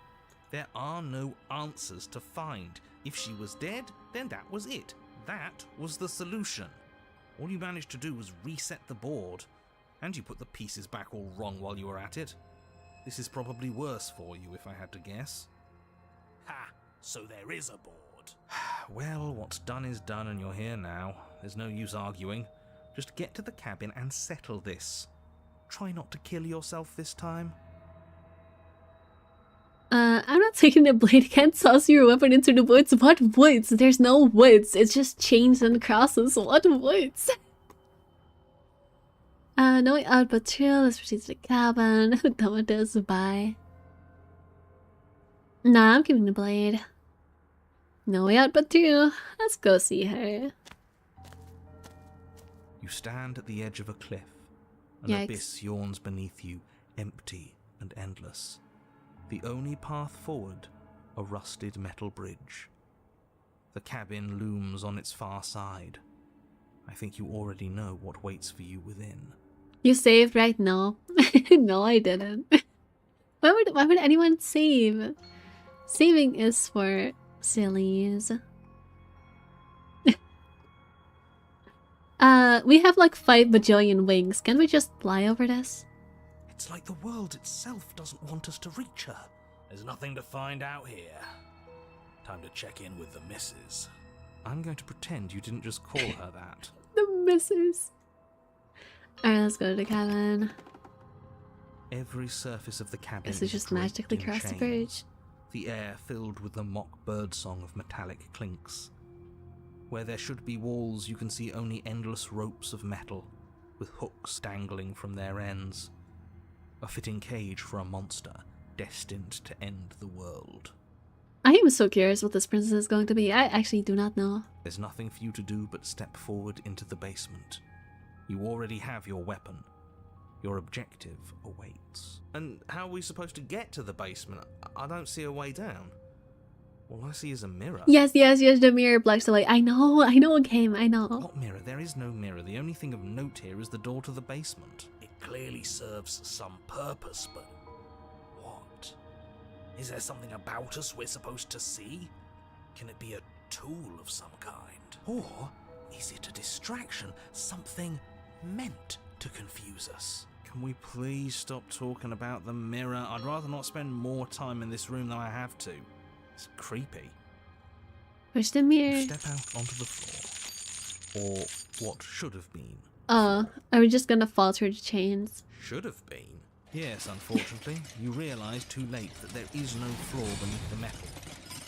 There are no answers to find. If she was dead, then that was it. That was the solution. All you managed to do was reset the board. And you put the pieces back all wrong while you were at it. This is probably worse for you, if I had to guess. Ha! So there is a board. Well, what's done is done and you're here now. There's no use arguing. Just get to the cabin and settle this. Try not to kill yourself this time. I'm not taking the blade. Can't toss your weapon into the woods. What woods? There's no woods. It's just chains and crosses. What woods? No way out but through. Let's proceed to the cabin. Done with this. Bye. Nah, I'm keeping the blade. No way out but through. Let's go see her. You stand at the edge of a cliff. An Yikes. abyss yawns beneath you, empty and endless. The only path forward, a rusted metal bridge. The cabin looms on its far side. I think you already know what waits for you within. You saved right now? No, I didn't. Why would anyone save? Saving is for sillies. We have like 5 bajillion wings. Can we just fly over this? It's like the world itself doesn't want us to reach her. There's nothing to find out here. Time to check in with the missus. I'm going to pretend you didn't just call her that. The missus. Alright, let's go to the cabin. Every surface of the cabin Guess we just magically draped in cross the chains. bridge. The air filled with the mock birdsong of metallic clinks. Where there should be walls, you can see only endless ropes of metal, with hooks dangling from their ends. A fitting cage for a monster destined to end the world. I am so curious what this princess is going to be. I actually do not know. There's nothing for you to do but step forward into the basement. You already have your weapon. Your objective awaits. And how are we supposed to get to the basement? I don't see a way down. All I see is a mirror. Yes, the mirror blocks the light. I know a game, I know. What mirror? There is no mirror. The only thing of note here is the door to the basement. It clearly serves some purpose, but what? Is there something about us we're supposed to see? Can it be a tool of some kind? Or is it a distraction? Something meant to confuse us? Can we please stop talking about the mirror? I'd rather not spend more time in this room than I have to. It's creepy. Push the mirror. You step out onto the floor. Or what should have been. Oh, are we just gonna fall through the chains? Should have been? Yes, unfortunately. You realise too late that there is no floor beneath the metal.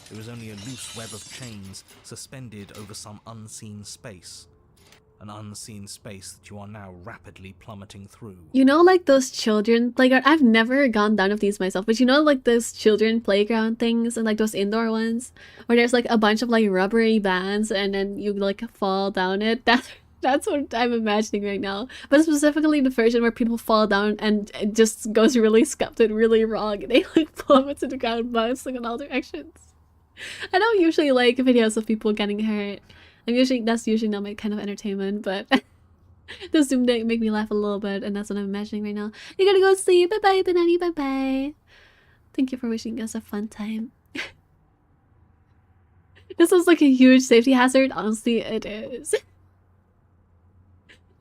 There is only a loose web of chains suspended over some unseen space. an unseen space that you are now rapidly plummeting through. You know, like those children playground. I've never gone down of these myself, but you know, like those children playground things and like those indoor ones where there's like a bunch of like rubbery bands and then you like fall down it. That's what I'm imagining right now. But specifically the version where people fall down and it just goes really scuffed really wrong and they like plummet to the ground, bouncing in all directions. I don't usually like videos of people getting hurt. That's usually not my kind of entertainment, but the Zoom deck make me laugh a little bit, and that's what I'm imagining right now. You gotta go sleep. Bye bye, Banani. Bye bye. Thank you for wishing us a fun time. This was like a huge safety hazard. Honestly, it is.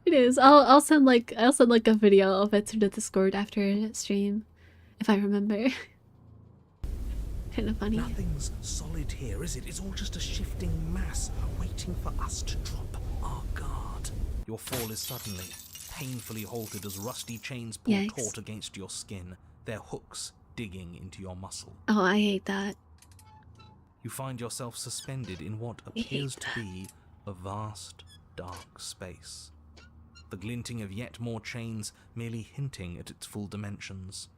It is. I'll send like a video of it to the Discord after stream, if I remember. Kind of funny. Nothing's solid here, is it? It's all just a shifting mass waiting for us to drop our guard. Your fall is suddenly, painfully halted as rusty chains pull taut against your skin, their hooks digging into your muscle. Oh, I hate that. You find yourself suspended in what appears to be a vast, dark space. The glinting of yet more chains merely hinting at its full dimensions.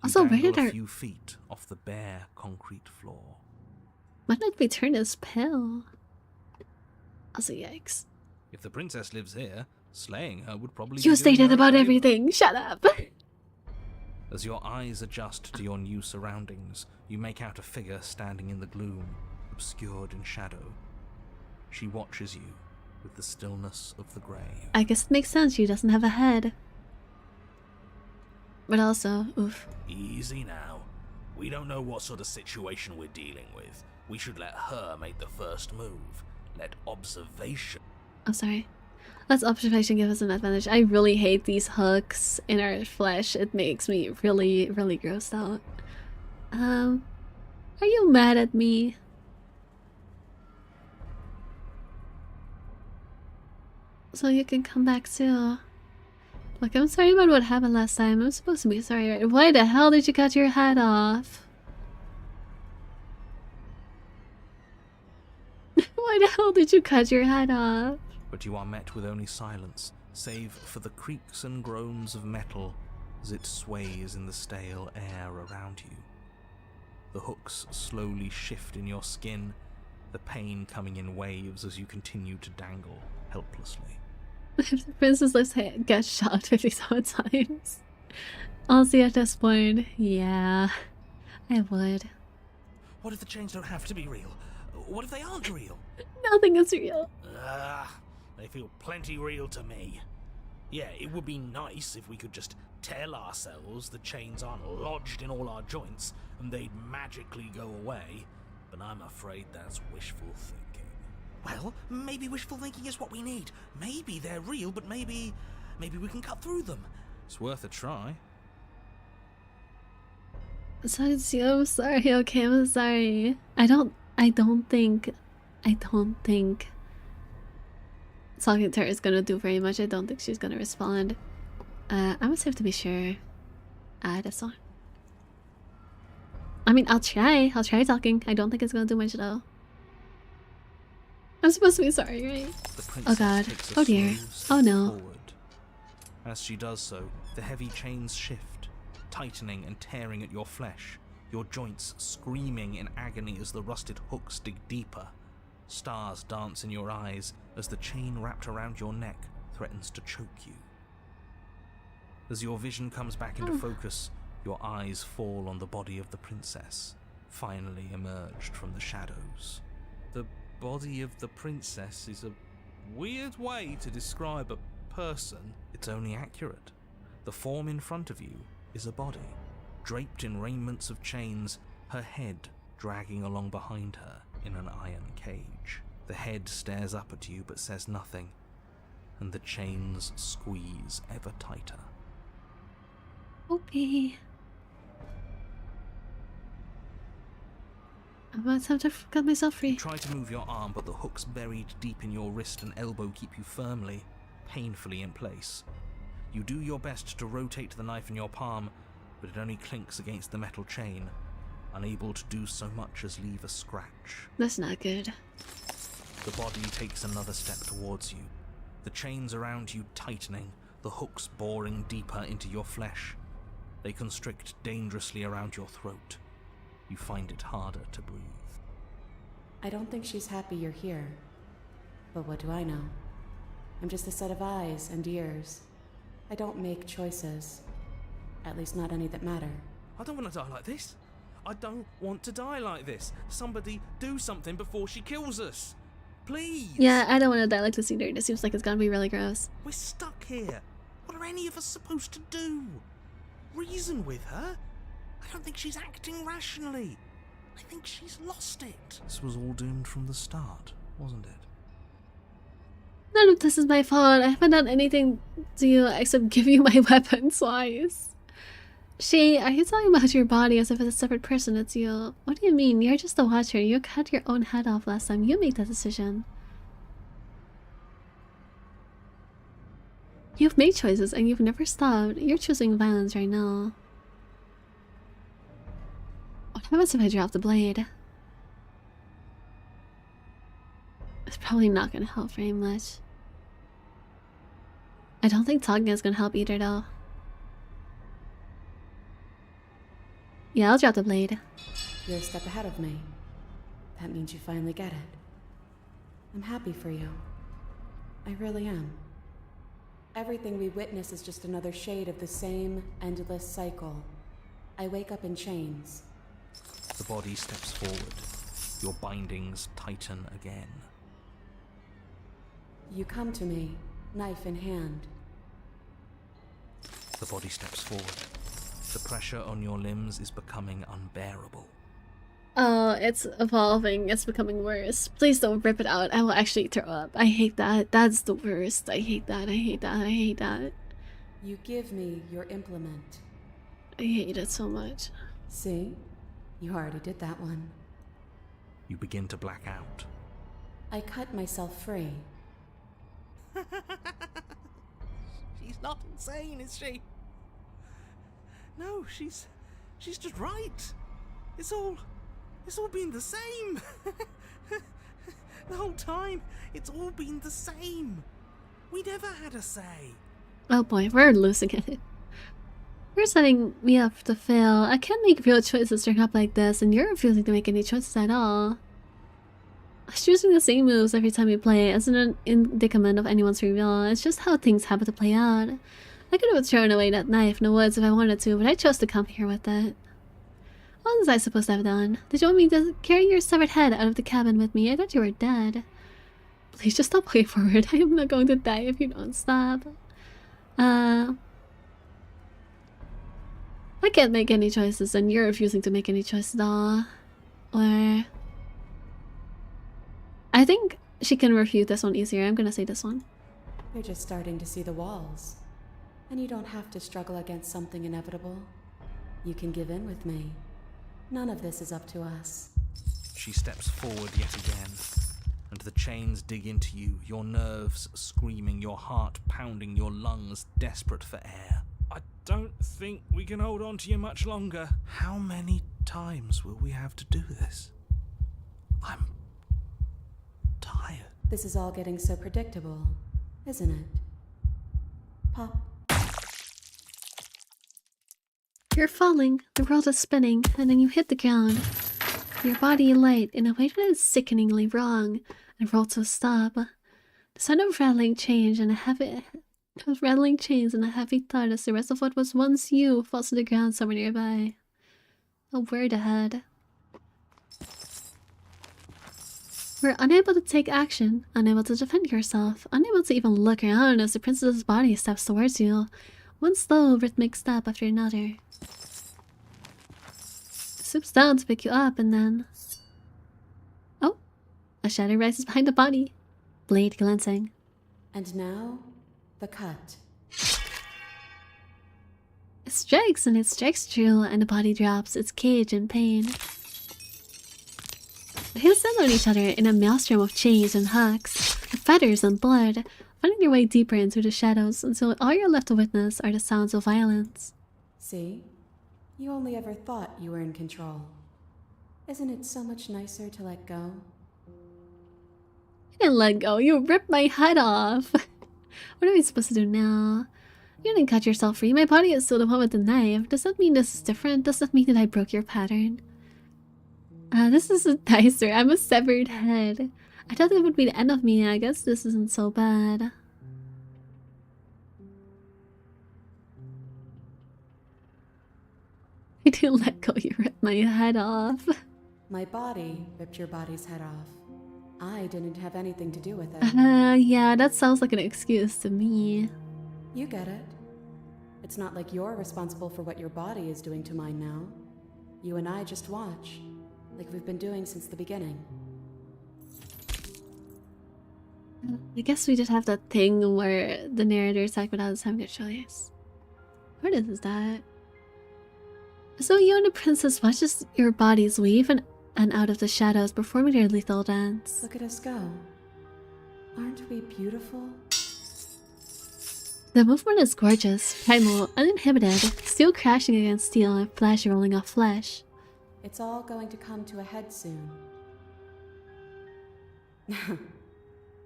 Also, where did a few feet off the bare concrete floor. Why did we turn this pale? Also, yikes. If the princess lives here, slaying her would probably You be stated about everything. Shut up. As your eyes adjust to your new surroundings, you make out a figure standing in the gloom, obscured in shadow. She watches you with the stillness of the grave. I guess it makes sense. She doesn't have a head. But also, oof. Easy now. We don't know what sort of situation we're dealing with. We should let her make the first move. Let observation... I'm sorry. Let observation give us an advantage. I really hate these hooks in our flesh. It makes me really, really grossed out. Are you mad at me? So you can come back too. Look, I'm sorry about what happened last time. I'm supposed to be sorry, right? Why the hell did you cut your head off? Why the hell did you cut your head off? But you are met with only silence, save for the creaks and groans of metal as it sways in the stale air around you. The hooks slowly shift in your skin, the pain coming in waves as you continue to dangle helplessly. If the princess lives gets shot 57 times. Honestly, at this point, yeah, I would. What if the chains don't have to be real? What if they aren't real? Nothing is real. They feel plenty real to me. Yeah, it would be nice if we could just tell ourselves the chains aren't lodged in all our joints and they'd magically go away, but I'm afraid that's wishful thinking. Well, maybe wishful thinking is what we need. Maybe they're real, but maybe we can cut through them. It's worth a try. So I'm sorry, okay, I'm sorry. I don't think talking to her is gonna do very much. I don't think she's gonna respond. I must have to be sure. That's all. I mean, I'll try talking. I don't think it's gonna do much though. I'm supposed to be sorry, right? Oh god. Oh dear. Oh no. Forward. As she does so, the heavy chains shift, tightening and tearing at your flesh, your joints screaming in agony as the rusted hooks dig deeper. Stars dance in your eyes as the chain wrapped around your neck threatens to choke you. As your vision comes back into focus, your eyes fall on the body of the princess, finally emerged from the shadows. The body of the princess is a weird way to describe a person. It's only accurate. The form in front of you is a body, draped in raiments of chains, her head dragging along behind her in an iron cage. The head stares up at you but says nothing, and the chains squeeze ever tighter. Okay. I'm about to have to cut myself free. You try to move your arm, but the hooks buried deep in your wrist and elbow keep you firmly, painfully in place. You do your best to rotate the knife in your palm, but it only clinks against the metal chain, unable to do so much as leave a scratch. That's not good. The body takes another step towards you, The chains around you tightening, the hooks boring deeper into your flesh. They constrict dangerously around your throat. You find it harder to breathe. I don't think she's happy you're here. But what do I know? I'm just a set of eyes and ears. I don't make choices. At least not any that matter. I don't want to die like this. I don't want to die like this. Somebody do something before she kills us. Please. Yeah, I don't want to die like this either. This seems like it's gonna be really gross. We're stuck here. What are any of us supposed to do? Reason with her? I don't think she's acting rationally. I think she's lost it. This was all doomed from the start, wasn't it? None of this is my fault. I haven't done anything to you except give you my weapon twice. She, are you talking about your body as if it's a separate person? It's you. What do you mean? You're just a watcher. You cut your own head off last time. You make that decision. You've made choices and you've never stopped. You're choosing violence right now. What happens if I drop the blade? It's probably not gonna help very much. I don't think talking is gonna help either though. Yeah, I'll drop the blade. You're a step ahead of me. That means you finally get it. I'm happy for you. I really am. Everything we witness is just another shade of the same endless cycle. I wake up in chains. The body steps forward. Your bindings tighten again. You come to me, knife in hand. The body steps forward. The pressure on your limbs is becoming unbearable. Oh, it's evolving. It's becoming worse. Please don't rip it out. I will actually throw up. I hate that. That's the worst. I hate that. I hate that. I hate that. You give me your implement. I hate it so much. See? You already did that one. You begin to black out. I cut myself free. She's not insane, is she? No, she's just right. It's all been the same. The whole time, it's all been the same. We never had a say. Oh boy, we're losing it. You're setting me up to fail. I can't make real choices turn up like this, and you're refusing to make any choices at all. Choosing the same moves every time you play isn't an indicament of anyone's free will. It's just how things happen to play out. I could have thrown away that knife in the woods if I wanted to, but I chose to come here with it. What was I supposed to have done? Did you want me to carry your severed head out of the cabin with me? I thought you were dead. Please just stop going forward. I am not going to die if you don't stop. I can't make any choices, and you're refusing to make any choices at all. Or... I think she can refute this one easier. I'm gonna say this one. You're just starting to see the walls. And you don't have to struggle against something inevitable. You can give in with me. None of this is up to us. She steps forward yet again, and the chains dig into you, your nerves screaming, your heart pounding, your lungs desperate for air. I don't think we can hold on to you much longer. How many times will we have to do this? I'm tired. This is all getting so predictable, isn't it? Pop. You're falling, the world is spinning, and then you hit the ground. Your body light in a way that is sickeningly wrong, and roll to a stop. The sound of rattling chains and a heavy thud as the rest of what was once you falls to the ground somewhere nearby. A word ahead. We're unable to take action, unable to defend yourself, unable to even look around as the princess's body steps towards you, one slow, rhythmic step after another. Swoops down to pick you up, and then... Oh! A shadow rises behind the body, blade glancing. And now, the cut. It strikes, and it strikes true, and the body drops, its cage in pain. They stand on each other in a maelstrom of chains and hooks, feathers and blood, finding their way deeper into the shadows until all you're left to witness are the sounds of violence. See? You only ever thought you were in control. Isn't it so much nicer to let go? I didn't let go, you ripped my head off! What are we supposed to do now? You didn't cut yourself free. My body is still the one with the knife. Does that mean this is different? Does that mean that I broke your pattern? This isn't nicer. I'm a severed head. I thought it would be the end of me. I guess this isn't so bad. I didn't let go. You ripped my head off. My body ripped your body's head off. I didn't have anything to do with it. Yeah, that sounds like an excuse to me. You get it. It's not like you're responsible for what your body is doing to mine now. You and I just watch, like we've been doing since the beginning. I guess we just have that thing where the narrator is like without us having a choice. What is that? So you and the princess watches your bodies weave and out of the shadows, performing their lethal dance. Look at us go. Aren't we beautiful? The movement is gorgeous, primal, uninhibited, steel crashing against steel and flesh rolling off flesh. It's all going to come to a head soon.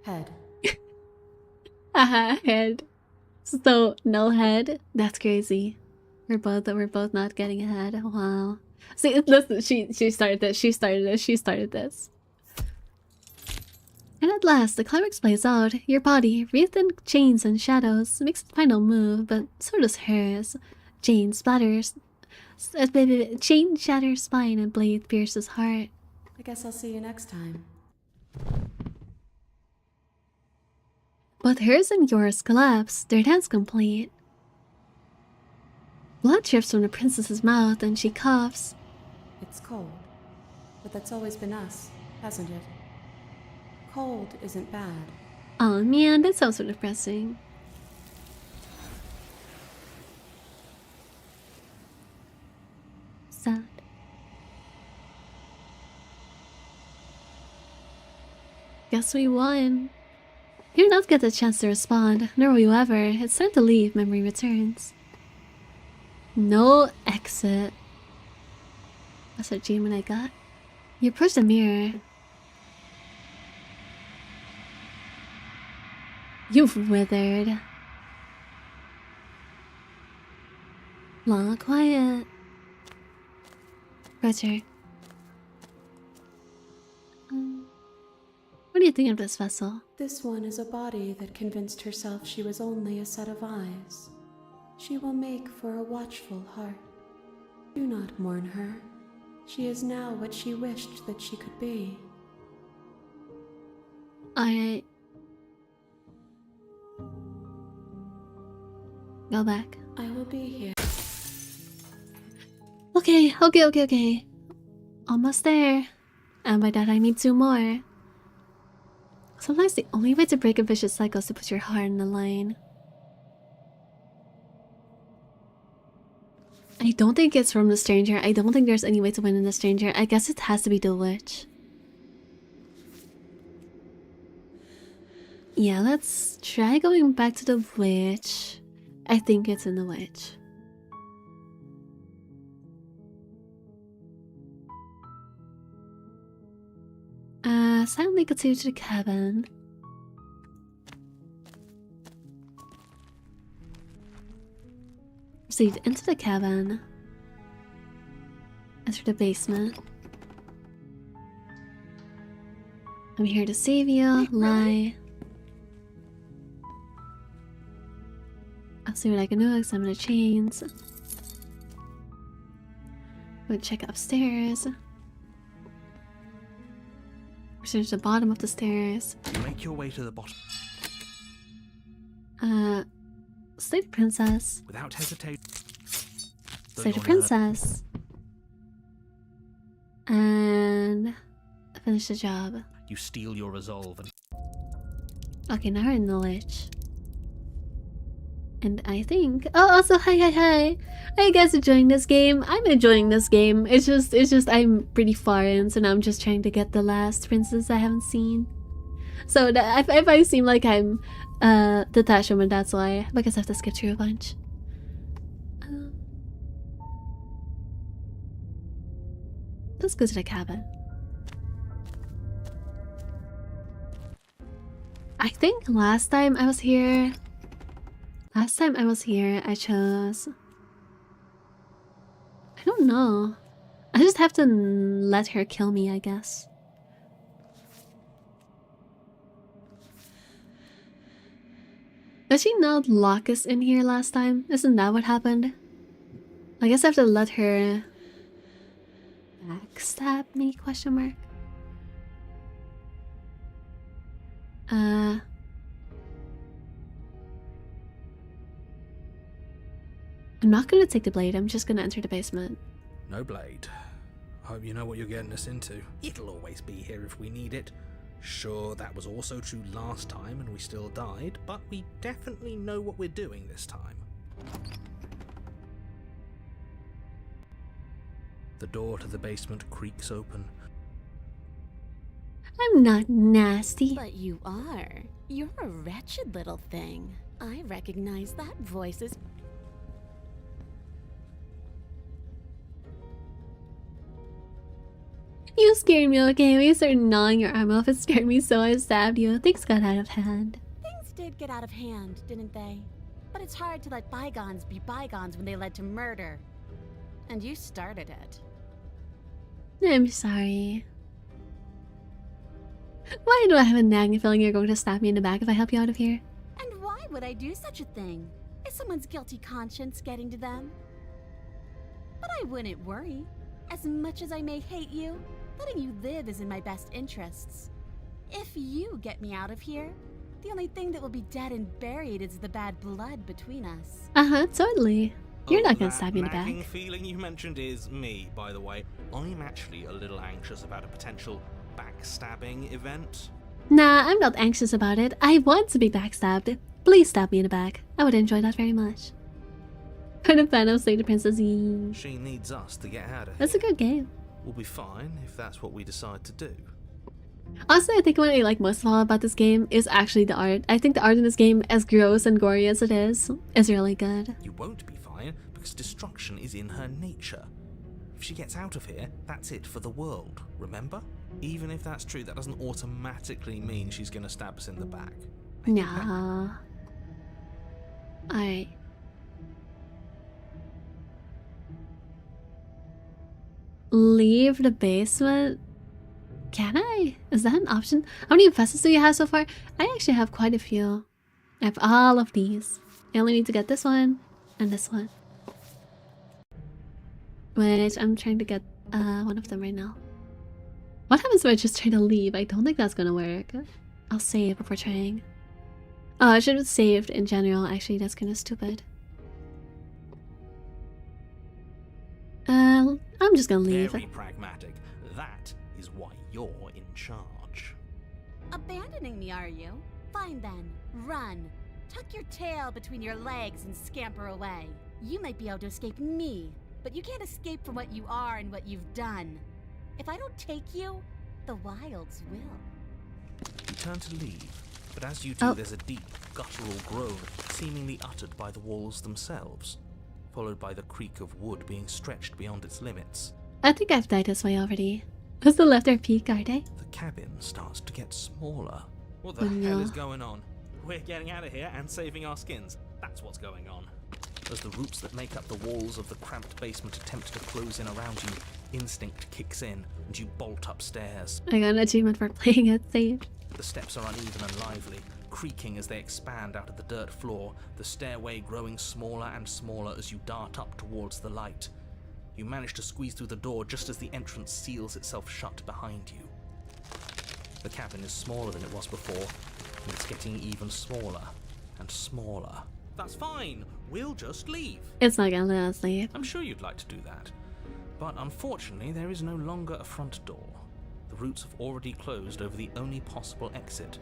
Head. Haha, head. So, no head? That's crazy. We're both not getting ahead. Wow. See, listen, she started this, she started this. And at last, the climax plays out. Your body, wreathed in chains and shadows, makes its final move, but so does hers. Chain splatters... Chain shatters spine and blade pierces heart. I guess I'll see you next time. Both hers and yours collapse, their dance complete. Blood drips from the princess's mouth and she coughs. It's cold, but that's always been us, hasn't it? Cold isn't bad. Oh man, that sounds so depressing. Sad. Guess we won. You don't get the chance to respond, nor will you ever. It's time to leave, memory returns. No exit. That's what dream I got. You approach the mirror. You've withered. Long quiet. Roger. What do you think of this vessel? This one is a body that convinced herself she was only a set of eyes. She will make for a watchful heart. Do not mourn her. She is now what she wished that she could be. Go back. I will be here. Okay. Almost there. And by that I mean 2 more. Sometimes the only way to break a vicious cycle is to put your heart on the line. I don't think it's from the stranger. I don't think there's any way to win in the stranger. I guess it has to be the witch. Yeah, let's try going back to the witch. I think it's in the witch. Silently continue to the cabin. Proceed into the cabin. Enter the basement. I'm here to save you. Lie. I'll see what I can do. Examine the chains. Go check upstairs. Research the bottom of the stairs. You make your way to the bottom. Slay the princess. Without hesitation. Slay the princess. And finish the job. You steal your resolve and... Okay, now we're in the lich. And I think... Oh, also, hi. Are you guys enjoying this game? I'm enjoying this game. It's just I'm pretty far in, so now I'm just trying to get the last princess I haven't seen. So that, if I seem like I'm detached from it, that's why. Because I have to skip through a bunch. Let's go to the cabin. I think last time I was here, I chose... I don't know. I just have to let her kill me, I guess. Did she not lock us in here last time? Isn't that what happened? I guess I have to let her backstab me, question mark. I'm not gonna take the blade, I'm just gonna enter the basement. No blade. Hope you know what you're getting us into. It'll always be here if we need it. Sure, that was also true last time and we still died, but we definitely know what we're doing this time. The door to the basement creaks open. I'm not nasty. But you are. You're a wretched little thing. I recognize that voice as... You scared me, okay? When you started gnawing your arm off, it scared me so I stabbed you. Things got out of hand. Things did get out of hand, didn't they? But it's hard to let bygones be bygones when they led to murder. And you started it. I'm sorry. Why do I have a nagging feeling you're going to stab me in the back if I help you out of here? And why would I do such a thing? Is someone's guilty conscience getting to them? But I wouldn't worry. As much as I may hate you, letting you live is in my best interests. If you get me out of here, the only thing that will be dead and buried is the bad blood between us. Totally. You're not gonna stab me in the back. That feeling you mentioned is me, by the way. I'm actually a little anxious about a potential backstabbing event. Nah, I'm not anxious about it. I want to be backstabbed. Please stab me in the back. I would enjoy that very much. I'm a fan of Slay the Princess E. She needs us to get out of here. That's a good game. We'll be fine if that's what we decide to do. Honestly, I think what I like most of all about this game is actually the art. I think the art in this game, as gross and gory as it is really good. You won't be fine because destruction is in her nature. If she gets out of here, that's it for the world, remember? Even if that's true, that doesn't automatically mean she's gonna stab us in the back. Nah. Alright. Leave the basement? Can I? Is that an option? How many infestas do you have so far? I actually have quite a few. I have all of these. I only need to get this one and this one. Which I'm trying to get one of them right now. What happens if I just try to leave? I don't think that's gonna work. I'll save before trying. Oh, I should have saved in general. Actually, that's kind of stupid. I'm just gonna leave. Very pragmatic. That is why you're in charge. Abandoning me, are you? Fine then. Run. Tuck your tail between your legs and scamper away. You might be able to escape me, but you can't escape from what you are and what you've done. If I don't take you, the wilds will. You turn to leave, but as you do, there's a deep, guttural groan, seemingly uttered by the walls themselves, followed by the creak of wood being stretched beyond its limits. I think I've died this way already. Who's the left or peak, are they? The cabin starts to get smaller. What the hell is going on? We're getting out of here and saving our skins. That's what's going on. As the roots that make up the walls of the cramped basement attempt to close in around you, instinct kicks in and you bolt upstairs. I got an achievement for playing it safe. The steps are uneven and lively, creaking as they expand out of the dirt floor, the stairway growing smaller and smaller as you dart up towards the light. You manage to squeeze through the door just as the entrance seals itself shut behind you. The cabin is smaller than it was before, and it's getting even smaller and smaller. That's fine, we'll just leave. It's not gonna let us leave. I'm sure you'd like to do that, but unfortunately there is no longer a front door. The roots have already closed over the only possible exit.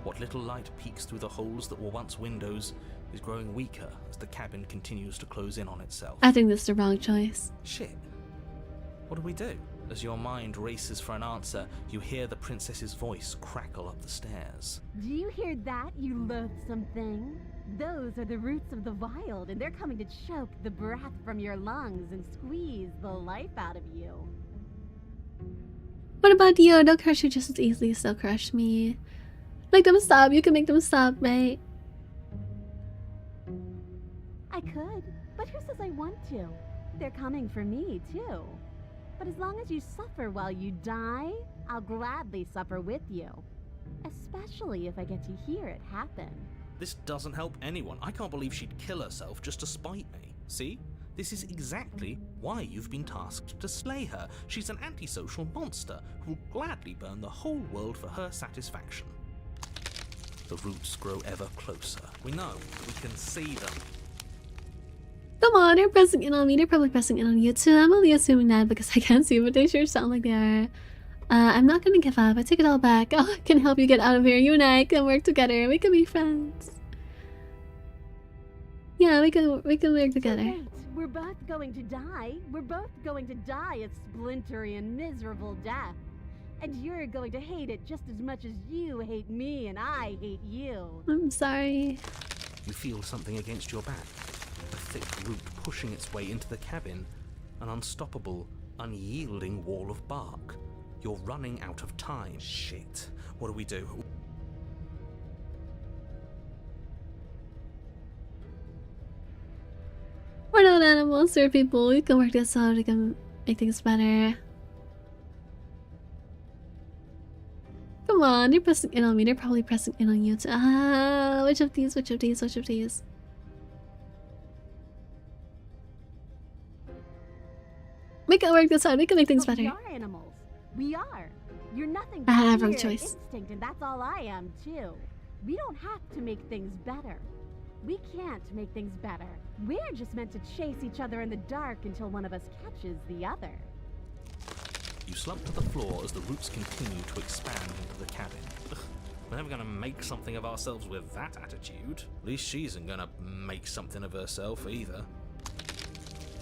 What little light peeks through the holes that were once windows is growing weaker as the cabin continues to close in on itself. I think this is the wrong choice. Shit. What do we do? As your mind races for an answer, you hear the princess's voice crackle up the stairs. Do you hear that, you loathsome thing? Those are the roots of the wild, and they're coming to choke the breath from your lungs and squeeze the life out of you. What about you? They'll crush you just as easily as they'll crush me. Make them stop. You can make them stop, right? I could, but who says I want to? They're coming for me, too. But as long as you suffer while you die, I'll gladly suffer with you. Especially if I get to hear it happen. This doesn't help anyone. I can't believe she'd kill herself just to spite me. See? This is exactly why you've been tasked to slay her. She's an antisocial monster who will gladly burn the whole world for her satisfaction. The roots grow ever closer. We know. We can see them. Come on, they're pressing in on me. They're probably pressing in on you too. I'm only assuming that because I can't see, but they sure sound like they are. I'm not gonna give up. I take it all back. Oh, I can help you get out of here. You and I can work together. We can be friends. Yeah, we can work together. Wait, we're both going to die. We're both going to die a splintery and miserable death. And you're going to hate it just as much as you hate me and I hate you. I'm sorry. You feel something against your back. A thick root pushing its way into the cabin. An unstoppable, unyielding wall of bark. You're running out of time. Shit. What do we do? We're not animals, we're people. We can work this out. We can make things better. Come on, they're pressing in on me. They're probably pressing in on you too. Ah, which of these? Which of these? Which of these? We can work this out. We can make things better. We are animals. We are. You're nothing I have but a pure choice. instinct, and that's all I am too. We don't have to make things better. We can't make things better. We're just meant to chase each other in the dark until one of us catches the other. You slump to the floor as the roots continue to expand into the cabin. Ugh, we're never gonna make something of ourselves with that attitude. At least she isn't gonna make something of herself either.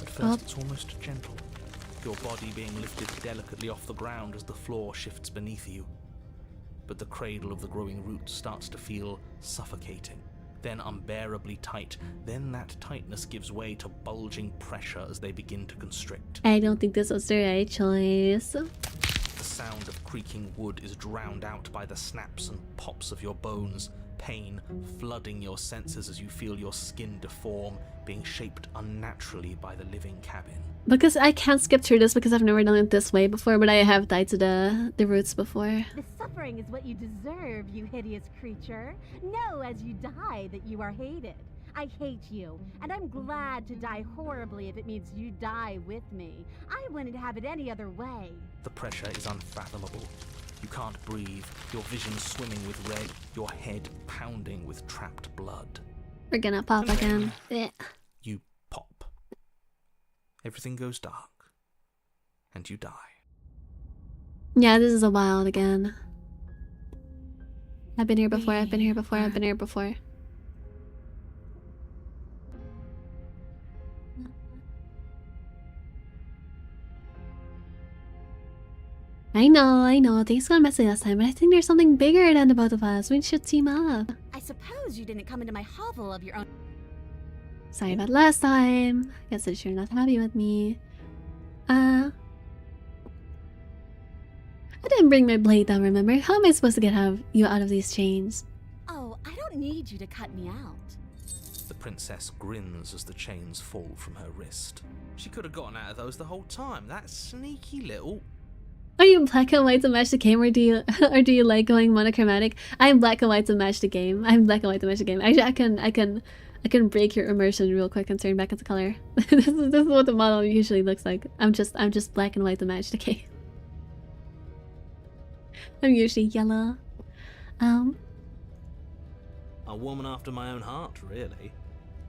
At first it's almost gentle. Your body being lifted delicately off the ground as the floor shifts beneath you. But the cradle of the growing roots starts to feel suffocating, then unbearably tight. Then that tightness gives way to bulging pressure as they begin to constrict. I don't think this was the right choice. The sound of creaking wood is drowned out by the snaps and pops of your bones, pain flooding your senses as you feel your skin deform, being shaped unnaturally by the living cabin. Because I can't skip through this because I've never done it this way before, but I have died to the roots before. The suffering is what you deserve, you hideous creature. Know as you die that you are hated. I hate you, and I'm glad to die horribly if it means you die with me. I wouldn't have it any other way. The pressure is unfathomable. You can't breathe, your vision swimming with red, your head pounding with trapped blood. We're gonna pop again. You pop. Everything goes dark. And you die. Yeah, this is a wild again. I've been here before, I've been here before, I've been here before. I know, things got messy last time, but I think there's something bigger than the both of us. We should team up. I suppose you didn't come into my hovel of your own. Sorry about last time. Guess that you're not happy with me. I didn't bring my blade down, remember? How am I supposed to get you out of these chains? Oh, I don't need you to cut me out. The princess grins as the chains fall from her wrist. She could have gotten out of those the whole time. That sneaky little... Are you black and white to match the game, or do you like going monochromatic? I'm black and white to match the game. I'm black and white to match the game. Actually, I can break your immersion real quick and turn back into color. this is what the model usually looks like. I'm just black and white to match the game. I'm usually yellow. A woman after my own heart, really.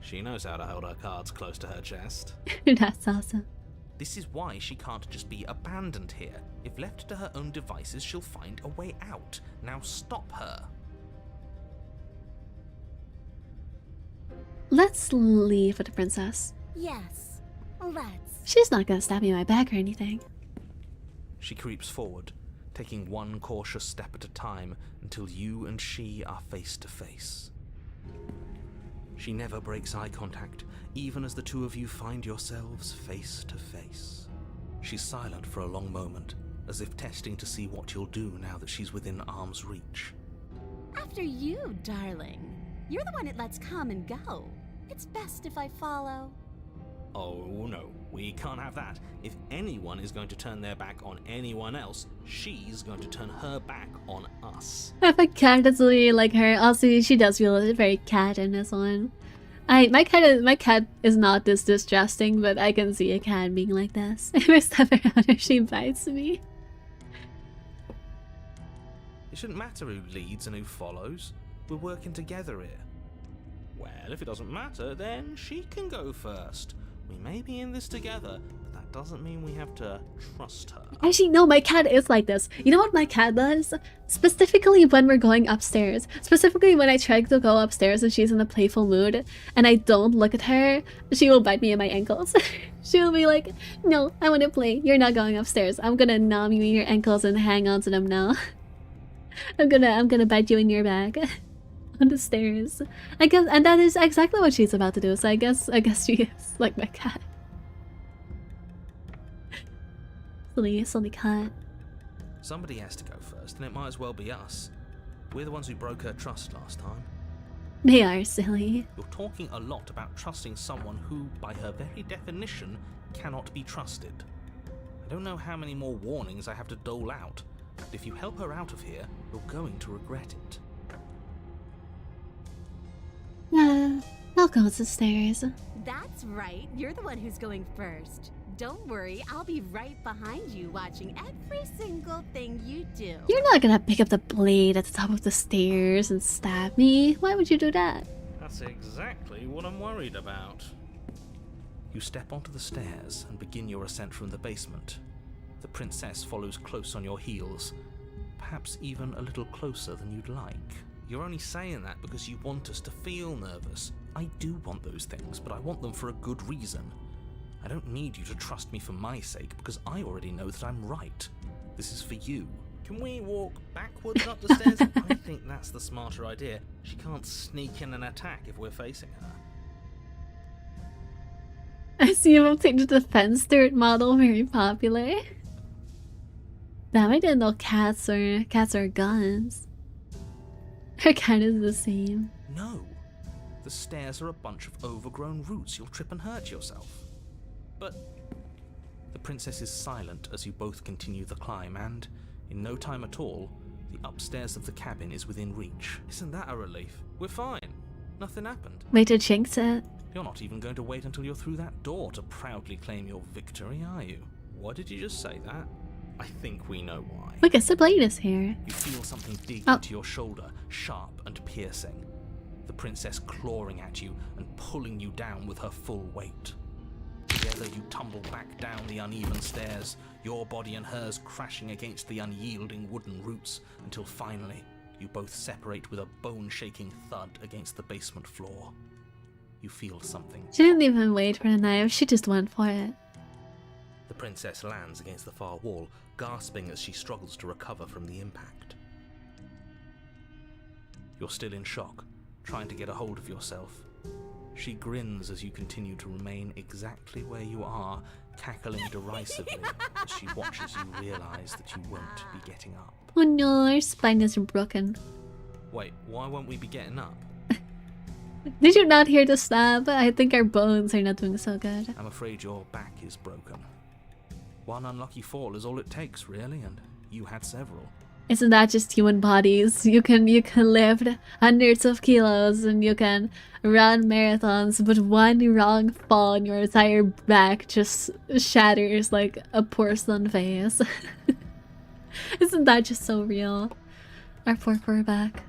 She knows how to hold her cards close to her chest. That's awesome. This is why she can't just be abandoned here. If left to her own devices, she'll find a way out. Now stop her. Let's leave with the princess. Yes, let's. She's not gonna stab me in my back or anything. She creeps forward, taking one cautious step at a time until you and she are face to face. She never breaks eye contact, even as the two of you find yourselves face to face. She's silent for a long moment, as if testing to see what you'll do now that she's within arm's reach. After you, darling. You're the one it lets come and go. It's best if I follow. Oh no, we can't have that. If anyone is going to turn their back on anyone else, she's going to turn her back on us. I have a cat that's really like her. Also, she does feel very cat in this one. My cat is not this distrusting, but I can see a cat being like this. If I step around her, she bites me. It shouldn't matter who leads and who follows. We're working together here. Well, if it doesn't matter, then she can go first. We may be in this together, but that doesn't mean we have to trust her. Actually, no, my cat is like this. You know what my cat does? Specifically when we're going upstairs. Specifically when I try to go upstairs and she's in a playful mood and I don't look at her, she will bite me in my ankles. She'll be like, no, I want to play. You're not going upstairs. I'm gonna numb you in your ankles and hang on to them now. I'm gonna bite you in your back. On the stairs. I guess, and that is exactly what she's about to do, so I guess she is like my cat. Silly cat. Somebody has to go first, and it might as well be us. We're the ones who broke her trust last time. They are silly. You're talking a lot about trusting someone who, by her very definition, cannot be trusted. I don't know how many more warnings I have to dole out, but if you help her out of here, you're going to regret it. I'll go up the stairs. That's right. You're the one who's going first. Don't worry, I'll be right behind you watching every single thing you do. You're not gonna pick up the blade at the top of the stairs and stab me. Why would you do that? That's exactly what I'm worried about. You step onto the stairs and begin your ascent from the basement. The princess follows close on your heels, perhaps even a little closer than you'd like. You're only saying that because you want us to feel nervous. I do want those things, but I want them for a good reason. I don't need you to trust me for my sake, because I already know that I'm right. This is for you. Can we walk backwards up the stairs? I think that's the smarter idea. She can't sneak in and attack if we're facing her. I see you will take the defense third model very popular. Damn, I didn't know cats are guns. Her cat is the same. No. The stairs are a bunch of overgrown roots. You'll trip and hurt yourself. But the princess is silent as you both continue the climb, and in no time at all, the upstairs of the cabin is within reach. Isn't that a relief? We're fine. Nothing happened. Way to jinx it. You're not even going to wait until you're through that door to proudly claim your victory, are you? Why did you just say that? I think we know why. Look, the blade is here. You feel something dig into your shoulder, sharp and piercing. The princess clawing at you and pulling you down with her full weight. Together you tumble back down the uneven stairs, your body and hers crashing against the unyielding wooden roots, until finally you both separate with a bone-shaking thud against the basement floor. You feel something. She didn't even wait for the knife, she just went for it. The princess lands against the far wall, gasping as she struggles to recover from the impact. You're still in shock, trying to get a hold of yourself. She grins as you continue to remain exactly where you are, cackling derisively as she watches you realize that you won't be getting up. Oh no, her spine is broken. Wait, why won't we be getting up? Did you not hear the stab? I think our bones are not doing so good. I'm afraid your back is broken. One unlucky fall is all it takes, really, and you had several. Isn't that just human bodies? You can lift hundreds of kilos and you can run marathons, but one wrong fall and your entire back just shatters like a porcelain vase. Isn't that just so real? Our poor back.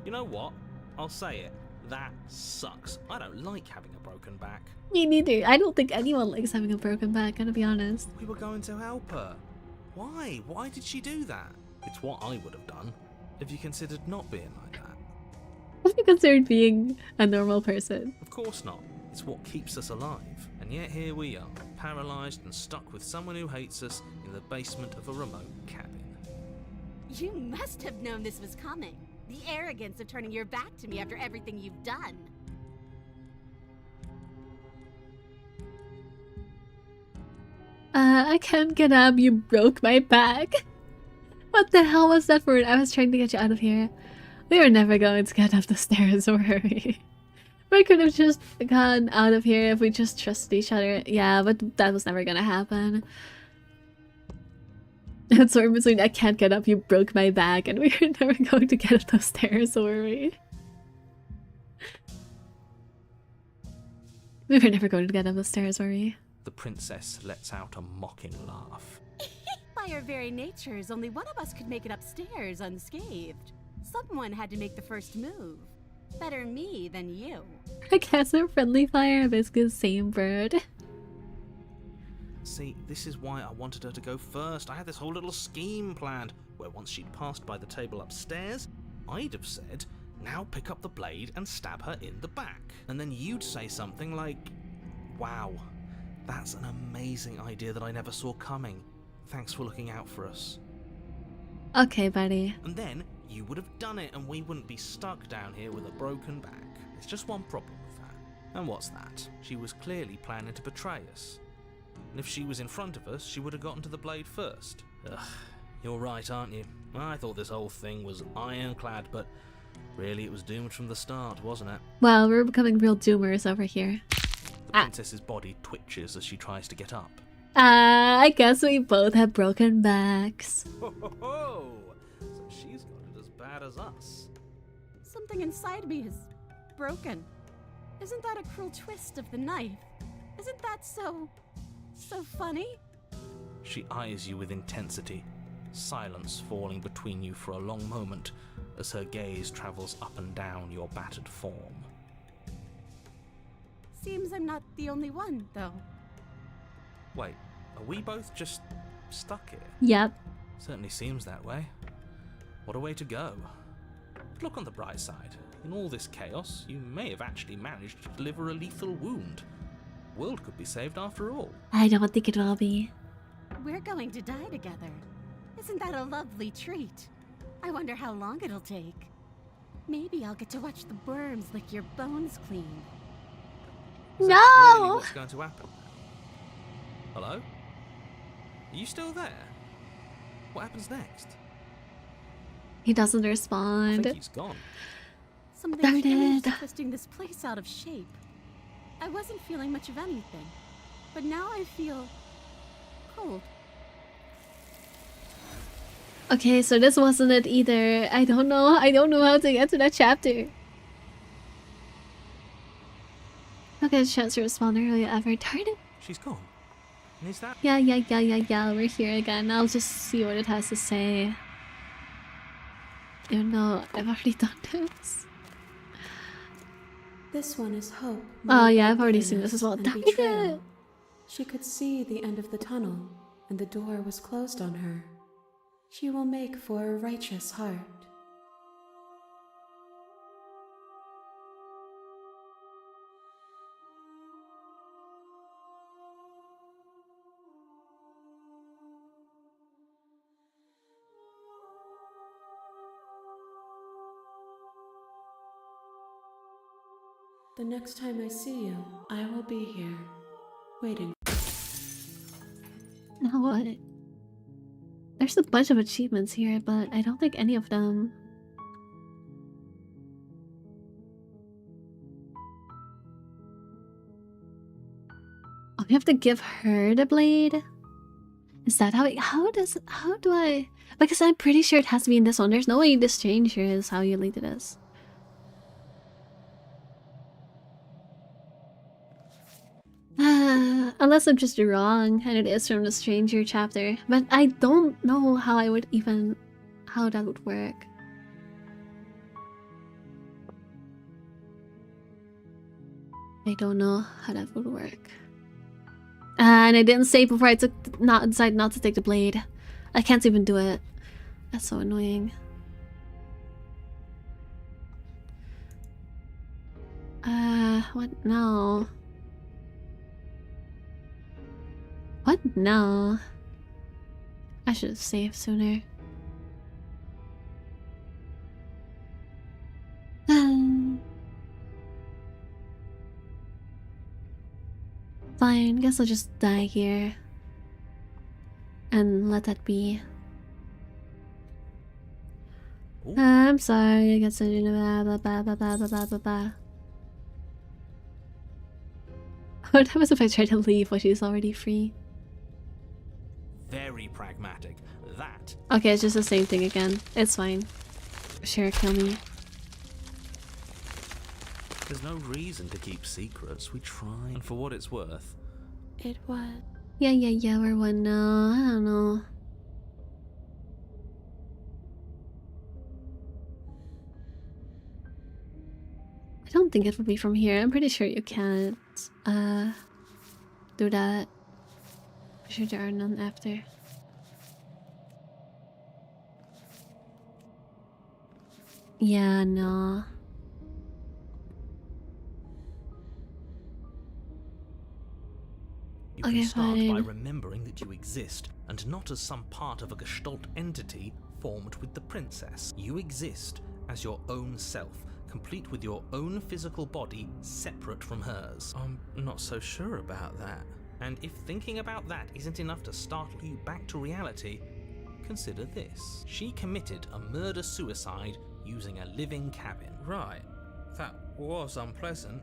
You know what? I'll say it. That sucks. I don't like having a broken back. Me neither. I don't think anyone likes having a broken back, gotta be honest. We were going to help her. Why? Why did she do that? It's what I would have done if you considered not being like that. Have you considered being a normal person? Of course not. It's what keeps us alive. And yet here we are, paralysed and stuck with someone who hates us in the basement of a remote cabin. You must have known this was coming. The arrogance of turning your back to me after everything you've done. I can't get up. You broke my back. What the hell was that for? I was trying to get you out of here. We were never going to get up the stairs, worry. We could have just gone out of here if we just trusted each other. Yeah, but that was never gonna happen. It's sort of between I can't get up, you broke my back, and we were never going to get up those stairs, were we? We were never going to get up the stairs, were we? The princess lets out a mocking laugh. By our very natures, only one of us could make it upstairs unscathed. Someone had to make the first move. Better me than you. I guess a friendly fire, basically the same bird. See, this is why I wanted her to go first. I had this whole little scheme planned, where once she'd passed by the table upstairs, I'd have said, now pick up the blade and stab her in the back. And then you'd say something like, wow, that's an amazing idea that I never saw coming. Thanks for looking out for us. Okay, buddy. And then you would have done it and we wouldn't be stuck down here with a broken back. There's just one problem with that. And what's that? She was clearly planning to betray us. And if she was in front of us, she would have gotten to the blade first. Ugh, you're right, aren't you? I thought this whole thing was ironclad, but really it was doomed from the start, wasn't it? Well, we're becoming real doomers over here. The princess's body twitches as she tries to get up. I guess we both have broken backs. Ho ho ho! So she's got it as bad as us. Something inside me is broken. Isn't that a cruel twist of the knife? Isn't that so funny? She eyes you with intensity, silence falling between you for a long moment as her gaze travels up and down your battered form. Seems I'm not the only one, though. Wait, are we both just stuck here? Yep. Certainly seems that way. What a way to go. But look on the bright side. In all this chaos, you may have actually managed to deliver a lethal wound. The world could be saved after all. I don't think it will be. We're going to die together. Isn't that a lovely treat? I wonder how long it'll take. Maybe I'll get to watch the worms lick your bones clean. Is that really No! what's going to happen? Hello? Are you still there? What happens next? He doesn't I respond. think he's gone. Something Darn strange it. is twisting this place out of shape. I wasn't feeling much of anything, but now I feel cold. Okay, so this wasn't it either. I don't know how to get to that chapter. Okay, chance to respond earlier ever. Darn it. She's gone. And is that... Yeah, we're here again. I'll just see what it has to say. Even though I've already done this. This one is hope. Oh moved yeah, by I've already seen bitterness this as well. and Darn betrayal. it. She could see the end of the tunnel, and the door was closed on her. She will make for a righteous heart. The next time I see you, I will be here, waiting. Now what? There's a bunch of achievements here, but I don't think any of them... Oh, we have to give her the blade? Is that how do I... Because I'm pretty sure it has to be in this one. There's no way this stranger is how you lead it is. Unless I'm just wrong and it is from the stranger chapter. But I don't know how I would even... how that would work. I don't know how that would work. And I didn't say before I decided not to take the blade. I can't even do it. That's so annoying. What? No. What? No. I should have saved sooner. Fine, guess I'll just die here. And let that be. Ooh, I'm sorry, I got something blah blah blah blah blah blah blah blah. What happens if I try to leave when she's already free? Very pragmatic. That. Okay, it's just the same thing again. It's fine. Sure, kill me. There's no reason to keep secrets. We try. And for what it's worth. It was. Yeah, we're one now. I don't know. I don't think it would be from here. I'm pretty sure you can't do that. I'm sure there are none after. Yeah, no. You Okay, can start by fine. remembering that you exist, and not as some part of a gestalt entity formed with the princess. You exist as your own self, complete with your own physical body separate from hers. I'm not so sure about that. And if thinking about that isn't enough to startle you back to reality, consider this. She committed a murder-suicide using a living cabin. Right, that was unpleasant.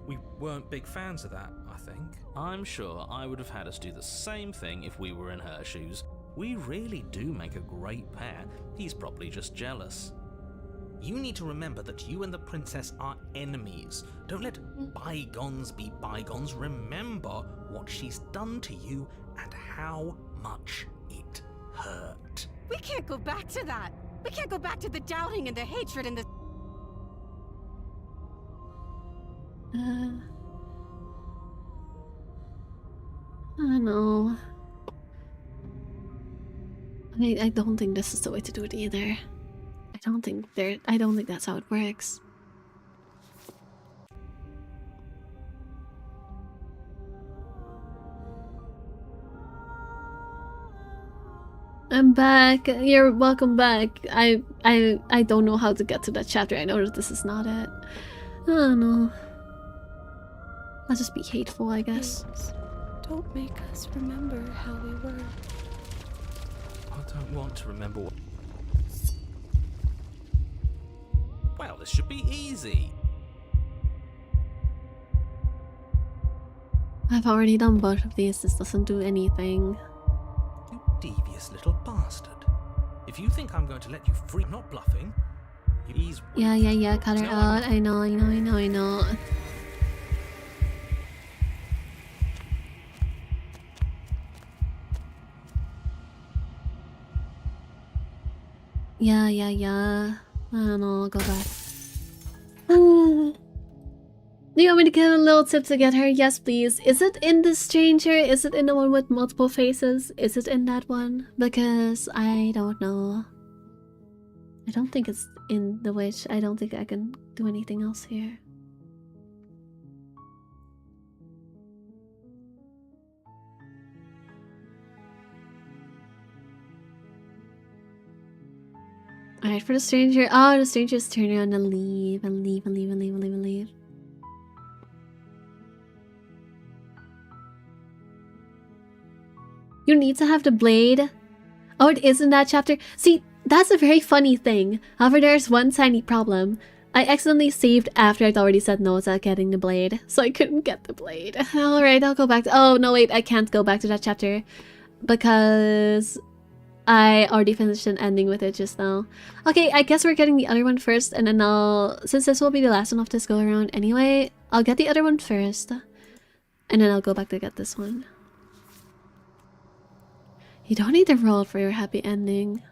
We weren't big fans of that, I think. I'm sure I would have had us do the same thing if we were in her shoes. We really do make a great pair. He's probably just jealous. You need to remember that you and the princess are enemies. Don't let bygones be bygones. Remember what she's done to you and how much it hurt. We can't go back to that. We can't go back to the doubting and the hatred and the... I don't know. I don't think this is the way to do it either. I don't think that's how it works. I'm back. You're welcome back. I don't know how to get to that chapter. I know that this is not it. I don't know. I'll just be hateful, I guess. Please, don't make us remember how we were. I don't want to remember what... Well, this should be easy. I've already done both of these. This doesn't do anything. You devious little bastard. If you think I'm going to let you free, I'm not bluffing. He's Yeah, cut her out. I know. Yeah. I don't know, I'll go back. Do you want me to give a little tip to get her? Yes, please. Is it in the stranger? Is it in the one with multiple faces? Is it in that one? Because I don't know. I don't think it's in the witch. I don't think I can do anything else here. Alright, for the stranger. Oh, the stranger's turn around and leave. You need to have the blade. Oh, it is in that chapter. See, that's a very funny thing. However, there's one tiny problem. I accidentally saved after I'd already said no to getting the blade, so I couldn't get the blade. Alright, I'll go back to... Oh, no, wait, I can't go back to that chapter. Because... I already finished an ending with it just now. Okay, I guess we're getting the other one first, and then since this will be the last one of this go around anyway, I'll get the other one first. And then I'll go back to get this one. You don't need to roll for your happy ending.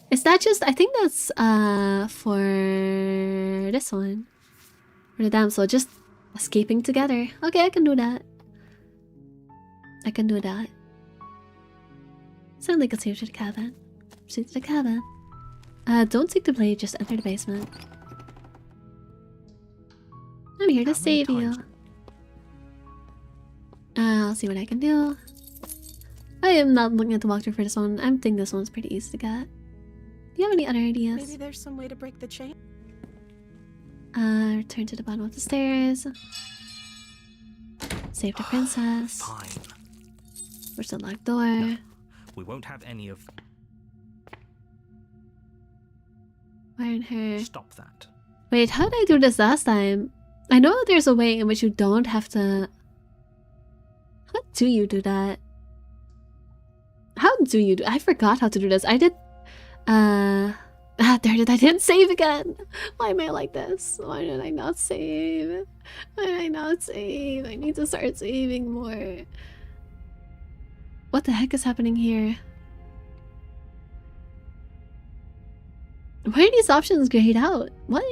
Is that just... I think that's for this one. For the damsel, just escaping together. Okay, I can do that. Sound like a safe to the cabin. Proceed to the cabin. Don't take the blade, just enter the basement. I'm here to save you. I'll see what I can do. I am not looking at the walkthrough for this one. I think this one's pretty easy to get. Do you have any other ideas? Maybe there's some way to break the chain. Return to the bottom of the stairs. Save the princess. Fine. Where's the locked door? We won't have any of... Warn her. Stop that. Wait, how did I do this last time? I know there's a way in which you don't have to... How do you do that? How do you do... I forgot how to do this. I did... darn it, I didn't save again. Why am I like this? Why did I not save? Why did I not save? I need to start saving more. What the heck is happening here? Why are these options grayed out? What?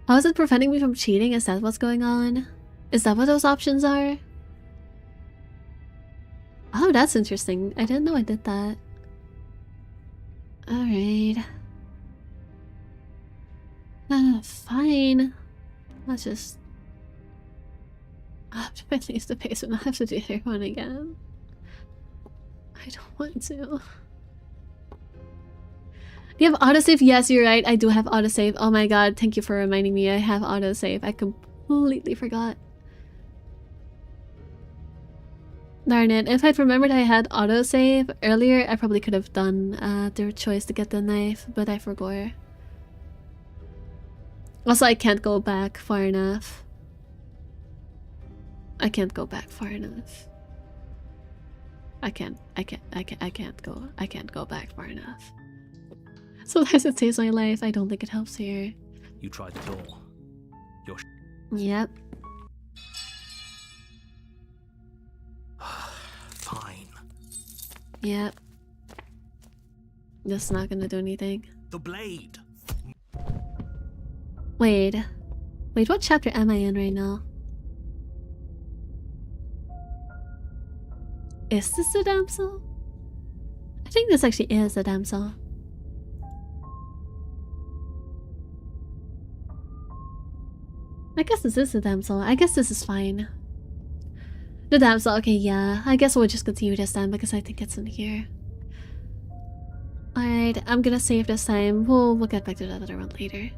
How is it preventing me from cheating? Is that what's going on? Is that what those options are? Oh, that's interesting. I didn't know I did that. Alright. Fine. Let's just... I have to at least the basement. I have to do the other one again. I don't want to. Do you have autosave? Yes, you're right. I do have autosave. Oh my god, thank you for reminding me. I have autosave. I completely forgot. Darn it. If I'd remembered I had autosave earlier, I probably could have done their choice to get the knife, but I forgot. Also, I can't go back far enough. I can't go back far enough. I can't go back far enough. Sometimes it saves my life. I don't think it helps here. You tried the door. You're Yep. fine. Yep. That's not gonna do anything. The blade. Wait. Wait, what chapter am I in right now? Is this the damsel? I think this actually is the damsel. I guess this is the damsel. I guess this is fine. The damsel, okay, yeah. I guess we'll just continue this then because I think it's in here. Alright, I'm gonna save this time. We'll get back to that other one later.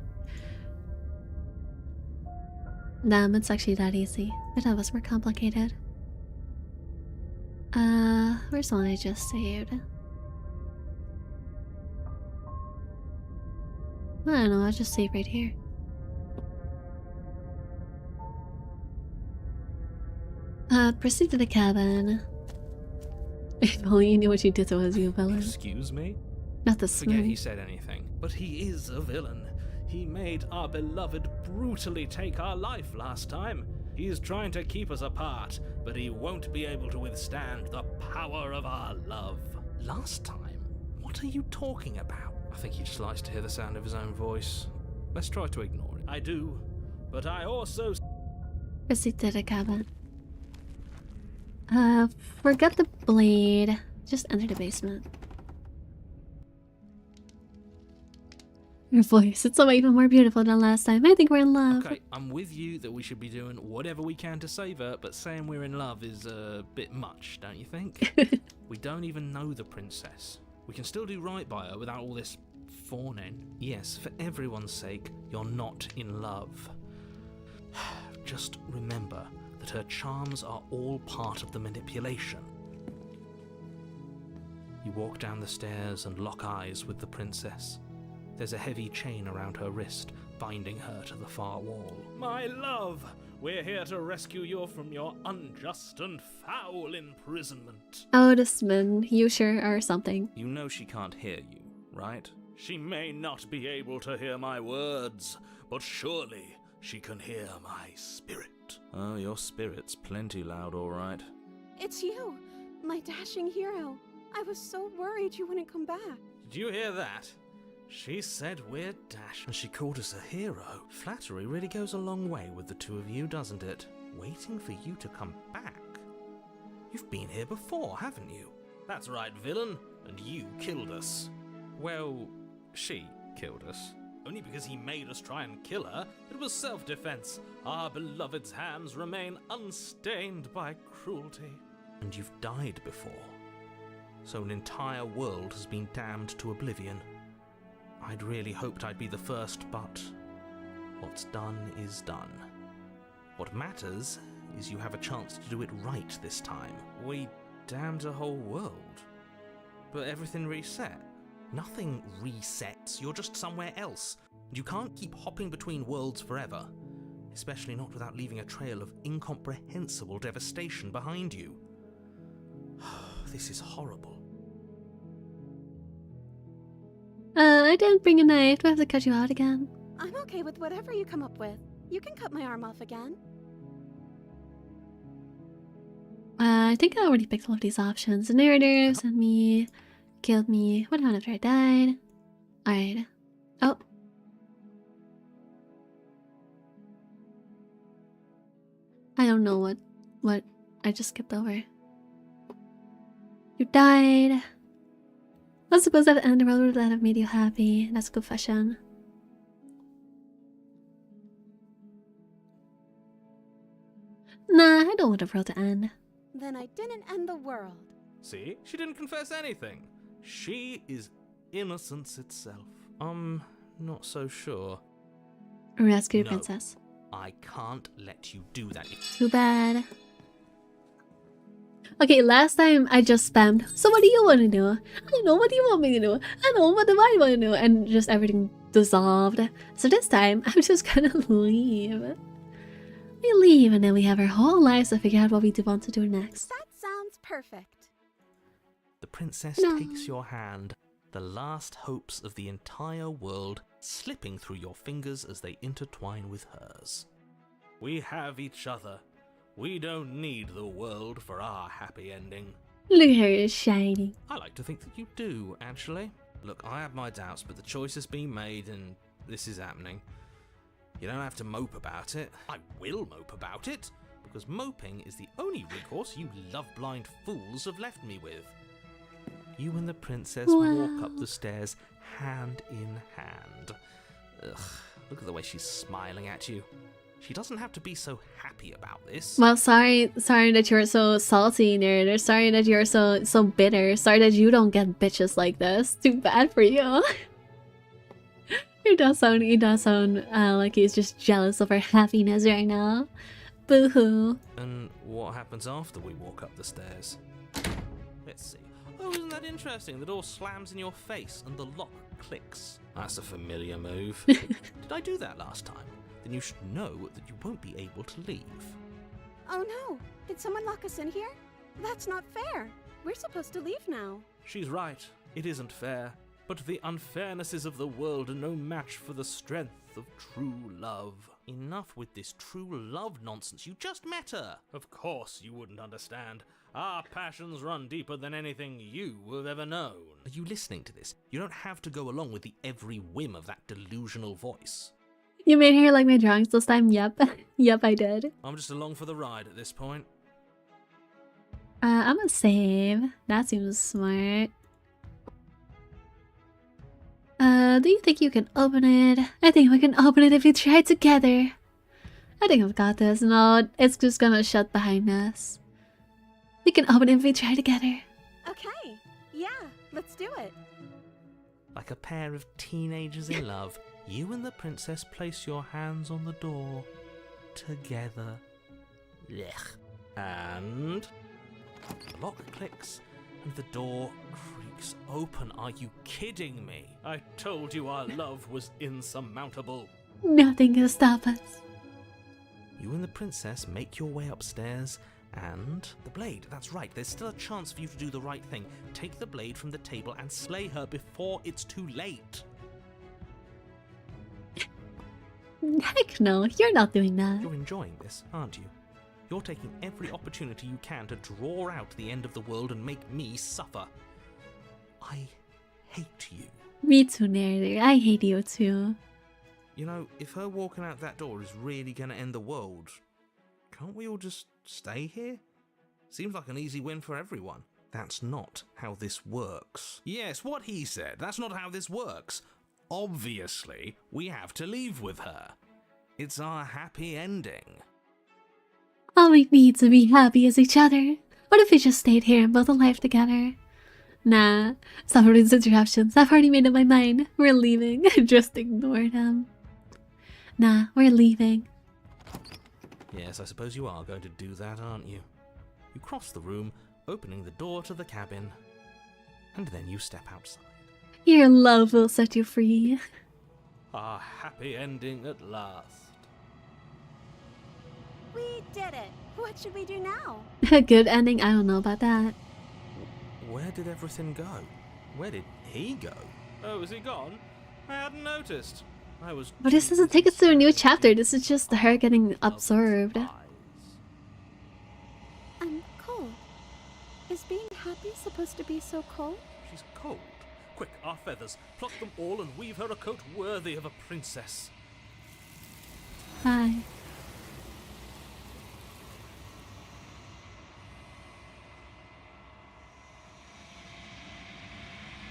Damn, it's actually that easy. I thought it was more complicated. Where's the one I just saved? I don't know, I'll just save right here. Proceed to the cabin. If only you knew what you did to us, you villain. Excuse me? Not the Forget smooth. he said anything. But he is a villain. He made our beloved brutally take our life last time. He's trying to keep us apart, but he won't be able to withstand the power of our love. Last time? What are you talking about? I think he just likes to hear the sound of his own voice. Let's try to ignore it. I do, but I also... Proceed to the cabin. Forget the blade. Just enter the basement. Your voice, it's so even more beautiful than last time. I think we're in love. Okay, I'm with you that we should be doing whatever we can to save her, but saying we're in love is a bit much, don't you think? We don't even know the princess. We can still do right by her without all this fawning. Yes, for everyone's sake, you're not in love. Just remember that her charms are all part of the manipulation. You walk down the stairs and lock eyes with the princess. There's a heavy chain around her wrist, binding her to the far wall. My love, we're here to rescue you from your unjust and foul imprisonment. Oh, this man, you sure are something. You know she can't hear you, right? She may not be able to hear my words, but surely she can hear my spirit. Oh, your spirit's plenty loud, all right. It's you, my dashing hero. I was so worried you wouldn't come back. Did you hear that? She said we're dash. And she called us a hero. Flattery really goes a long way with the two of you, doesn't it? Waiting for you to come back. You've been here before, haven't you? That's right, villain. And you killed us. Well, she killed us. Only because he made us try and kill her. It was self-defense. Our beloved's hands remain unstained by cruelty. And you've died before. So an entire world has been damned to oblivion. I'd really hoped I'd be the first, but what's done is done. What matters is you have a chance to do it right this time. We damned a whole world. But everything reset. Nothing resets, you're just somewhere else. And you can't keep hopping between worlds forever. Especially not without leaving a trail of incomprehensible devastation behind you. This is horrible. I didn't bring a knife. Do I have to cut you out again? I'm okay with whatever you come up with. You can cut my arm off again. I think I already picked all of these options. The narrator sent me, killed me. What happened after I died? Alright. Oh. I don't know what I just skipped over. You died. I suppose at the end of the world would that have made you happy. That's a confession. Nah, I don't want the world to end. Then I didn't end the world. See? She didn't confess anything. She is innocence itself. Not so sure. Rescue the No. princess. I can't let you do that. Too bad. Okay, last time I just spammed, so what do you want to do? I don't know, what do you want me to do? I don't know, what do I want to do? And just everything dissolved. So this time, I'm just gonna leave. We leave and then we have our whole lives to figure out what we do want to do next. That sounds perfect. The princess takes your hand, the last hopes of the entire world slipping through your fingers as they intertwine with hers. We have each other. We don't need the world for our happy ending. Look at her, shiny. I like to think that you do, actually. Look, I have my doubts, but the choice has been made and this is happening. You don't have to mope about it. I will mope about it, because moping is the only recourse you love-blind fools have left me with. You and the princess walk up the stairs hand in hand. Ugh, look at the way she's smiling at you. She doesn't have to be so happy about this. Well, sorry that you're so salty, narrator. Sorry that you're so bitter. Sorry that you don't get bitches like this. Too bad for you. He does sound like he's just jealous of our happiness right now. Boo-hoo. And what happens after we walk up the stairs? Let's see. Oh, isn't that interesting? The door slams in your face and the lock clicks. That's a familiar move. Did I do that last time? Then you should know that you won't be able to leave. Oh no! Did someone lock us in here? That's not fair. We're supposed to leave now. She's right. It isn't fair. But the unfairnesses of the world are no match for the strength of true love. Enough with this true love nonsense. You just met her. Of course you wouldn't understand. Our passions run deeper than anything you have ever known. Are you listening to this? You don't have to go along with the every whim of that delusional voice. You made her like my drawings this time? Yep. Yep, I did. I'm just along for the ride at this point. I'm gonna save. That seems smart. Do you think you can open it? I think we can open it if we try together. I think I've got this. No, it's just gonna shut behind us. We can open it if we try together. Okay. Yeah, let's do it. Like a pair of teenagers in love, you and the princess place your hands on the door. Together. Blech. And the lock clicks and the door creaks open. Are you kidding me? I told you our love was insurmountable. Nothing can stop us. You and the princess make your way upstairs, and the blade, that's right, there's still a chance for you to do the right thing. Take the blade from the table and slay her before it's too late. Heck no, you're not doing that. You're enjoying this, aren't you? You're taking every opportunity you can to draw out the end of the world and make me suffer. I hate you. Me too, narrator. I hate you too. You know, if her walking out that door is really gonna end the world, can't we all just stay here? Seems like an easy win for everyone. That's not how this works. Yes, what he said. That's not how this works. Obviously, we have to leave with her. It's our happy ending. All we need to be happy is each other. What if we just stayed here and built a life together? Nah, stop with these interruptions. I've already made up my mind. We're leaving. Just ignore them. Nah, we're leaving. Yes, I suppose you are going to do that, aren't you? You cross the room, opening the door to the cabin. and then you step outside. Your love will set you free. A happy ending at last. We did it. What should we do now? A good ending? I don't know about that. Where did everything go? Where did he go? Oh, is he gone? I hadn't noticed. I was. But this doesn't take us to a new chapter. This is just her getting absorbed. I'm cold. Is being happy supposed to be so cold? She's cold. Quick, our feathers. Pluck them all and weave her a coat worthy of a princess. Hi.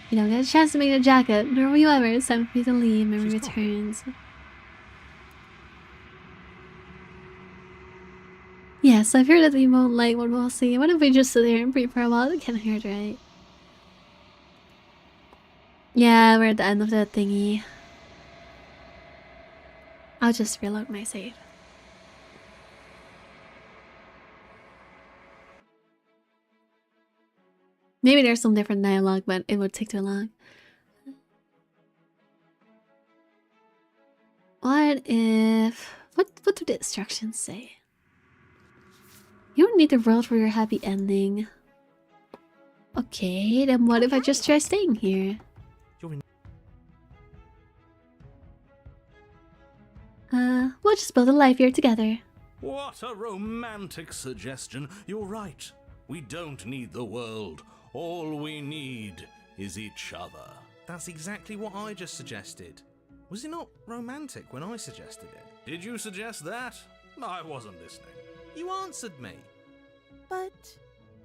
You don't get a chance to make a jacket, nor will you ever. It's time for you to leave. Memory returns. Yes, I've heard that we won't like what we'll see. What if we just sit here and breathe for a while? It can't hurt, right? Yeah, we're at the end of that thingy. I'll just reload my save. Maybe there's some different dialogue, but it would take too long. What if... What do the instructions say? You don't need the world for your happy ending. Okay, then what if I just try staying here? We'll just build a life here together. What a romantic suggestion. You're right. We don't need the world. All we need is each other. That's exactly what I just suggested. Was it not romantic when I suggested it? Did you suggest that? I wasn't listening. You answered me. But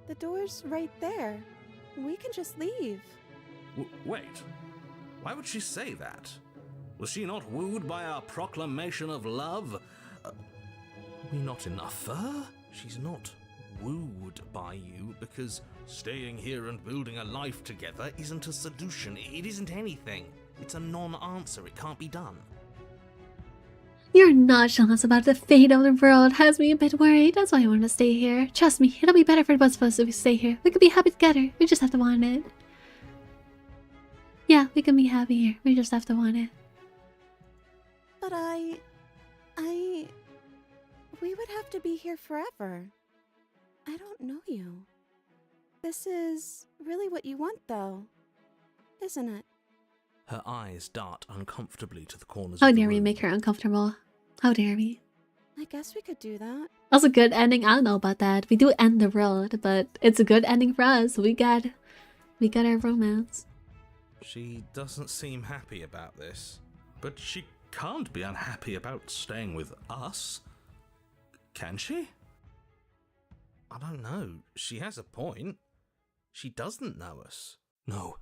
the door's right there. We can just leave. Wait. Why would she say that? Was she not wooed by our proclamation of love? Are we not enough for her? She's not wooed by you because staying here and building a life together isn't a solution. It isn't anything. It's a non-answer. It can't be done. Your nonchalance about the fate of the world has me a bit worried. That's why I want to stay here. Trust me, it'll be better for both of us if we stay here. We could be happy together. We just have to want it. Yeah, we can be happy here. We just have to want it. But we would have to be here forever. I don't know you. This is really what you want, though, isn't it? Her eyes dart uncomfortably to the corners How of the dare we room. make her uncomfortable? How dare we? I guess we could do that. That's a good ending. I don't know about that. We do end the world, but it's a good ending for us. We got our romance. She doesn't seem happy about this. But she can't be unhappy about staying with us. Can she? I don't know. She has a point. She doesn't know us. No.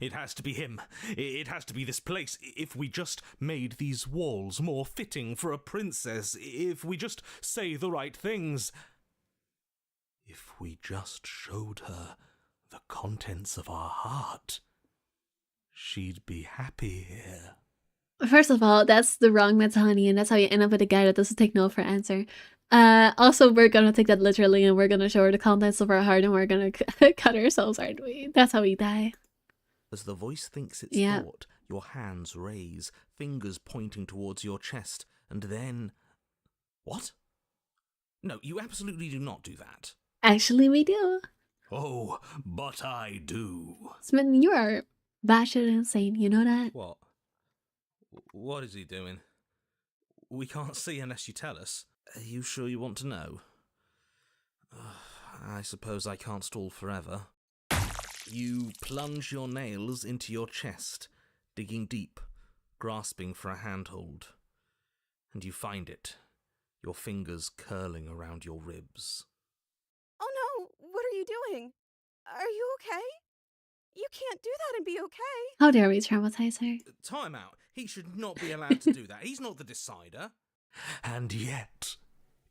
It has to be him. It has to be this place. If we just made these walls more fitting for a princess. If we just say the right things. If we just showed her the contents of our heart. She'd be happy here. First of all, that's the wrong mentality, and that's how you end up with a guy that doesn't take no for answer. Also, we're gonna take that literally, and we're gonna show her the contents of our heart, and we're gonna cut ourselves, aren't we? That's how we die. As the voice thinks its Yeah. thought, your hands raise, fingers pointing towards your chest, and then... What? No, you absolutely do not do that. Actually, we do. Oh, but I do. Smitten, you are batshit insane, you know that? What? What is he doing? We can't see unless you tell us. Are you sure you want to know? I suppose I can't stall forever. You plunge your nails into your chest, digging deep, grasping for a handhold. And you find it, your fingers curling around your ribs. Oh no! What are you doing? Are you okay? You can't do that and be okay. How dare we traumatize her? Time out. He should not be allowed to do that. He's not the decider. And yet,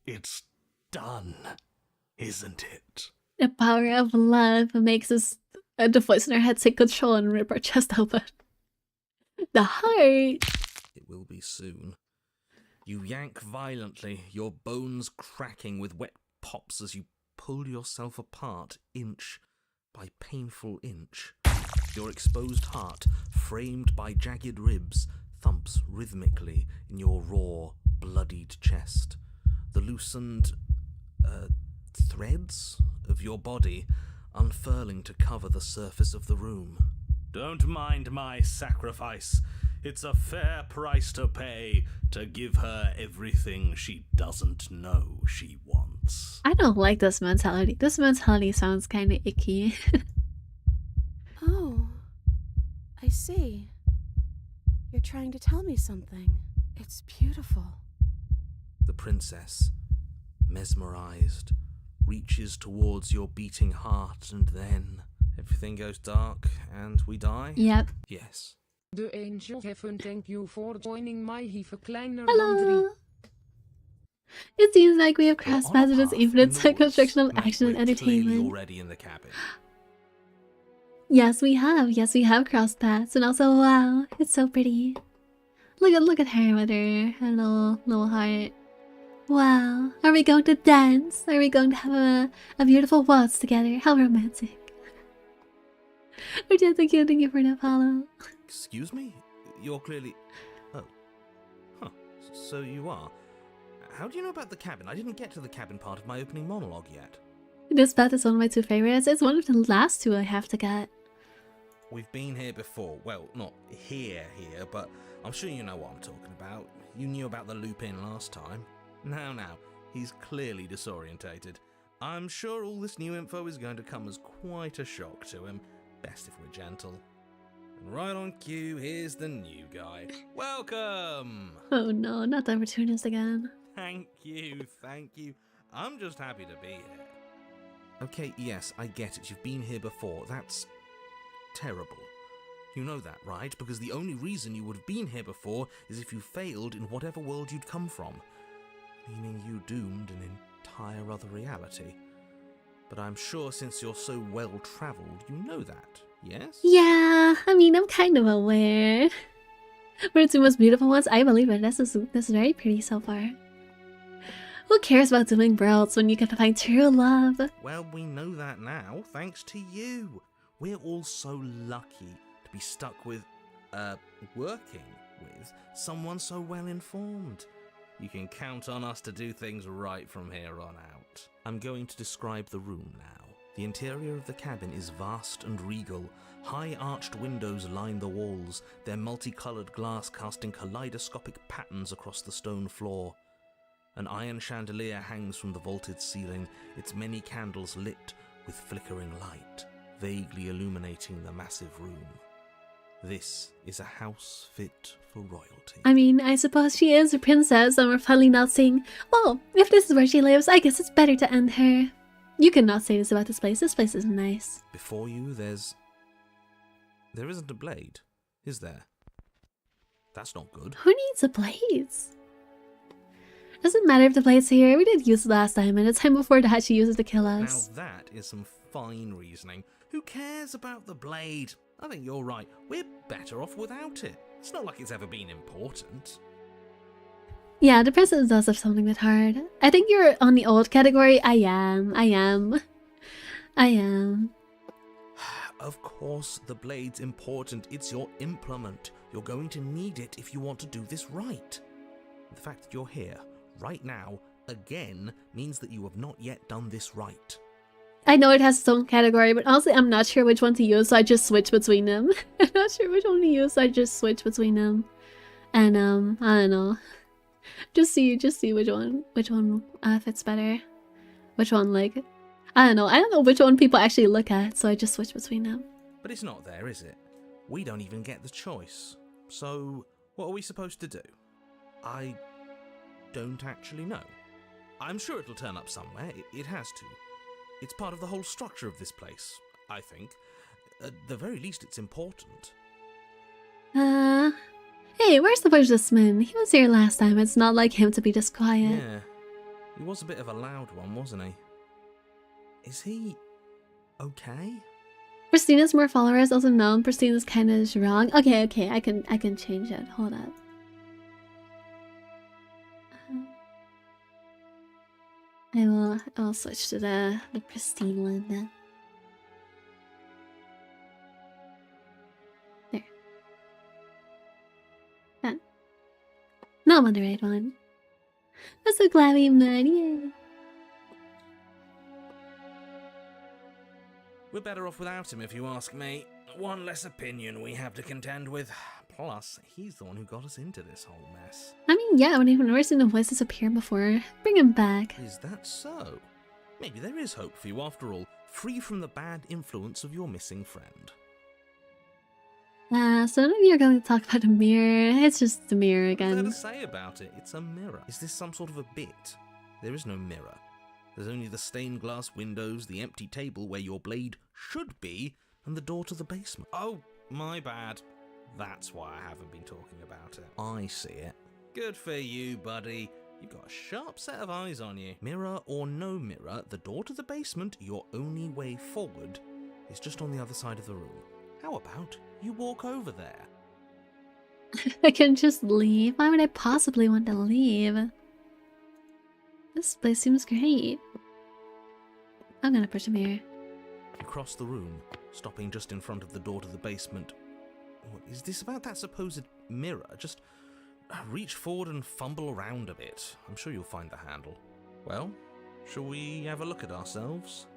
it's done, isn't it? The power of love makes us the voice in our head take control and rip our chest open. The heart. It will be soon. You yank violently, your bones cracking with wet pops as you pull yourself apart inch by painful inch. Your exposed heart, framed by jagged ribs, thumps rhythmically in your raw, bloodied chest. The loosened threads of your body unfurling to cover the surface of the room. Don't mind my sacrifice. It's a fair price to pay to give her everything she doesn't know she wants. I don't like this mentality. This mentality sounds kind of icky. Oh, I see. You're trying to tell me something. It's beautiful. The princess, mesmerized, reaches towards your beating heart, and then everything goes dark and we die? Yep. Yes. De Angel Heaven, thank you for joining my 𝖼🥧🧘 Hello! It seems like we have crossed paths with this infinite construction of action and entertainment. Already in the cabin. Yes, we have. Yes, we have crossed paths. And also, wow, it's so pretty. Look at her with her little heart. Wow. Are we going to dance? Are we going to have a beautiful waltz together? How romantic. Which is thank you for the follow. Excuse me? You're clearly... Oh. Huh. So you are. How do you know about the cabin? I didn't get to the cabin part of my opening monologue yet. This path is one of my 2 favorites. It's one of the last 2 I have to get. We've been here before. Well, not here, but I'm sure you know what I'm talking about. You knew about the loop-in last time. Now, he's clearly disorientated. I'm sure all this new info is going to come as quite a shock to him. Best if we're gentle. And right on cue, here's the new guy. Welcome! Oh no, not the opportunist again. Thank you. I'm just happy to be here. Okay, yes, I get it. You've been here before. That's terrible. You know that, right? Because the only reason you would have been here before is if you failed in whatever world you'd come from. Meaning you doomed an entire other reality. But I'm sure since you're so well-travelled, you know that, yes? Yeah, I mean, I'm kind of aware. We're the 2 most beautiful ones. I believe it. This is very pretty so far. Who cares about doing worlds when you can find true love? Well, we know that now, thanks to you. We're all so lucky to be stuck with, working with someone so well-informed. You can count on us to do things right from here on out. I'm going to describe the room now. The interior of the cabin is vast and regal. High arched windows line the walls, their multicolored glass casting kaleidoscopic patterns across the stone floor. An iron chandelier hangs from the vaulted ceiling, its many candles lit with flickering light, vaguely illuminating the massive room. This is a house fit for royalty. I mean, I suppose she is a princess and we're finally not saying, well, if this is where she lives, I guess it's better to end her. You cannot say this about this place. This place is nice. Before you, there isn't a blade, is there? That's not good. Who needs a blades? Doesn't matter if the blade's here. We did use it last time, and the time before that she used it to kill us. Now that is some fine reasoning. Who cares about the blade? I think you're right. We're better off without it. It's not like it's ever been important. Yeah, the princess does have something that's hard. I think you're on the old category. I am. Of course, the blade's important. It's your implement. You're going to need it if you want to do this right. The fact that you're here, right now, again, means that you have not yet done this right. I know it has its own category, but honestly, I'm not sure which one to use, so I just switch between them. I'm not sure which one to use, so I just switch between them. And, I don't know. Just see which one fits better. Which one, like, I don't know which one people actually look at, so I just switch between them. But it's not there, is it? We don't even get the choice. So, what are we supposed to do? I don't actually know. I'm sure it'll turn up somewhere. It has to. It's part of the whole structure of this place, I think. At the very least, it's important. Hey, where's the businessman? He was here last time. It's not like him to be this quiet. Yeah, he was a bit of a loud one, wasn't he? Is he okay? Christina's more followers, also known. Christina's kind of wrong. Okay, I can change it. Hold up. I'll switch to the pristine one then. No, I'm on the right one. I'm so glad we met. Yay. We're better off without him, if you ask me. One less opinion we have to contend with. Plus, he's the one who got us into this whole mess. I mean, yeah, when I've never seen the voices appear before. Bring him back. Is that so? Maybe there is hope for you after all, free from the bad influence of your missing friend. So none of you are going to talk about a mirror. It's just the mirror What's there again. to say about it? It's a mirror. Is this some sort of a bit? There is no mirror. There's only the stained glass windows, the empty table where your blade should be, and the door to the basement. Oh, my bad. That's why I haven't been talking about it. I see it. Good for you, buddy. You've got a sharp set of eyes on you. Mirror or no mirror, the door to the basement, your only way forward, is just on the other side of the room. How about you walk over there? I can just leave. Why would I possibly want to leave? This place seems great. I'm gonna push a mirror. You cross the room, stopping just in front of the door to the basement. What is this about that supposed mirror? Just reach forward and fumble around a bit. I'm sure you'll find the handle. Well, shall we have a look at ourselves?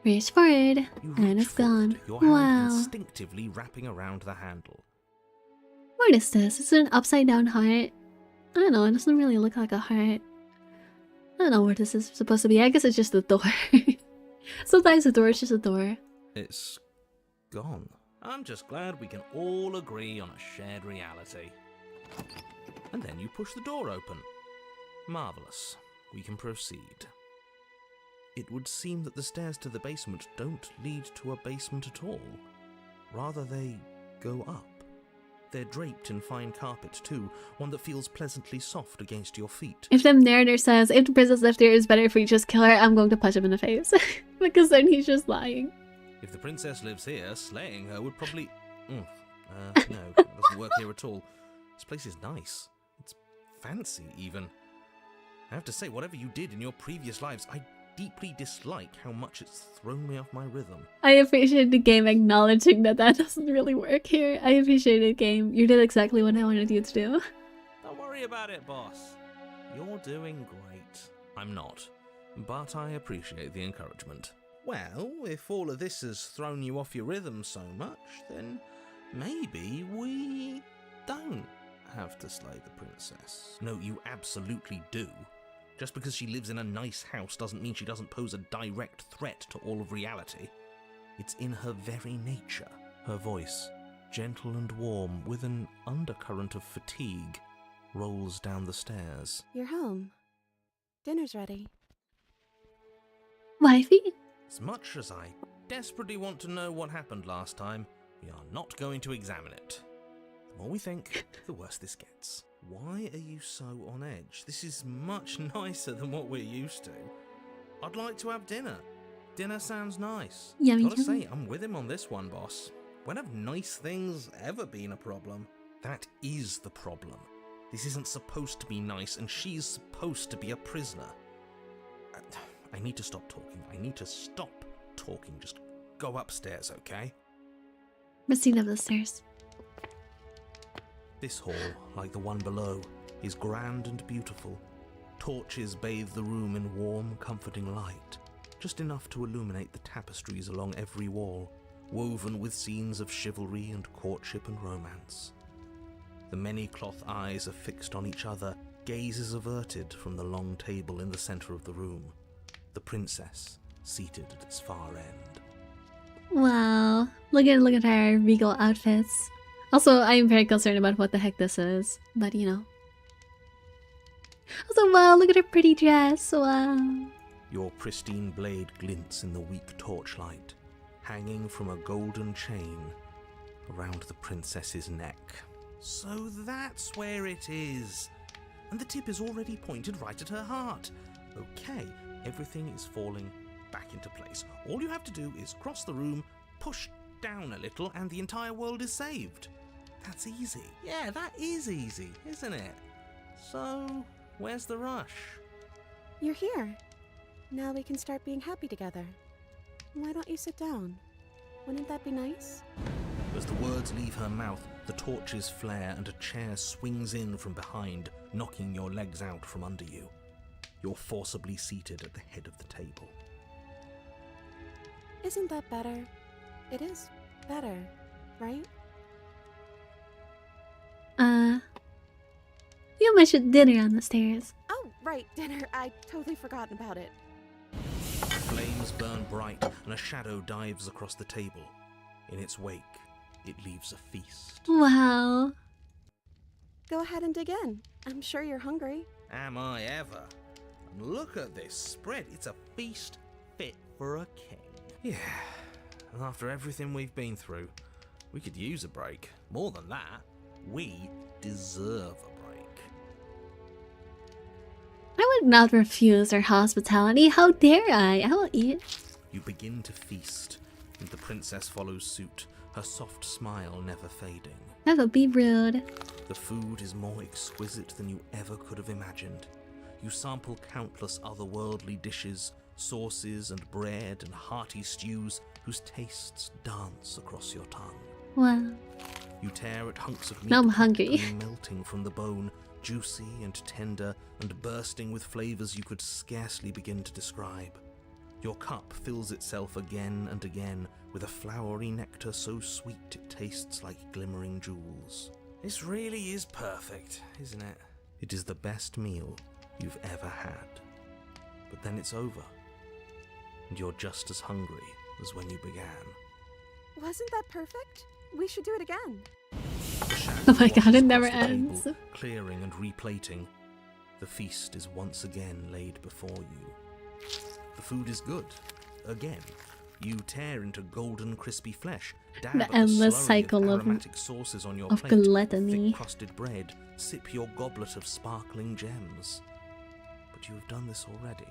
Reach forward, You and reach it's gone. forward, your hand Wow. instinctively wrapping around the handle. What is this? Is it an upside down heart? I don't know, it doesn't really look like a heart. I don't know where this is supposed to be. I guess it's just a door. Sometimes a door is just a door. It's gone. I'm just glad we can all agree on a shared reality. And then you push the door open. Marvellous. We can proceed. It would seem that the stairs to the basement don't lead to a basement at all. Rather, they go up. They're draped in fine carpet too, one that feels pleasantly soft against your feet. If the narrator says, if the princess lived here, it's better if we just kill her, I'm going to punch him in the face. Because then he's just lying. If the princess lives here, slaying her would probably... no, that doesn't work here at all. This place is nice. It's fancy, even. I have to say, whatever you did in your previous lives, I deeply dislike how much it's thrown me off my rhythm. I appreciate the game acknowledging that that doesn't really work here. I appreciate it, game. You did exactly what I wanted you to do. Don't worry about it, boss. You're doing great. I'm not, but I appreciate the encouragement. Well, if all of this has thrown you off your rhythm so much, then maybe we don't have to slay the princess. No, you absolutely do. Just because she lives in a nice house doesn't mean she doesn't pose a direct threat to all of reality. It's in her very nature. Her voice, gentle and warm, with an undercurrent of fatigue, rolls down the stairs. You're home. Dinner's ready. Wifey? As much as I desperately want to know what happened last time, we are not going to examine it. The more we think, the worse this gets. Why are you so on edge? This is much nicer than what we're used to. I'd like to have dinner. Dinner sounds nice. Yummy, Gotta yummy. say, I'm with him on this one, boss. When have nice things ever been a problem? That is the problem. This isn't supposed to be nice, and she's supposed to be a prisoner. I need to stop talking. I need to stop talking. Just go upstairs, okay? Proceed up the stairs. This hall, like the one below, is grand and beautiful. Torches bathe the room in warm, comforting light, just enough to illuminate the tapestries along every wall, woven with scenes of chivalry and courtship and romance. The many cloth eyes are fixed on each other, gazes averted from the long table in the center of the room, the princess seated at its far end. Wow. Look at her regal outfits. Also, I'm very concerned about what the heck this is. But, you know. Also, wow, look at her pretty dress. Wow. Your pristine blade glints in the weak torchlight, hanging from a golden chain around the princess's neck. So that's where it is. And the tip is already pointed right at her heart. Okay, everything is falling back into place. All you have to do is cross the room, push down a little, and the entire world is saved. That's easy. Yeah, that is easy, isn't it? So, where's the rush? You're here. Now we can start being happy together. Why don't you sit down? Wouldn't that be nice? The As the words leave her mouth, the torches flare and a chair swings in from behind, knocking your legs out from under you. You're forcibly seated at the head of the table. Isn't that better? It is better, right? You mentioned dinner on the stairs. Oh, right, dinner. I'd totally forgotten about it. Flames burn bright and a shadow dives across the table. In its wake, it leaves a feast. Wow. Go ahead and dig in. I'm sure you're hungry. Am I ever? And look at this spread. It's a feast fit for a king. Yeah, and after everything we've been through, we could use a break. More than that, we deserve a break. I would not refuse their hospitality. How dare I? I will eat. You begin to feast, and the princess follows suit, her soft smile never fading. That would be rude. The food is more exquisite than you ever could have imagined. You sample countless otherworldly dishes, sauces and bread and hearty stews whose tastes dance across your tongue. Wow. You tear at hunks of meat, Now I'm hungry. melting from the bone, juicy and tender and bursting with flavors you could scarcely begin to describe. Your cup fills itself again and again with a flowery nectar so sweet it tastes like glimmering jewels. This really is perfect, isn't it? It is the best meal you've ever had. But then it's over, and you're just as hungry as when you began. Wasn't that perfect? We should do it again. Oh my god, it Washes never across the ends. table, clearing and replating. The feast is once again laid before you. The food is good. Again, you tear into golden, crispy flesh. Dab The at endless slurry cycle of aromatic sauces on your of plate. gluttony. Thick-crusted bread. Sip your goblet of sparkling gems. But you have done this already.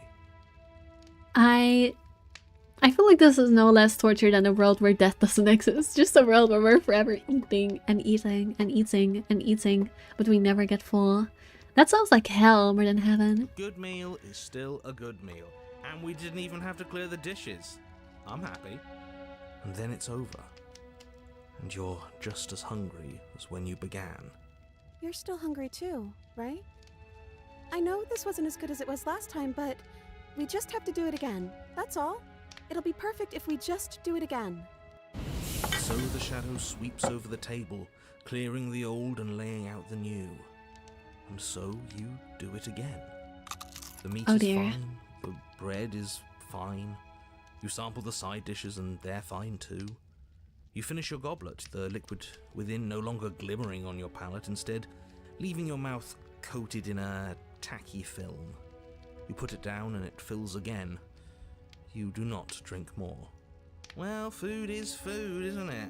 I feel like this is no less torture than a world where death doesn't exist. Just a world where we're forever eating and eating and eating and eating, but we never get full. That sounds like hell more than heaven. Good meal is still a good meal. And we didn't even have to clear the dishes. I'm happy. And then it's over. And you're just as hungry as when you began. You're still hungry too, right? I know this wasn't as good as it was last time, but we just have to do it again. That's all. It'll be perfect if we just do it again. So the shadow sweeps over the table, clearing the old and laying out the new. And so you do it again. The meat Oh is dear. fine, the bread is fine. You sample the side dishes and they're fine too. You finish your goblet, the liquid within no longer glimmering on your palate, instead leaving your mouth coated in a tacky film. You put it down and it fills again. You do not drink more. Well, food is food, isn't it?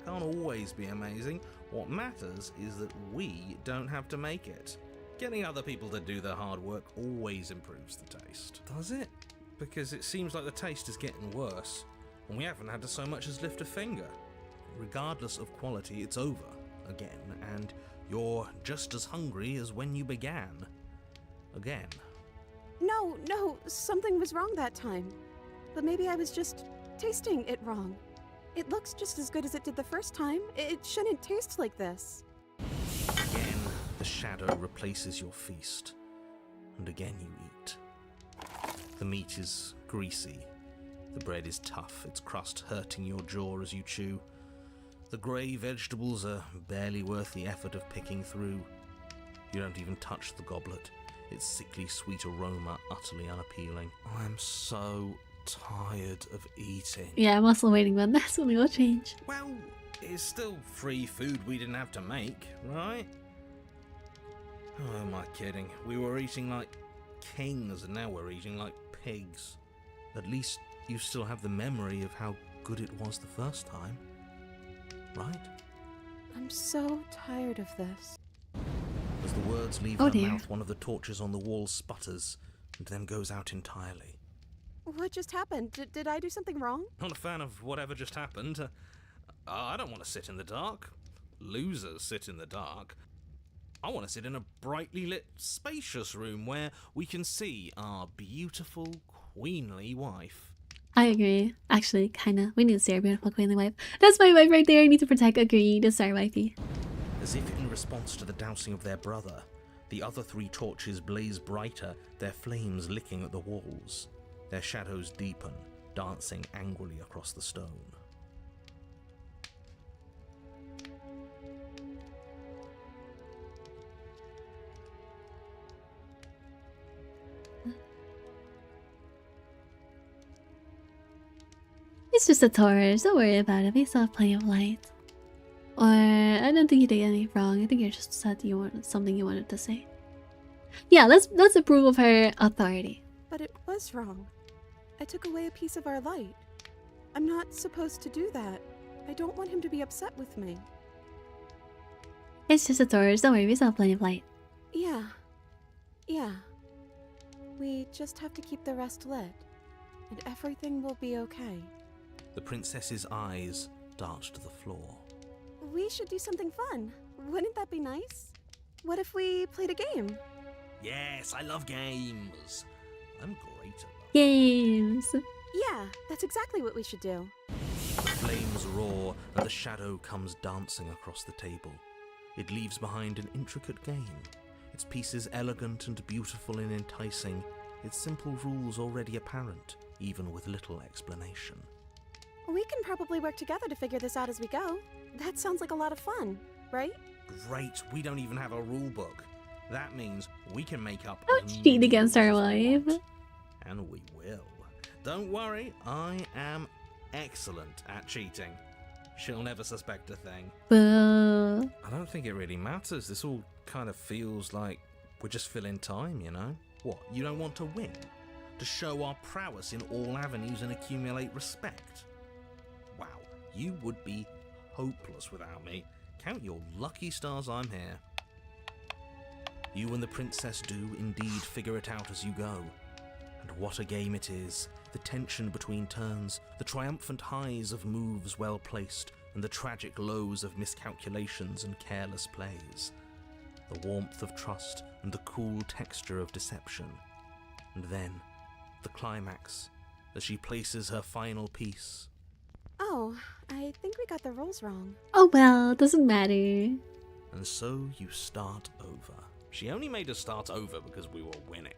Can't always be amazing. What matters is that we don't have to make it. Getting other people to do the hard work always improves the taste. Does it? Because it seems like the taste is getting worse, and we haven't had to so much as lift a finger. Regardless of quality, it's over again, and you're just as hungry as when you began. Again. No, something was wrong that time. But maybe I was just tasting it wrong. It looks just as good as it did the first time. It shouldn't taste like this. Again, the shadow replaces your feast, and again you eat. The meat is greasy. The bread is tough, its crust hurting your jaw as you chew. The grey vegetables are barely worth the effort of picking through. You don't even touch the goblet, its sickly sweet aroma utterly unappealing. I'm so tired of eating. Yeah, I'm also waiting, but that's when will change. Well, it's still free food we didn't have to make, right? Oh, am I kidding? We were eating like kings and now we're eating like pigs. At least you still have the memory of how good it was the first time, right? I'm so tired of this. As the words leave Oh her dear. mouth, one of the torches on the wall sputters and then goes out entirely. What just happened? Did I do something wrong? Not a fan of whatever just happened. I don't want to sit in the dark. Losers sit in the dark. I want to sit in a brightly lit, spacious room where we can see our beautiful, queenly wife. I agree. Actually, kinda. We need to see our beautiful queenly wife. That's my wife right there. I need to protect. Agree. That's our wifey. As if in response to the dousing of their brother, the other 3 torches blaze brighter, their flames licking at the walls. Their shadows deepen, dancing angrily across the stone. It's just a torch. Don't worry about it. We still have plenty of light. Or I don't think you did anything wrong. I think you just said you wanted something you wanted to say. Yeah, let's approve of her authority. But it was wrong. I took away a piece of our light. I'm not supposed to do that. I don't want him to be upset with me. It's just a torch. Don't worry. We still have plenty of light. Yeah. Yeah. We just have to keep the rest lit. And everything will be okay. The princess's eyes dart to the floor. We should do something fun. Wouldn't that be nice? What if we played a game? Yes, I love games. I'm great at them. Games. Yeah, that's exactly what we should do. Flames roar and the shadow comes dancing across the table. It leaves behind an intricate game, its pieces elegant and beautiful and enticing, its simple rules already apparent, even with little explanation. We can probably work together to figure this out as we go. That sounds like a lot of fun, right? Great, we don't even have a rule book. That means we can make up. Don't cheat against our wife. And we will. Don't worry, I am excellent at cheating. She'll never suspect a thing. Boo. I don't think it really matters. This all kind of feels like we're just filling time, you know? What, you don't want to win? To show our prowess in all avenues and accumulate respect? Wow, you would be hopeless without me. Count your lucky stars I'm here. You and the princess do indeed figure it out as you go. And what a game it is. The tension between turns, the triumphant highs of moves well placed, and the tragic lows of miscalculations and careless plays. The warmth of trust and the cool texture of deception. And then, the climax, as she places her final piece. Oh, I think we got the rules wrong. Oh well, doesn't matter. And so you start over. She only made us start over because we were winning.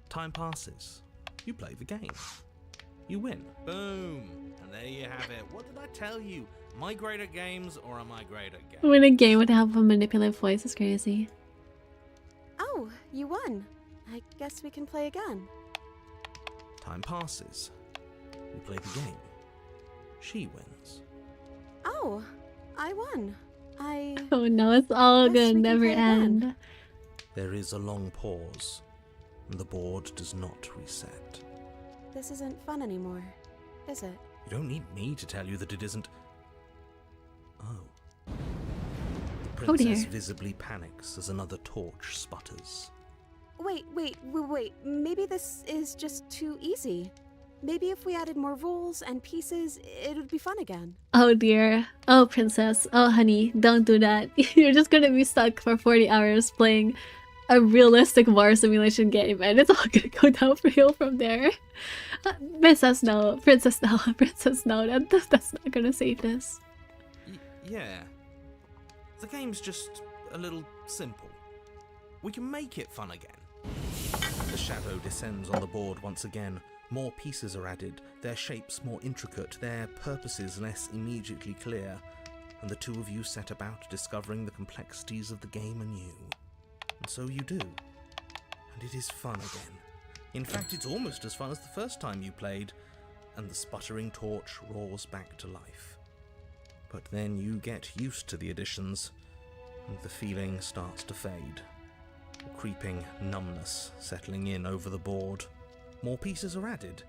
Time passes. You play the game. You win. Boom. And there you have it. What did I tell you? Am I great at games or am I great at games? Win a game with help of a manipulative voice is crazy. Oh, you won. I guess we can play again. Time passes. We play the game. She wins. Oh, I won. Oh no, it's all Guess gonna we can never play again. end. There is a long pause, and the board does not reset. This isn't fun anymore, is it? You don't need me to tell you that it isn't. Oh. The Oh, princess dear. visibly panics as another torch sputters. Wait. Maybe this is just too easy. Maybe if we added more rules and pieces, it would be fun again. Oh dear. Oh princess. Oh honey, don't do that. You're just gonna be stuck for 40 hours playing a realistic war simulation game and it's all gonna go downhill from there. Princess no. Princess no. Princess no. That's not gonna save this. Yeah. The game's just a little simple. We can make it fun again. The shadow descends on the board once again. More pieces are added, their shapes more intricate, their purposes less immediately clear, and the two of you set about discovering the complexities of the game anew. And so you do. And it is fun again. In fact, it's almost as fun as the first time you played, and the sputtering torch roars back to life. But then you get used to the additions, and the feeling starts to fade. A creeping numbness settling in over the board. More pieces are added.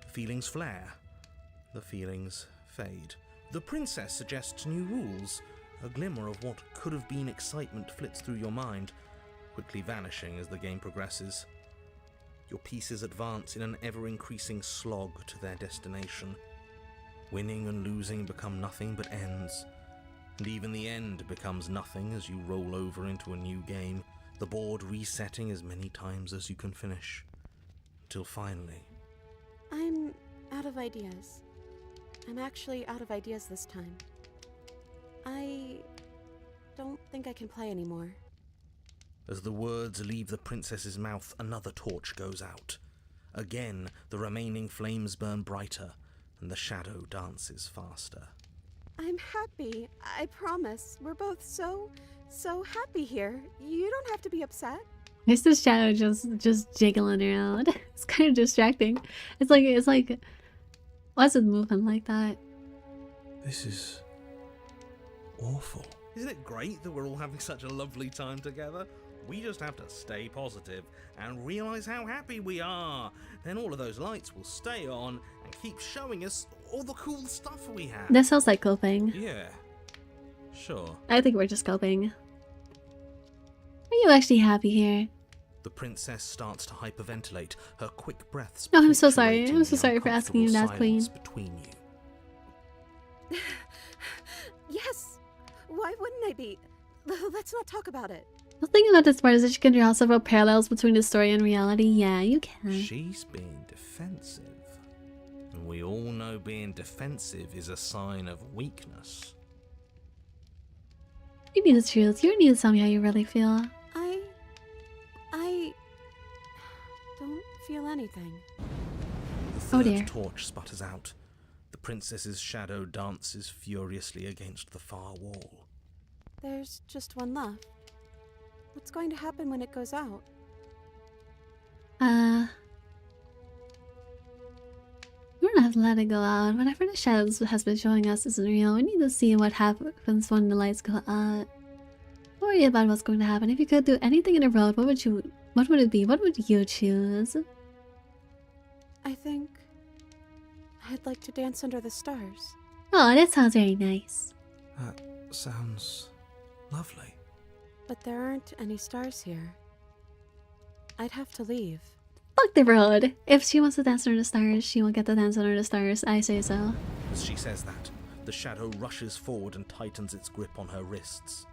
The feelings flare. The feelings fade. The princess suggests new rules. A glimmer of what could have been excitement flits through your mind, quickly vanishing as the game progresses. Your pieces advance in an ever-increasing slog to their destination. Winning and losing become nothing but ends. And even the end becomes nothing as you roll over into a new game, the board resetting as many times as you can finish. Till finally, I'm out of ideas. I'm actually out of ideas this time. I don't think I can play anymore. As the words leave the princess's mouth, another torch goes out. Again, the remaining flames burn brighter, and the shadow dances faster. I'm happy, I promise. We're both so happy here. You don't have to be upset. It's the shadow just jiggling around. It's kind of distracting. It's like, why is it moving like that? This is awful. Isn't it great that we're all having such a lovely time together? We just have to stay positive and realize how happy we are. Then all of those lights will stay on and keep showing us all the cool stuff we have. That sounds like coping. Yeah, sure. I think we're just coping. Are you actually happy here? The princess starts to hyperventilate, her quick breaths. Oh, I'm so sorry. punctuating I'm so the sorry for asking you that, uncomfortable Queen. silence between you. Yes. Why wouldn't I be? Let's not talk about it. The thing about this part is that you can draw several parallels between the story and reality. Yeah, you can. She's being defensive. And we all know being defensive is a sign of weakness. You need the truth. You need to tell me how you really feel. I don't feel anything. The Oh third dear. torch sputters out. The princess's shadow dances furiously against the far wall. There's just one left. What's going to happen when it goes out? We're gonna have to let it go out. Whatever the shadows has been showing us isn't real. We need to see what happens when the lights go out. Don't worry about what's going to happen. If you could do anything in the world, what would it be? What would you choose? I think I'd like to dance under the stars. Oh, that sounds very nice. That sounds lovely. But there aren't any stars here. I'd have to leave. Fuck the road. If she wants to dance under the stars, she will get to dance under the stars. I say so. As she says that, the shadow rushes forward and tightens its grip on her wrists.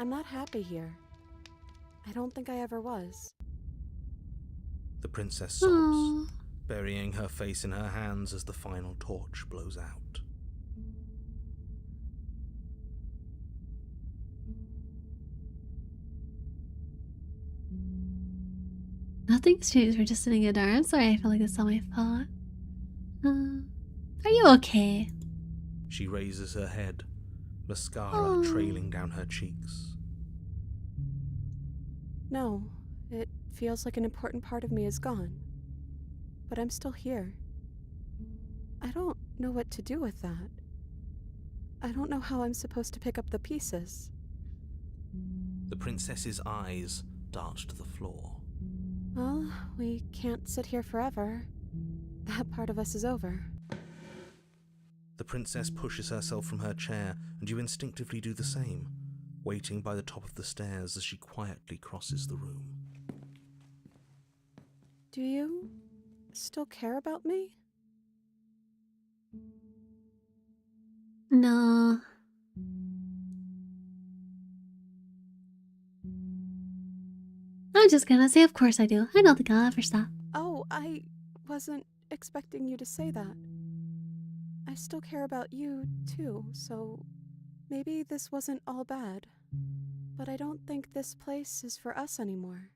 I'm not happy here. I don't think I ever was. The princess sobs, Aww. burying her face in her hands as the final torch blows out. Nothing's changed. We're just sitting in the dark. I'm sorry. I feel like that's not my fault. Are you okay? She raises her head, mascara trailing down her cheeks. No, it feels like an important part of me is gone. But I'm still here. I don't know what to do with that. I don't know how I'm supposed to pick up the pieces. The princess's eyes dart to the floor. Well, we can't sit here forever. That part of us is over. The princess pushes herself from her chair, and you instinctively do the same, waiting by the top of the stairs as she quietly crosses the room. Do you still care about me? No. I'm just gonna say, of course I do. I don't think I'll ever stop. Oh, I wasn't expecting you to say that. I still care about you, too, so maybe this wasn't all bad. But I don't think this place is for us anymore.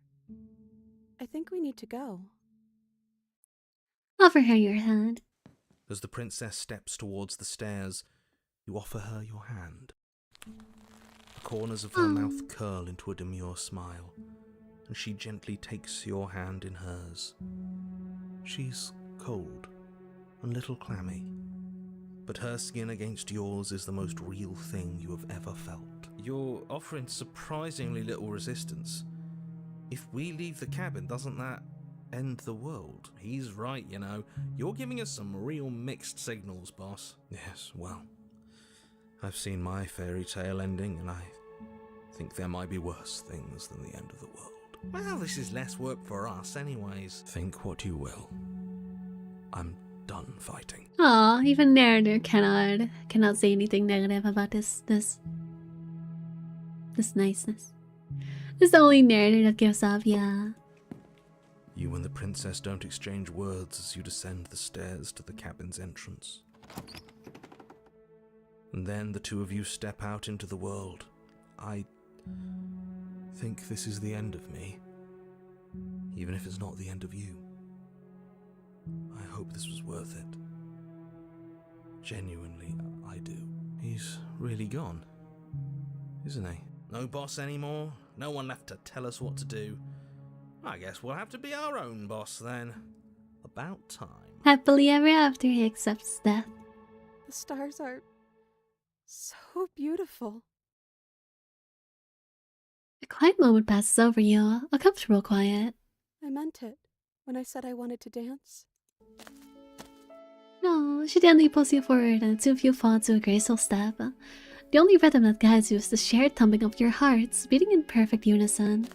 I think we need to go. Offer her your hand. As the princess steps towards the stairs, you offer her your hand. The corners of her mouth curl into a demure smile, and she gently takes your hand in hers. She's cold, a little clammy, but her skin against yours is the most real thing you have ever felt. You're offering surprisingly little resistance. If we leave the cabin, doesn't that end the world? He's right, you know. You're giving us some real mixed signals, boss. Yes, well, I've seen my fairy tale ending, and I think there might be worse things than the end of the world. Well, this is less work for us anyways. Think what you will. I'm done fighting. Aw, even narrator cannot say anything negative about this niceness. This is the only narrator that gives up, yeah. You and the princess don't exchange words as you descend the stairs to the cabin's entrance. And then the two of you step out into the world. I think this is the end of me, even if it's not the end of you. I hope this was worth it. Genuinely, I do. He's really gone, isn't he? No boss anymore, no one left to tell us what to do. I guess we'll have to be our own boss then. About time. Happily ever after, he accepts death. The stars are so beautiful. A quiet moment passes over you, a comfortable quiet. I meant it when I said I wanted to dance. No, she gently pulls you forward and the two of you fall to a graceful step. The only rhythm that guides you is the shared thumping of your hearts, beating in perfect unison.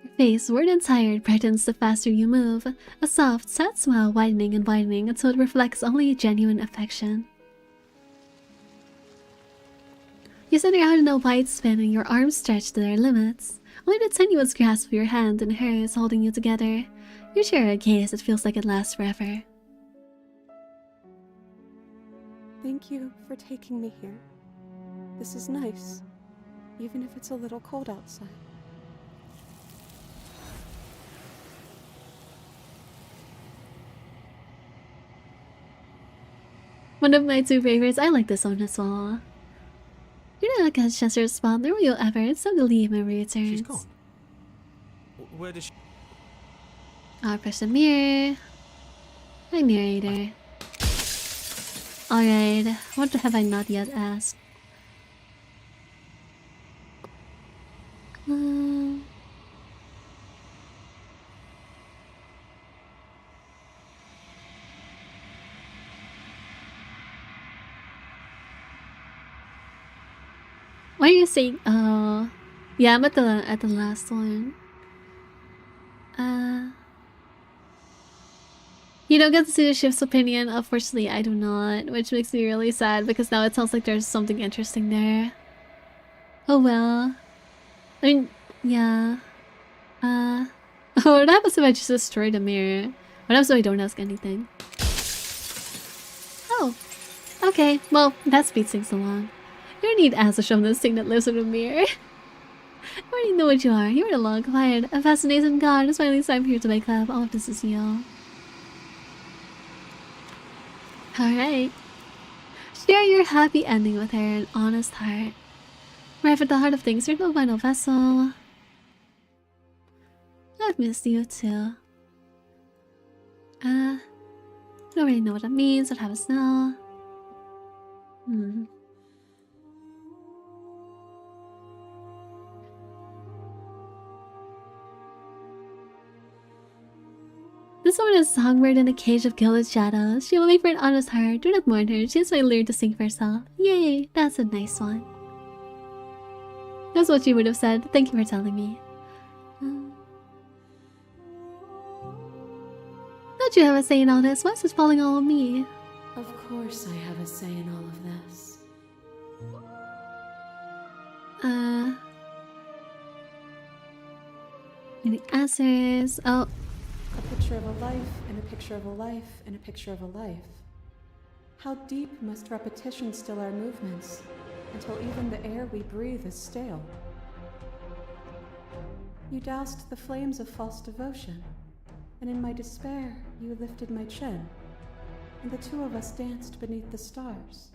Your face, worn and tired, brightens the faster you move, a soft, sad smile widening and widening until it reflects only genuine affection. You center out in a wide spin and your arms stretch to their limits. Only the tenuous grasp of your hand and hers holding you together. You share a gaze that feels like it lasts forever. Thank you for taking me here. This is nice, even if it's a little cold outside. One of my two favorites. I like this one as well. You're not a Chester spot, nor will you ever. It's time to leave when we return. She's gone. Where does she... I'll press the mirror. Hi, narrator. Alright, what have I not yet asked? Why are you saying? Oh, yeah, I'm at the last one. You don't get to see the shift's opinion. Unfortunately, I do not, which makes me really sad because now it sounds like there's something interesting there. Oh well. I mean, yeah. Oh, what happens if I just destroy the mirror? What happens if I don't ask anything? Oh, okay. Well, that speeds things along. You don't need answers from this thing that lives in a mirror. I already know what you are. You're the long, quiet, a fascination god. It's finally time for you to wake up. All of this is you. Alright. Share your happy ending with her, an honest heart. Right at the heart of things, you're no final vessel. I've missed you too. Don't really know what that means. What happens now? This woman is songbird in a cage of gilded shadows. She will make for an honest heart. Do not mourn her. She has learned to sing for herself. Yay, that's a nice one. That's what she would have said. Thank you for telling me. Don't you have a say in all this? Why is this falling all on me? Of course I have a say in all of this. Any answers? Oh. A picture of a life, and a picture of a life, and a picture of a life. How deep must repetition still our movements, until even the air we breathe is stale? You doused the flames of false devotion, and in my despair you lifted my chin, and the two of us danced beneath the stars.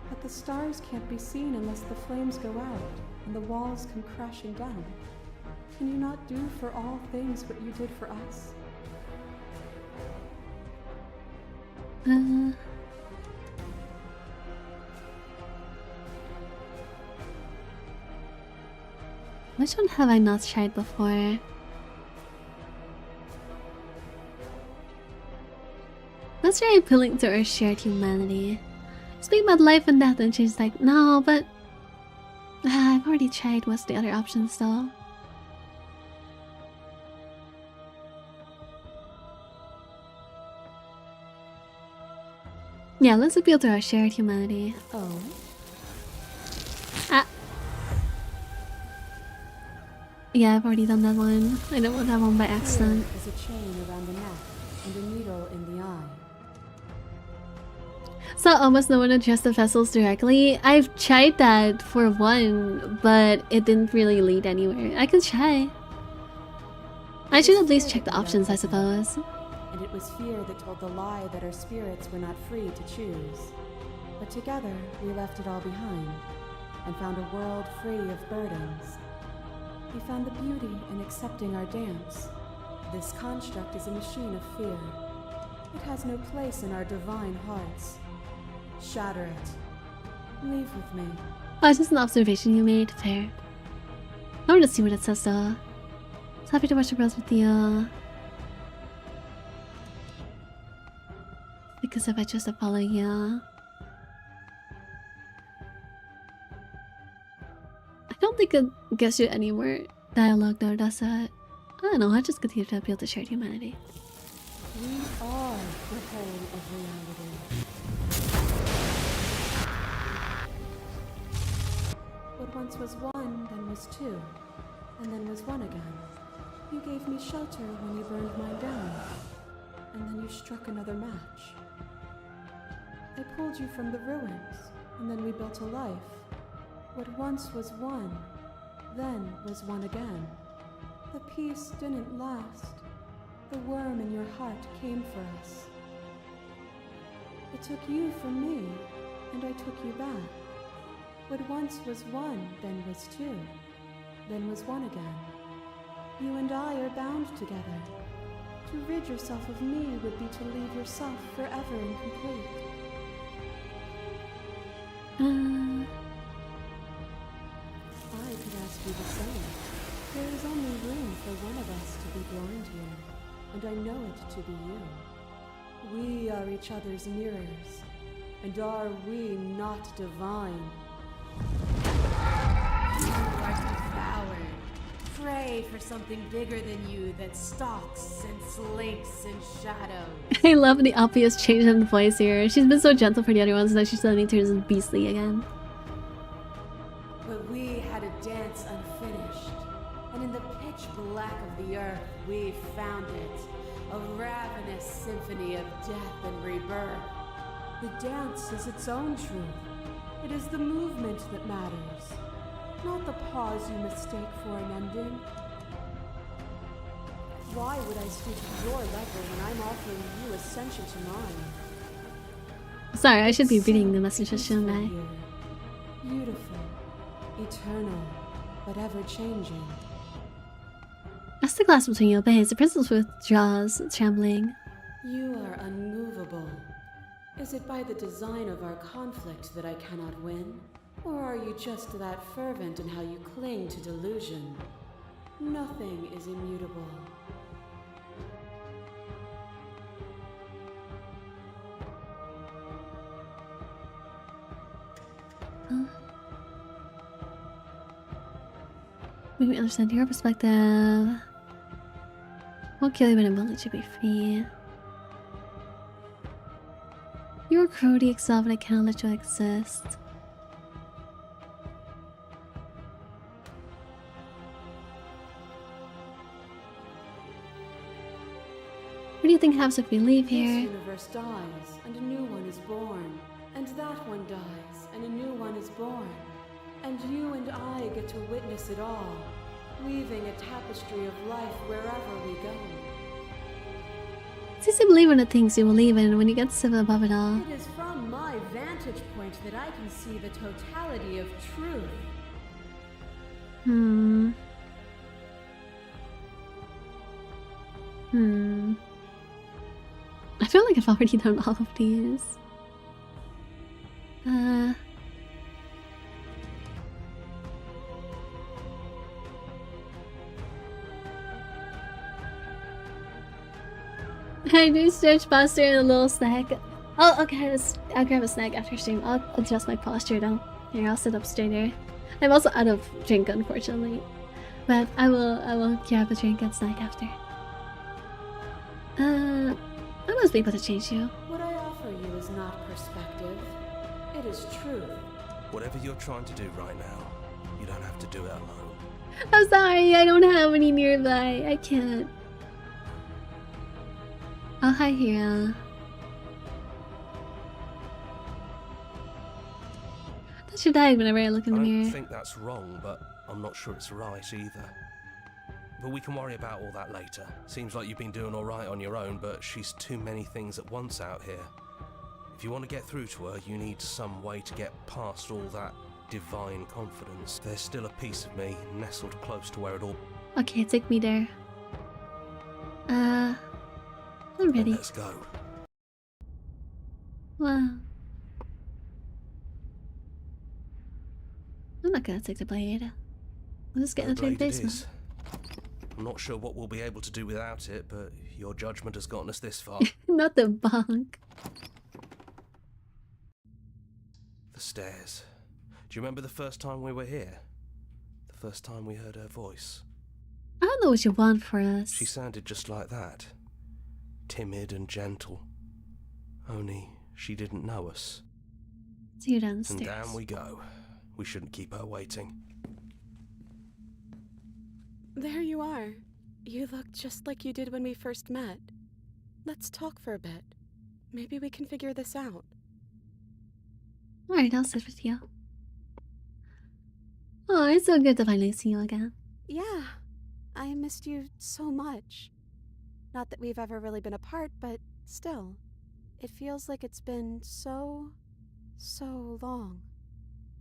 But the stars can't be seen unless the flames go out, and the walls come crashing down. Can you not do for all things what you did for us? Which one have I not tried before? Let's try appealing to our shared humanity. Speak about life and death and she's like, no, but... I've already tried. What's the other options though? Yeah, let's appeal to our shared humanity. Oh? あ Yeah, I've already done that one. I don't want that one by accident. Here is a chain around the neck and a needle in the eye. So almost no one addressed the vessels directly. I've tried that for one, but it didn't really lead anywhere. I could try. I should at least check the options, I suppose. And it was fear that told the lie that our spirits were not free to choose. But together, we left it all behind and found a world free of burdens. We found the beauty in accepting our dance. This construct is a machine of fear. It has no place in our divine hearts. Shatter it. Leave with me. Oh, it's just an observation you made. Fair. I want to see what it says though. So happy to watch the girls with you. Because if I chose to follow you. I don't think it gives you any more dialogue though, does it? I don't know, I just continue to appeal to shared humanity. We are the whole of reality. What once was one, then was two, and then was one again. You gave me shelter when you burned mine down, and then you struck another match. I pulled you from the ruins, and then we built a life. What once was one, then was one again. The peace didn't last. The worm in your heart came for us. It took you from me, and I took you back. What once was one, then was two, then was one again. You and I are bound together. To rid yourself of me would be to leave yourself forever incomplete. I could ask you the same. There is only room for one of us to be blind here, and I know it to be you. We are each other's mirrors, and are we not divine? You are devoured. Pray for something bigger than you that stalks and slinks in shadows. I love the obvious change in the voice here. She's been so gentle for the other ones that she suddenly turns beastly again. But we had a dance unfinished, and in the pitch black of the earth we found it, a ravenous symphony of death and rebirth. The dance is its own truth. It is the movement that matters, not the pause you mistake for an ending. Why would I stoop to your level when I'm offering you ascension to mine? Sorry, I should be reading the messages, shouldn't I? Beautiful, eternal, but ever-changing. That's the glass between you obeys. The princess withdraws, trembling. You are unmovable. Is it by the design of our conflict that I cannot win? Or are you just that fervent in how you cling to delusion? Nothing is immutable. Make me understand your perspective. Won't kill you, but I will let you be free. You're cruelty itself, and I cannot let you exist. What do you think happens if we leave here? This universe dies, and a new one is born. And that one dies, and a new one is born. And you and I get to witness it all, weaving a tapestry of life wherever we go. It's easy to believe in the things you believe in when you get to sit above it all. It is from my vantage point that I can see the totality of truth. I feel like I've already done all of these. I do stretch posture and a little snack. Oh, okay, I'll grab a snack after stream. I'll adjust my posture though. Here, I'll sit up straighter. I'm also out of drink, unfortunately. But I will grab a drink and snack after. I must be able to change you. What I offer you is not perspective. It is truth. Whatever you're trying to do right now, you don't have to do it alone. I'm sorry, I don't have any nearby. I can't. Oh, hi, Hero. That should die whenever I look in the I don't mirror. think that's wrong, but I'm not sure it's right either. But we can worry about all that later. Seems like you've been doing alright on your own, but she's too many things at once out here. If you want to get through to her, you need some way to get past all that divine confidence. There's still a piece of me nestled close to where it all... Okay, take me there. I'm ready. Let's go. Wow. I'm not gonna take the blade. I'll just get into the basement. I'm not sure what we'll be able to do without it, but your judgment has gotten us this far. Not the bonk. The stairs. Do you remember the first time we were here? The first time we heard her voice? I don't know what you want for us. She sounded just like that. Timid and gentle. Only she didn't know us. See you downstairs. And down we go. We shouldn't keep her waiting. There you are. You look just like you did when we first met. Let's talk for a bit. Maybe we can figure this out. Alright, I'll sit with you. Oh, it's so good to finally see you again. Yeah, I missed you so much. Not that we've ever really been apart, but still. It feels like it's been so long.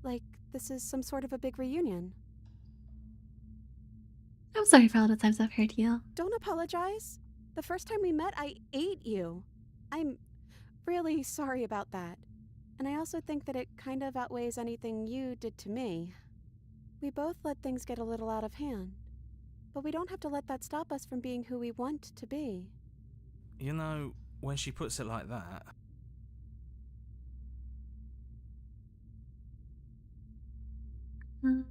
Like this is some sort of a big reunion. I'm sorry for all the times I've hurt you. Don't apologize. The first time we met, I ate you. I'm really sorry about that. And I also think that it kind of outweighs anything you did to me. We both let things get a little out of hand. But we don't have to let that stop us from being who we want to be. You know, when she puts it like that... I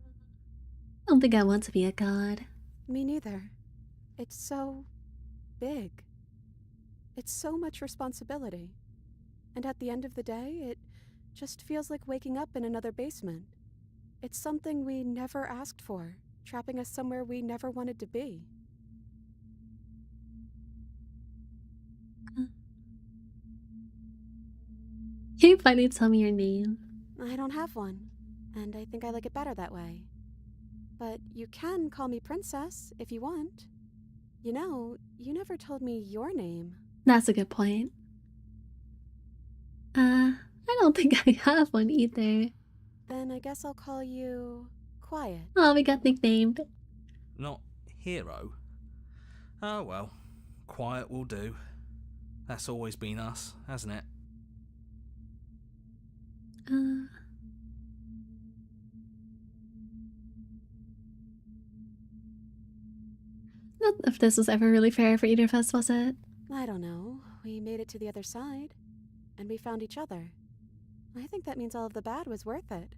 don't think I want to be a god. Me neither. It's so big. It's so much responsibility. And at the end of the day, it just feels like waking up in another basement. It's something we never asked for, trapping us somewhere we never wanted to be. Can you finally tell me your name? I don't have one, and I think I like it better that way. But you can call me Princess if you want. You know, you never told me your name. That's a good point. I don't think I have one either. Then I guess I'll call you Quiet. Oh, we got nicknamed. Not Hero? Oh well, Quiet will do. That's always been us, hasn't it? Not if this was ever really fair for either of us, was it? I don't know. We made it to the other side, and we found each other. I think that means all of the bad was worth it.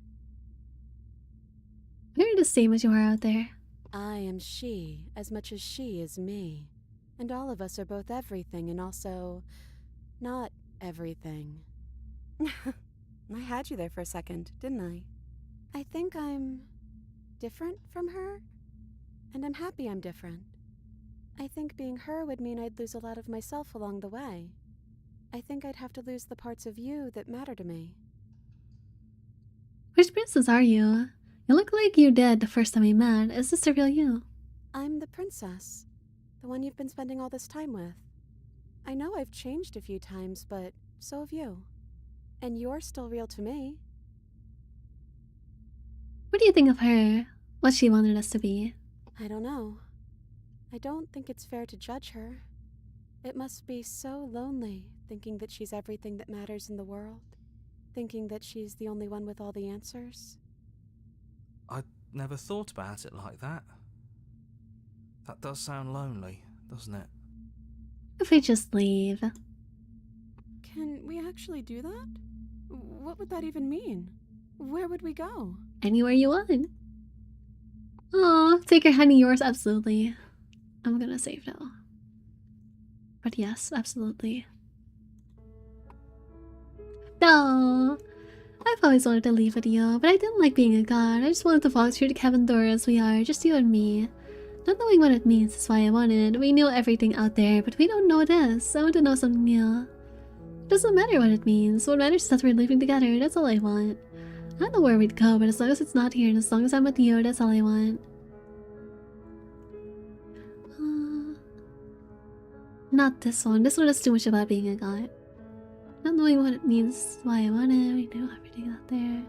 You're the same as you are out there. I am she as much as she is me. And all of us are both everything and also not everything. I had you there for a second, didn't I? I think I'm different from her, and I'm happy I'm different. I think being her would mean I'd lose a lot of myself along the way. I think I'd have to lose the parts of you that matter to me. Which princess are you? You look like you did the first time we met. Is this the real you? I'm the princess. The one you've been spending all this time with. I know I've changed a few times, but so have you. And you're still real to me. What do you think of her? What she wanted us to be? I don't know. I don't think it's fair to judge her. It must be so lonely thinking that she's everything that matters in the world. Thinking that she's the only one with all the answers. I never thought about it like that. That does sound lonely, doesn't it? If we just leave. Can we actually do that? What would that even mean? Where would we go? Anywhere you want. Oh, take your hand in yours, absolutely. I'm gonna save now. But yes, absolutely. No, I I've always wanted to leave with you, but I didn't like being a god. I just wanted to walk through the cabin door as we are, just you and me. Not knowing what it means is why I wanted. We knew everything out there, but we don't know what it is. I want to know something new. It doesn't matter what it means. What matters is that we're living together. That's all I want. I don't know where we'd go, but as long as it's not here and as long as I'm with you, that's all I want. Not this one. This one is too much about being a god. Not knowing what it means is why I want it. We know everything out there.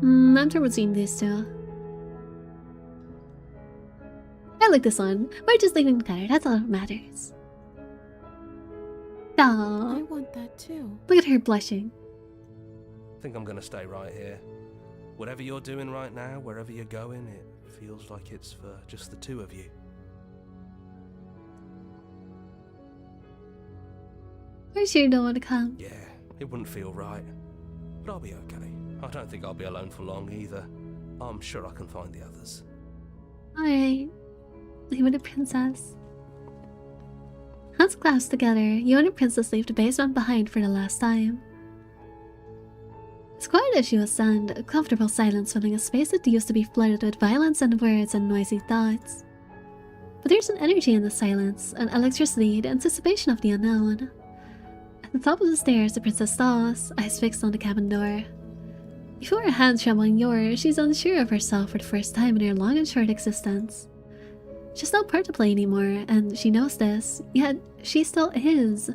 I'm torn between these two. I like this one. We're just leaving together. That's all that matters. I Aww. want that too. Look at her blushing. I think I'm gonna stay right here. Whatever you're doing right now, wherever you're going, it feels like it's for just the two of you. Are you sure you don't want to come? Yeah, it wouldn't feel right. But I'll be okay. I don't think I'll be alone for long either. I'm sure I can find the others. Alright. You and a princess. Hands clasped together, you and the princess leave the basement behind for the last time. As quiet as she was sand, a comfortable silence filling a space that used to be flooded with violence and words and noisy thoughts. But there's an energy in the silence, an electricity, the anticipation of the unknown. At the top of the stairs, the princess stalls, eyes fixed on the cabin door. You feel her hand trembling yours. She's unsure of herself for the first time in her long and short existence. She's not part to play anymore, and she knows this, yet she still is.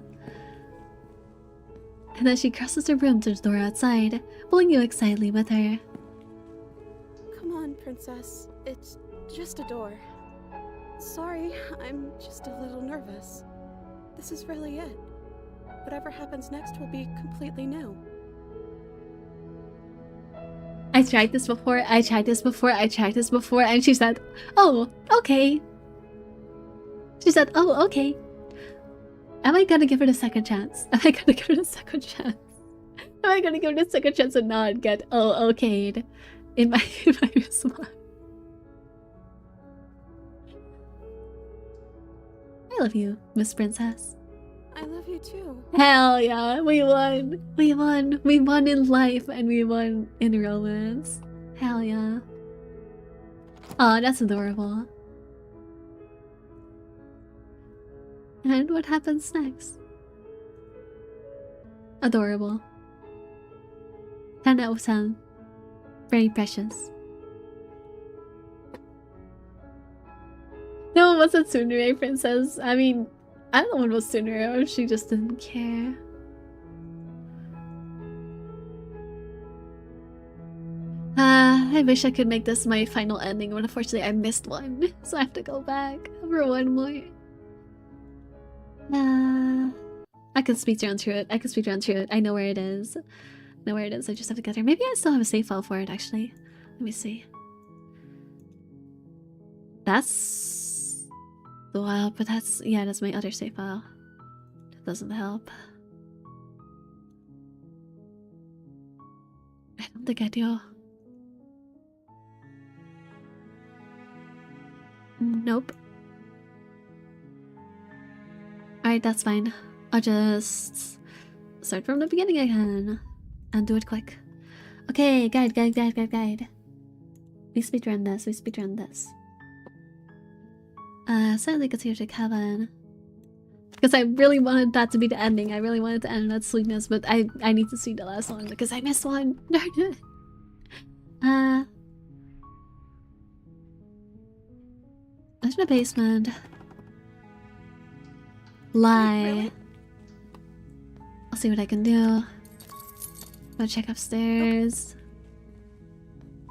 And then she crosses the room to the door outside, pulling you excitedly with her. Come on, princess. It's just a door. Sorry, I'm just a little nervous. This is really it. Whatever happens next will be completely new. I tried this before, and she said, oh, okay. She said, oh, okay. Am I gonna give it a second chance? Am I gonna give it a second chance? Am I gonna give it a second chance and not get, oh, okayed in my response? I love you, Miss Princess. I love you too. Hell yeah, we won. We won. We won in life and we won in romance. Hell yeah. Aw, that's adorable. And what happens next? Adorable. 10 out of 10. Very precious. No one wasn't Tsundere princess. I mean, I don't know what was Tsundere, she just didn't care. I wish I could make this my final ending, but unfortunately I missed one. So I have to go back for one more. I can speed run through it. I know where it is. I just have to get there. Maybe I still have a save file for it, actually. Let me see. That's the wild, but that's my other save file. That doesn't help. I don't think I do. Nope. Alright, that's fine. I'll just start from the beginning again and do it quick. Okay, guide. We speedrun this. Suddenly continue to cabin. Because I really wanted that to be the ending. I really wanted to end that sweetness, but I need to see the last one because I missed one. Darn it. There's the basement. Lie. Really? I'll see what I can do. Go check upstairs.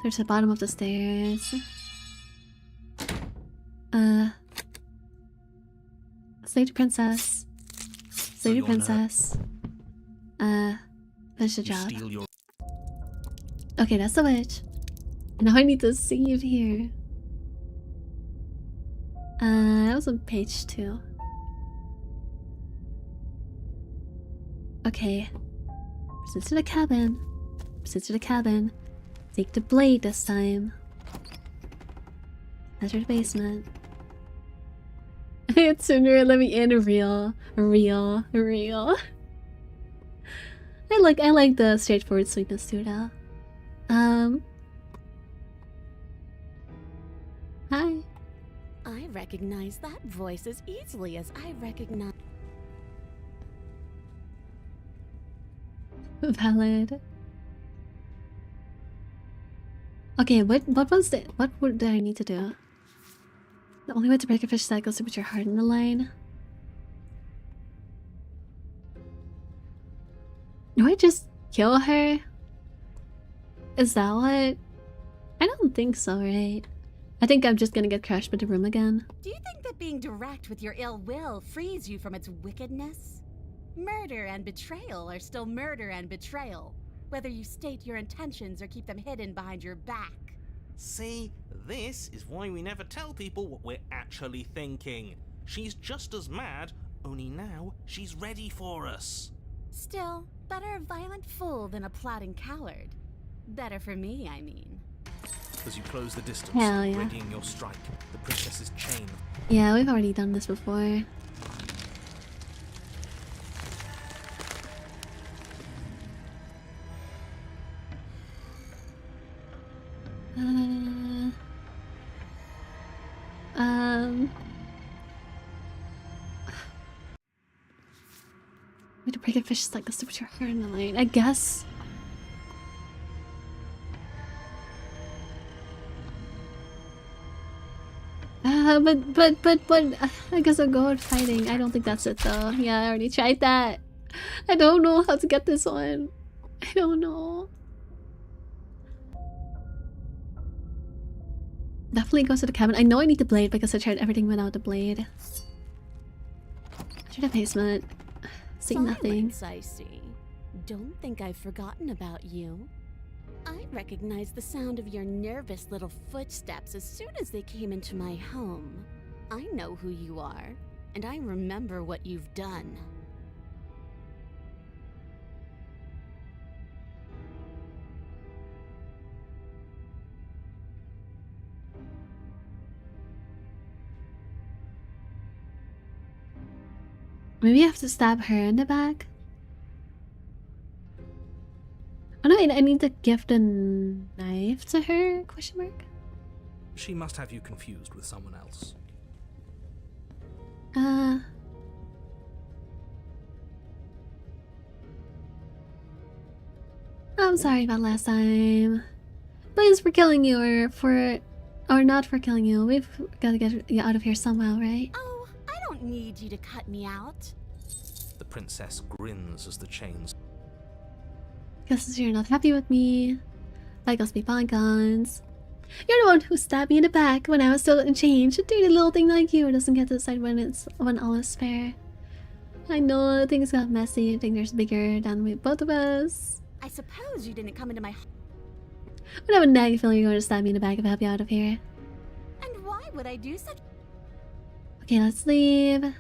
There's the bottom of the stairs. Slay princess. Finish the job. Okay, that's the witch. Now I need to save here. That was on page 2. Okay. This is the cabin. Proceed to the cabin. Take the blade this time. Enter the basement. It's sooner, let me in real. I like the straightforward sweetness to it. Hi. I recognize that voice as easily as I recognize. Valid. Okay, what did I need to do? The only way to break a fish cycle is to put your heart in the line. Do I just kill her? Is that what? I don't think so, right? I think I'm just gonna get crashed by the room again. Do you think that being direct with your ill will frees you from its wickedness? Murder and betrayal are still murder and betrayal, whether you state your intentions or keep them hidden behind your back. See, this is why we never tell people what we're actually thinking. She's just as mad, only now she's ready for us. Still, better a violent fool than a plotting coward. Better for me, I mean. As you close the distance, Hell yeah. readying your strike, the princess's chain. Yeah, we've already done this before. Way to break a fish like this to put your heart in the line, I guess. But I guess I'll go with fighting. I don't think that's it though. Yeah, I already tried that. I don't know how to get this one. I don't know. Definitely goes to the cabin. I know I need the blade because I tried everything without the blade. Enter the basement. See nothing. Silence, I see. Don't think I've forgotten about you. I recognized the sound of your nervous little footsteps as soon as they came into my home. I know who you are, and I remember what you've done. Maybe I have to stab her in the back? Oh no, I need to give the knife to her? Question mark? She must have you confused with someone else. I'm sorry about last time. Please for killing you or not for killing you. We've gotta get you out of here somehow, right? Oh, I don't need you to cut me out. The princess grins as the chains. Guess you're not happy with me. Bygones be bygones. You're the one who stabbed me in the back when I was still in change. A dirty little thing like you doesn't get to decide when all is fair. I know things got messy. I think there's bigger than we both of us. I suppose you didn't come into my... When I have a nagging feeling you're going to stab me in the back if I help you out of here. And why would I do such... Okay, let's leave. I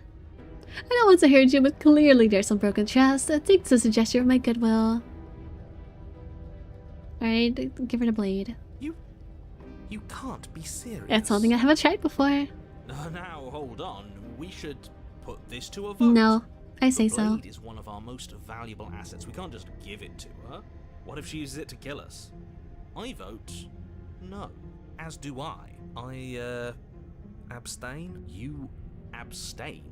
don't want to hurt you, but clearly there's some broken trust. I think it's a gesture of my goodwill. Alright, give her the blade. You can't be serious. That's something I haven't tried before. Now, hold on. We should put this to a vote. No, I say the so. blade is one of our most valuable assets. We can't just give it to her. What if she uses it to kill us? I vote no. As do I. I, abstain? You abstain?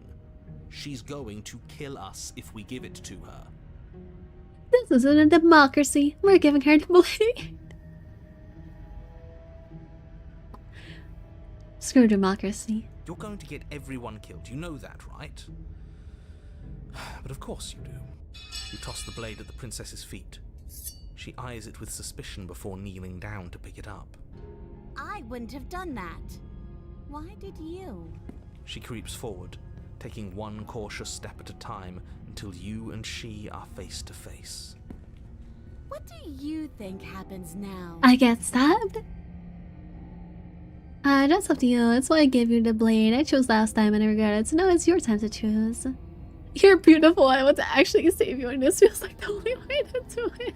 She's going to kill us if we give it to her. This isn't a democracy. We're giving her the blade. Screw democracy. You're going to get everyone killed. You know that, right? But of course you do. You toss the blade at the princess's feet. She eyes it with suspicion before kneeling down to pick it up. I wouldn't have done that. Why did you? She creeps forward, taking one cautious step at a time until you and she are face to face. What do you think happens now? I get stabbed? That's up to you. That's why I gave you the blade. I chose last time and I regret it, so now it's your time to choose. You're beautiful. I want to actually save you, and this feels like the only way to do it.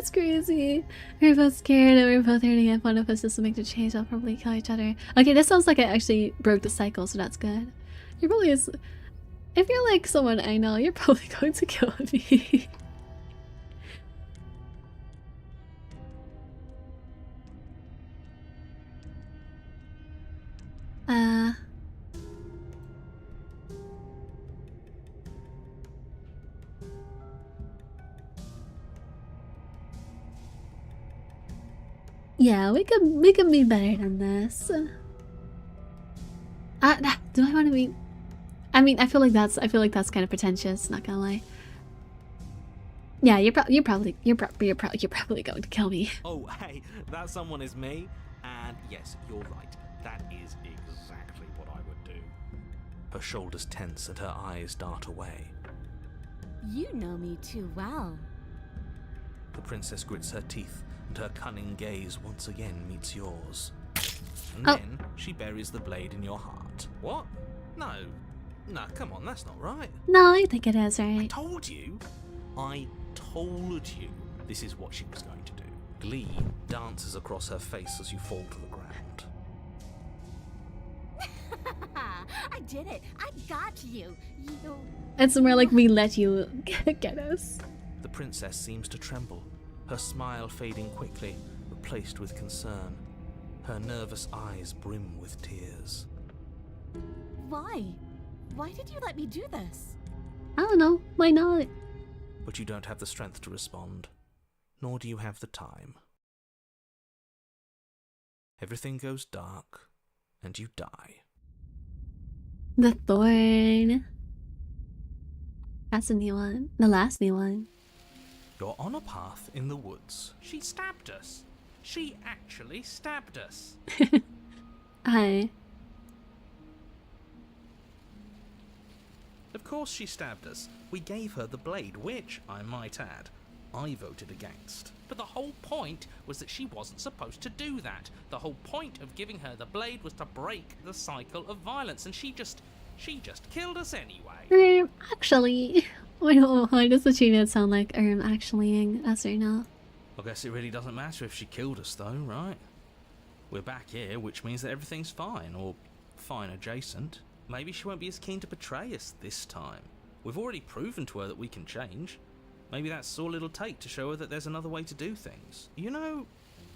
That's crazy. We're both scared and we're both hurting. If one of us doesn't make the change, I'll probably kill each other. Okay, this sounds like I actually broke the cycle, so that's good. You're probably if you're like someone I know, you're probably going to kill me. Yeah, we could be better than this. Do I want to be? I mean, I feel like that's kind of pretentious. Not gonna lie. Yeah, you're probably going to kill me. Oh, hey, that someone is me. And yes, you're right. That is exactly what I would do. Her shoulders tense and her eyes dart away. You know me too well. The princess grits her teeth, and her cunning gaze once again meets yours. And then she buries the blade in your heart. What? No, come on, that's not right. No, I think it is right. I told you this is what she was going to do. Glee dances across her face as you fall to the ground. I did it. I got you. It's more like we let you get us. The princess seems to tremble, her smile fading quickly, replaced with concern. Her nervous eyes brim with tears. Why? Why did you let me do this? I don't know. Why not? But you don't have the strength to respond, nor do you have the time. Everything goes dark, and you die. The thorn. That's a new one. The last new one. You're on a path in the woods. She stabbed us. She actually stabbed us. Hi. Of course she stabbed us. We gave her the blade, which, I might add, I voted against. But the whole point was that she wasn't supposed to do that. The whole point of giving her the blade was to break the cycle of violence, and she just killed us anyway. Actually, why does the cheetah sound like actuallying us right now? I guess it really doesn't matter if she killed us though, right? We're back here, which means that everything's fine, or fine adjacent. Maybe she won't be as keen to betray us this time. We've already proven to her that we can change. Maybe that's all it'll take to show her that there's another way to do things. You know,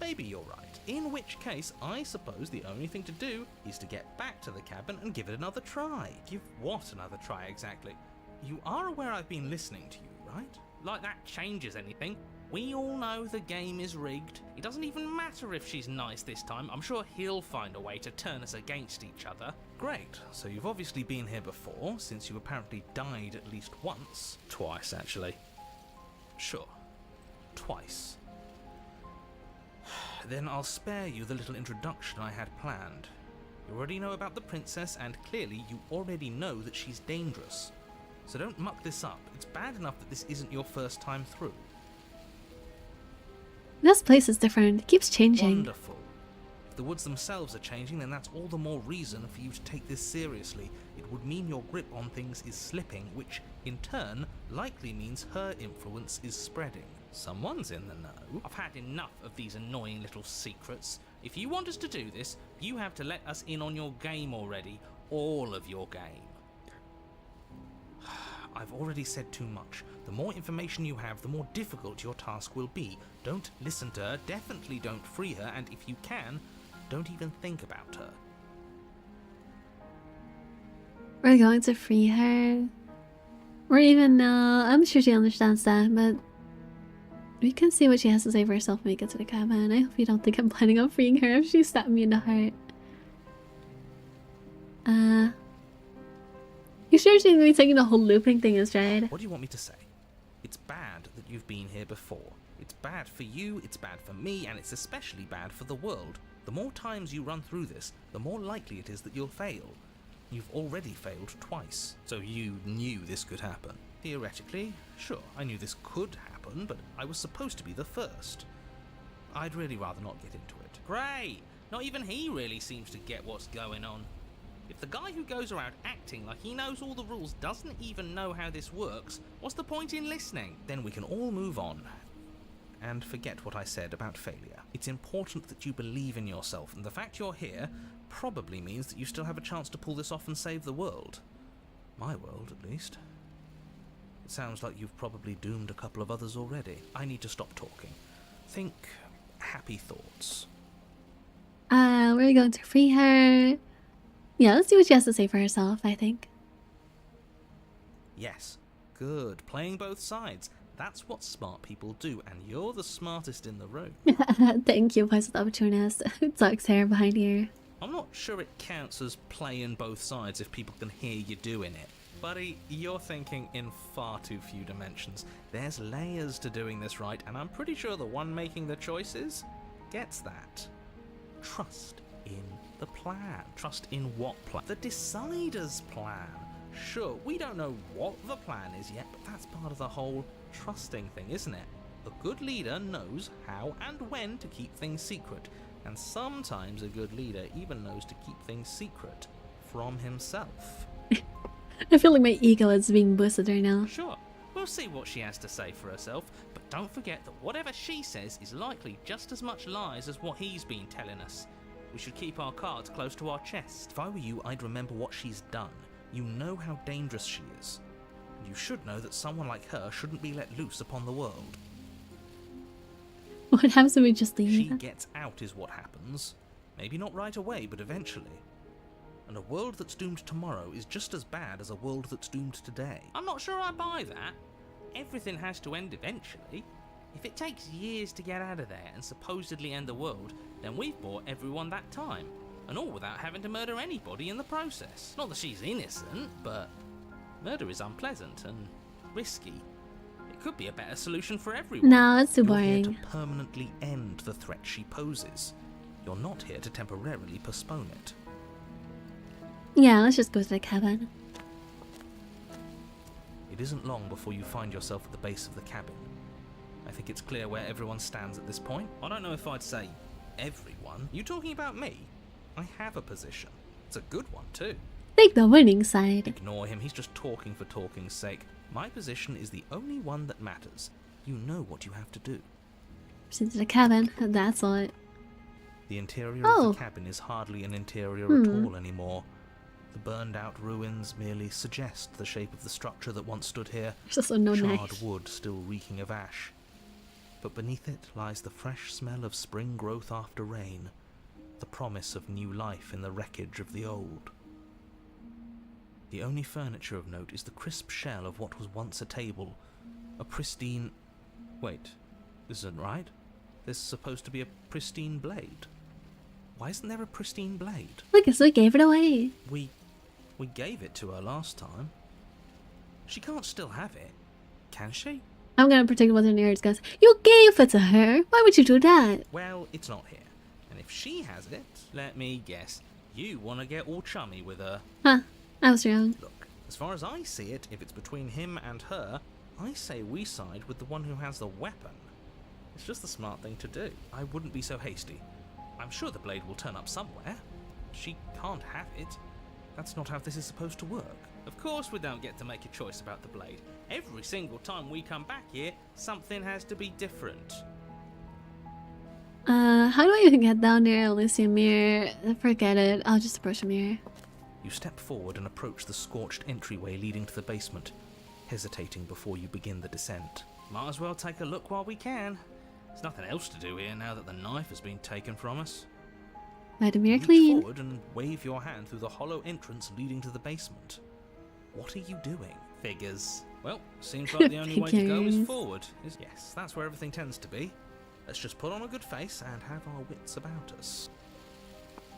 maybe you're right. In which case, I suppose the only thing to do is to get back to the cabin and give it another try. Give what another try exactly? You are aware I've been listening to you, right? Like that changes anything. We all know the game is rigged. It doesn't even matter if she's nice this time. I'm sure he'll find a way to turn us against each other. Great. So you've obviously been here before, since you apparently died at least once. Twice, actually. Sure. Twice. Then I'll spare you the little introduction I had planned. You already know about the princess, and clearly you already know that she's dangerous. So don't muck this up. It's bad enough that this isn't your first time through. This place is different. It keeps changing. Wonderful. If the woods themselves are changing, then that's all the more reason for you to take this seriously. It would mean your grip on things is slipping, which, in turn, likely means her influence is spreading. Someone's in the know. I've had enough of these annoying little secrets. If you want us to do this, you have to let us in on your game already. All of your game. I've already said too much. The more information you have, the more difficult your task will be. Don't listen to her, definitely don't free her, and if you can, don't even think about her. We're going to free her. Or even I'm sure she understands that, but we can see what she has to say for herself when we get to the cabin. I hope you don't think I'm planning on freeing her if she stabbed me in the heart. You sure she's gonna be taking the whole looping thing as stride? What do you want me to say? It's bad that you've been here before. It's bad for you, it's bad for me, and it's especially bad for the world. The more times you run through this, the more likely it is that you'll fail. You've already failed twice, so you knew this could happen. Theoretically, sure, I knew this could happen, but I was supposed to be the first. I'd really rather not get into it. Great! Not even he really seems to get what's going on. If the guy who goes around acting like he knows all the rules doesn't even know how this works, what's the point in listening? Then we can all move on. and forget what I said about failure. It's important that you believe in yourself, and the fact you're here probably means that you still have a chance to pull this off and save the world. My world, at least. It sounds like you've probably doomed a couple of others already. I need to stop talking. Think happy thoughts. We're going to free her. Yeah, let's see what she has to say for herself, I think. Yes. Good. Playing both sides. That's what smart people do, and you're the smartest in the room. Thank you, voice of the opportunist. Tucks hair behind here. I'm not sure it counts as playing both sides if people can hear you doing it. Buddy, you're thinking in far too few dimensions. There's layers to doing this right, and I'm pretty sure the one making the choices gets that. Trust in the plan. Trust in what plan? The decider's plan. Sure, we don't know what the plan is yet, but that's part of the whole trusting thing, isn't it? A good leader knows how and when to keep things secret, and sometimes a good leader even knows to keep things secret from himself. I feel like my ego is being boosted right now. Sure, we'll see what she has to say for herself, but don't forget that whatever she says is likely just as much lies as what he's been telling us. We should keep our cards close to our chest. If I were you, I'd remember what she's done. You know how dangerous she is. And you should know that someone like her shouldn't be let loose upon the world. What happens if we just leave? She gets out is what happens. Maybe not right away, but eventually. And a world that's doomed tomorrow is just as bad as a world that's doomed today. I'm not sure I buy that. Everything has to end eventually. If it takes years to get out of there and supposedly end the world, then we've bought everyone that time. And all without having to murder anybody in the process. Not that she's innocent, but murder is unpleasant and risky. It could be a better solution for everyone. No, it's too You're here boring. to permanently end the threat she poses. You're not here to temporarily postpone it. Yeah, let's just go to the cabin. It isn't long before you find yourself at the base of the cabin. I think it's clear where everyone stands at this point. I don't know if I'd say everyone. You talking about me? I have a position. It's a good one too. Take the winning side. Ignore him, he's just talking for talking's sake. My position is the only one that matters. You know what you have to do. Into the cabin, that's all. The interior Oh. of the cabin is hardly an interior at all anymore. The burned out ruins merely suggest the shape of the structure that once stood here. There's also no Charred knife. wood still reeking of ash. But beneath it lies the fresh smell of spring growth after rain, the promise of new life in the wreckage of the old. The only furniture of note is the crisp shell of what was once a table, a pristine... Wait, this isn't right. There's supposed to be a pristine blade. Why isn't there a pristine blade? Look, so we gave it away. We gave it to her last time. She can't still have it, can she? I'm gonna predict what the nerds goes. You gave it to her. Why would you do that? Well, it's not here. And if she has it, let me guess, you want to get all chummy with her. Huh? I was wrong. Look, as far as I see it, if it's between him and her, I say we side with the one who has the weapon. It's just the smart thing to do. I wouldn't be so hasty. I'm sure the blade will turn up somewhere. She can't have it. That's not how this is supposed to work. Of course we don't get to make a choice about the blade. Every single time we come back here, something has to be different. How do I even get down there, Elysium Mirror? Forget it. I'll just approach the mirror. You step forward and approach the scorched entryway leading to the basement, hesitating before you begin the descent. Might as well take a look while we can. There's nothing else to do here now that the knife has been taken from us. By the mirror Reach clean. forward and wave your hand through the hollow entrance leading to the basement. What are you doing? Figures. Well, seems like the only way to go is Figures. forward. Yes, that's where everything tends to be. Let's just put on a good face and have our wits about us.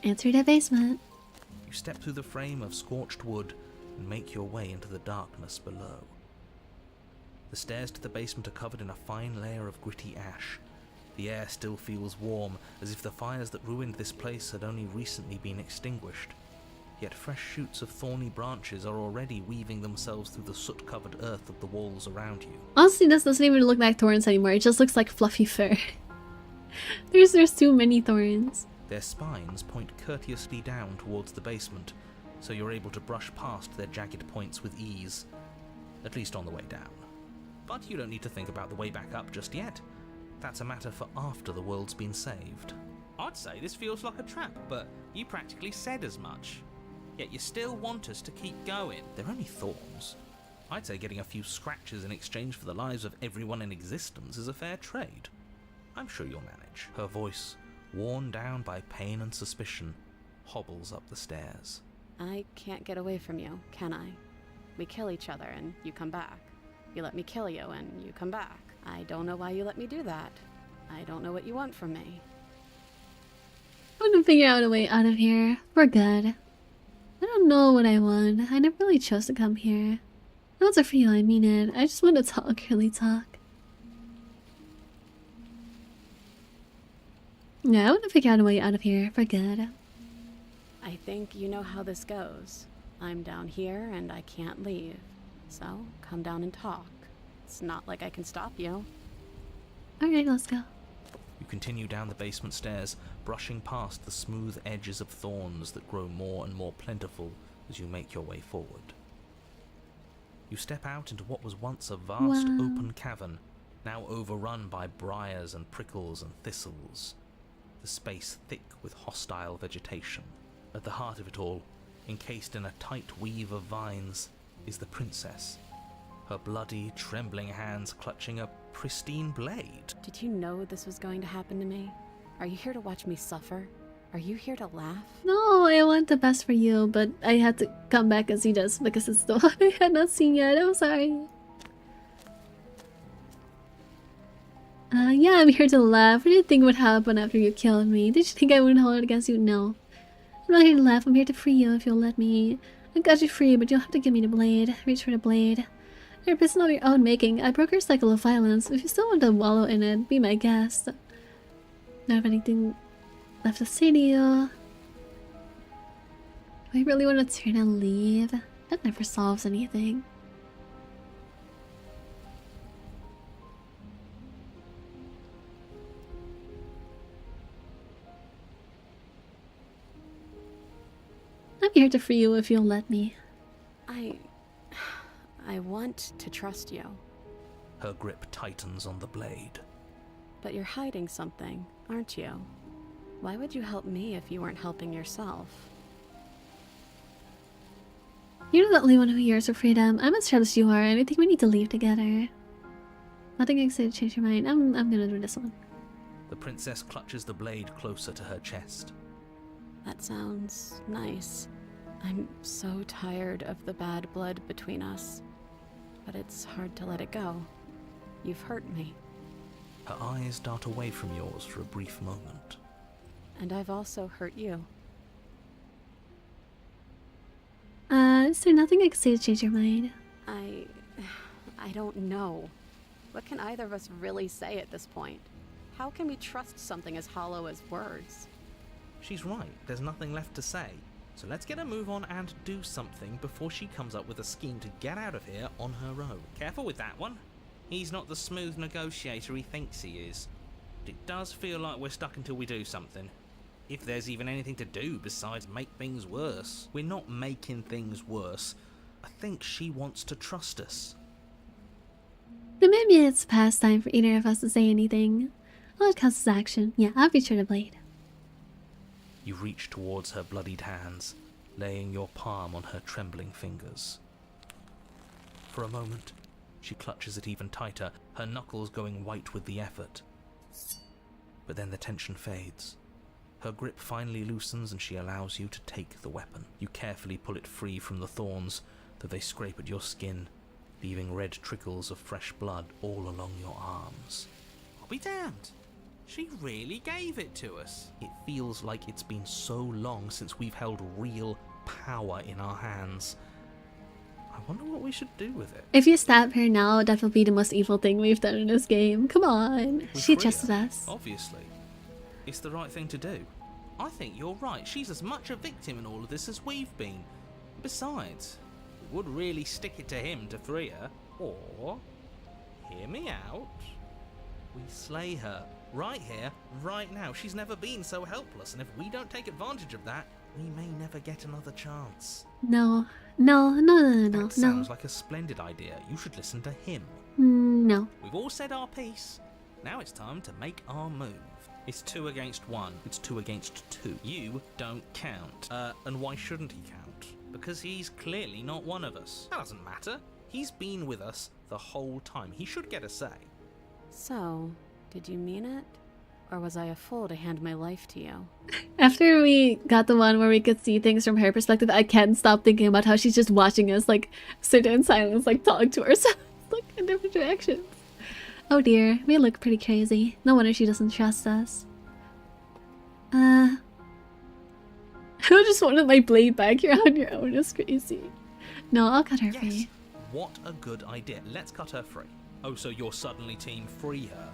Enter the basement. You step through the frame of scorched wood and make your way into the darkness below. The stairs to the basement are covered in a fine layer of gritty ash. The air still feels warm, as if the fires that ruined this place had only recently been extinguished. Yet fresh shoots of thorny branches are already weaving themselves through the soot-covered earth of the walls around you. Honestly, this doesn't even look like thorns anymore. It just looks like fluffy fur. There's too many thorns. Their spines point courteously down towards the basement, so you're able to brush past their jagged points with ease, at least on the way down. But you don't need to think about the way back up just yet. That's a matter for after the world's been saved. I'd say this feels like a trap, but you practically said as much. Yet you still want us to keep going. They're only thorns. I'd say getting a few scratches in exchange for the lives of everyone in existence is a fair trade. I'm sure you'll manage. Her voice, worn down by pain and suspicion, hobbles up the stairs. I can't get away from you, can I? We kill each other and you come back. You let me kill you and you come back. I don't know why you let me do that. I don't know what you want from me. I'm gonna figure out a way out of here. We're good. I don't know what I want. I never really chose to come here. Those are for you, I mean it. I just want to talk, really talk. Yeah, I want to figure out a way out of here for good. I think you know how this goes. I'm down here and I can't leave. So, come down and talk. It's not like I can stop you. Alright, let's go. You continue down the basement stairs, brushing past the smooth edges of thorns that grow more and more plentiful as you make your way forward. You step out into what was once a vast open cavern, now overrun by briars and prickles and thistles, the space thick with hostile vegetation. At the heart of it all, encased in a tight weave of vines, is the princess, her bloody, trembling hands clutching a pristine blade. Did you know this was going to happen to me? Are you here to watch me suffer? Are you here to laugh? No, I want the best for you, but I had to come back and see this because it's the one I had not seen yet. I'm sorry. Yeah, I'm here to laugh. What did you think would happen after you killed me? Did you think I wouldn't hold it against you? No. I'm not here to laugh. I'm here to free you if you'll let me. I got you free, but you'll have to give me the blade. Reach for the blade. You're a person of your own making. I broke your cycle of violence. If you still want to wallow in it, be my guest. Don't have anything left to say to you. Do I really want to turn and leave? That never solves anything. I'm here to free you if you'll let me. I want to trust you. Her grip tightens on the blade. But you're hiding something, aren't you? Why would you help me if you weren't helping yourself? You're the only one who yearns for freedom. I'm as jealous as you are, and I think we need to leave together. Nothing I can say to change your mind. I'm gonna do this one. The princess clutches the blade closer to her chest. That sounds nice. I'm so tired of the bad blood between us. But it's hard to let it go. You've hurt me. Her eyes dart away from yours for a brief moment. And I've also hurt you. Is there nothing I can say to change your mind? I don't know. What can either of us really say at this point? How can we trust something as hollow as words? She's right, there's nothing left to say. So let's get a move on and do something before she comes up with a scheme to get out of here on her own. Careful with that one. He's not the smooth negotiator he thinks he is. But it does feel like we're stuck until we do something. If there's even anything to do besides make things worse. We're not making things worse. I think she wants to trust us. Then maybe it's past time for either of us to say anything. All it counts is action. Yeah, I'll reach for the blade. You reach towards her bloodied hands, laying your palm on her trembling fingers. For a moment, she clutches it even tighter, her knuckles going white with the effort. But then the tension fades. Her grip finally loosens and she allows you to take the weapon. You carefully pull it free from the thorns, though they scrape at your skin, leaving red trickles of fresh blood all along your arms. I'll be damned. She really gave it to us. It feels like it's been so long since we've held real power in our hands. I wonder what we should do with it. If you stab her now, that will be the most evil thing we've done in this game. Come on. She trusted us. Obviously. It's the right thing to do. I think you're right. She's as much a victim in all of this as we've been. Besides, it would really stick it to him to free her. Or, hear me out, we slay her. Right here, right now. She's never been so helpless, and if we don't take advantage of that, we may never get another chance. No. That sounds like a splendid idea. You should listen to him. No. We've all said our piece. Now it's time to make our move. It's 2 against 1. It's 2 against 2. You don't count. And why shouldn't he count? Because he's clearly not one of us. That doesn't matter. He's been with us the whole time. He should get a say. So, did you mean it? Or was I a fool to hand my life to you? After we got the one where we could see things from her perspective, I can't stop thinking about how she's just watching us, like, sit in silence, like, talk to herself, like, in different directions. Oh dear, we look pretty crazy. No wonder she doesn't trust us. I just wanted my blade back. You're on your own. It's crazy. No, I'll cut her free. What a good idea. Let's cut her free. Oh, so you're suddenly team free her?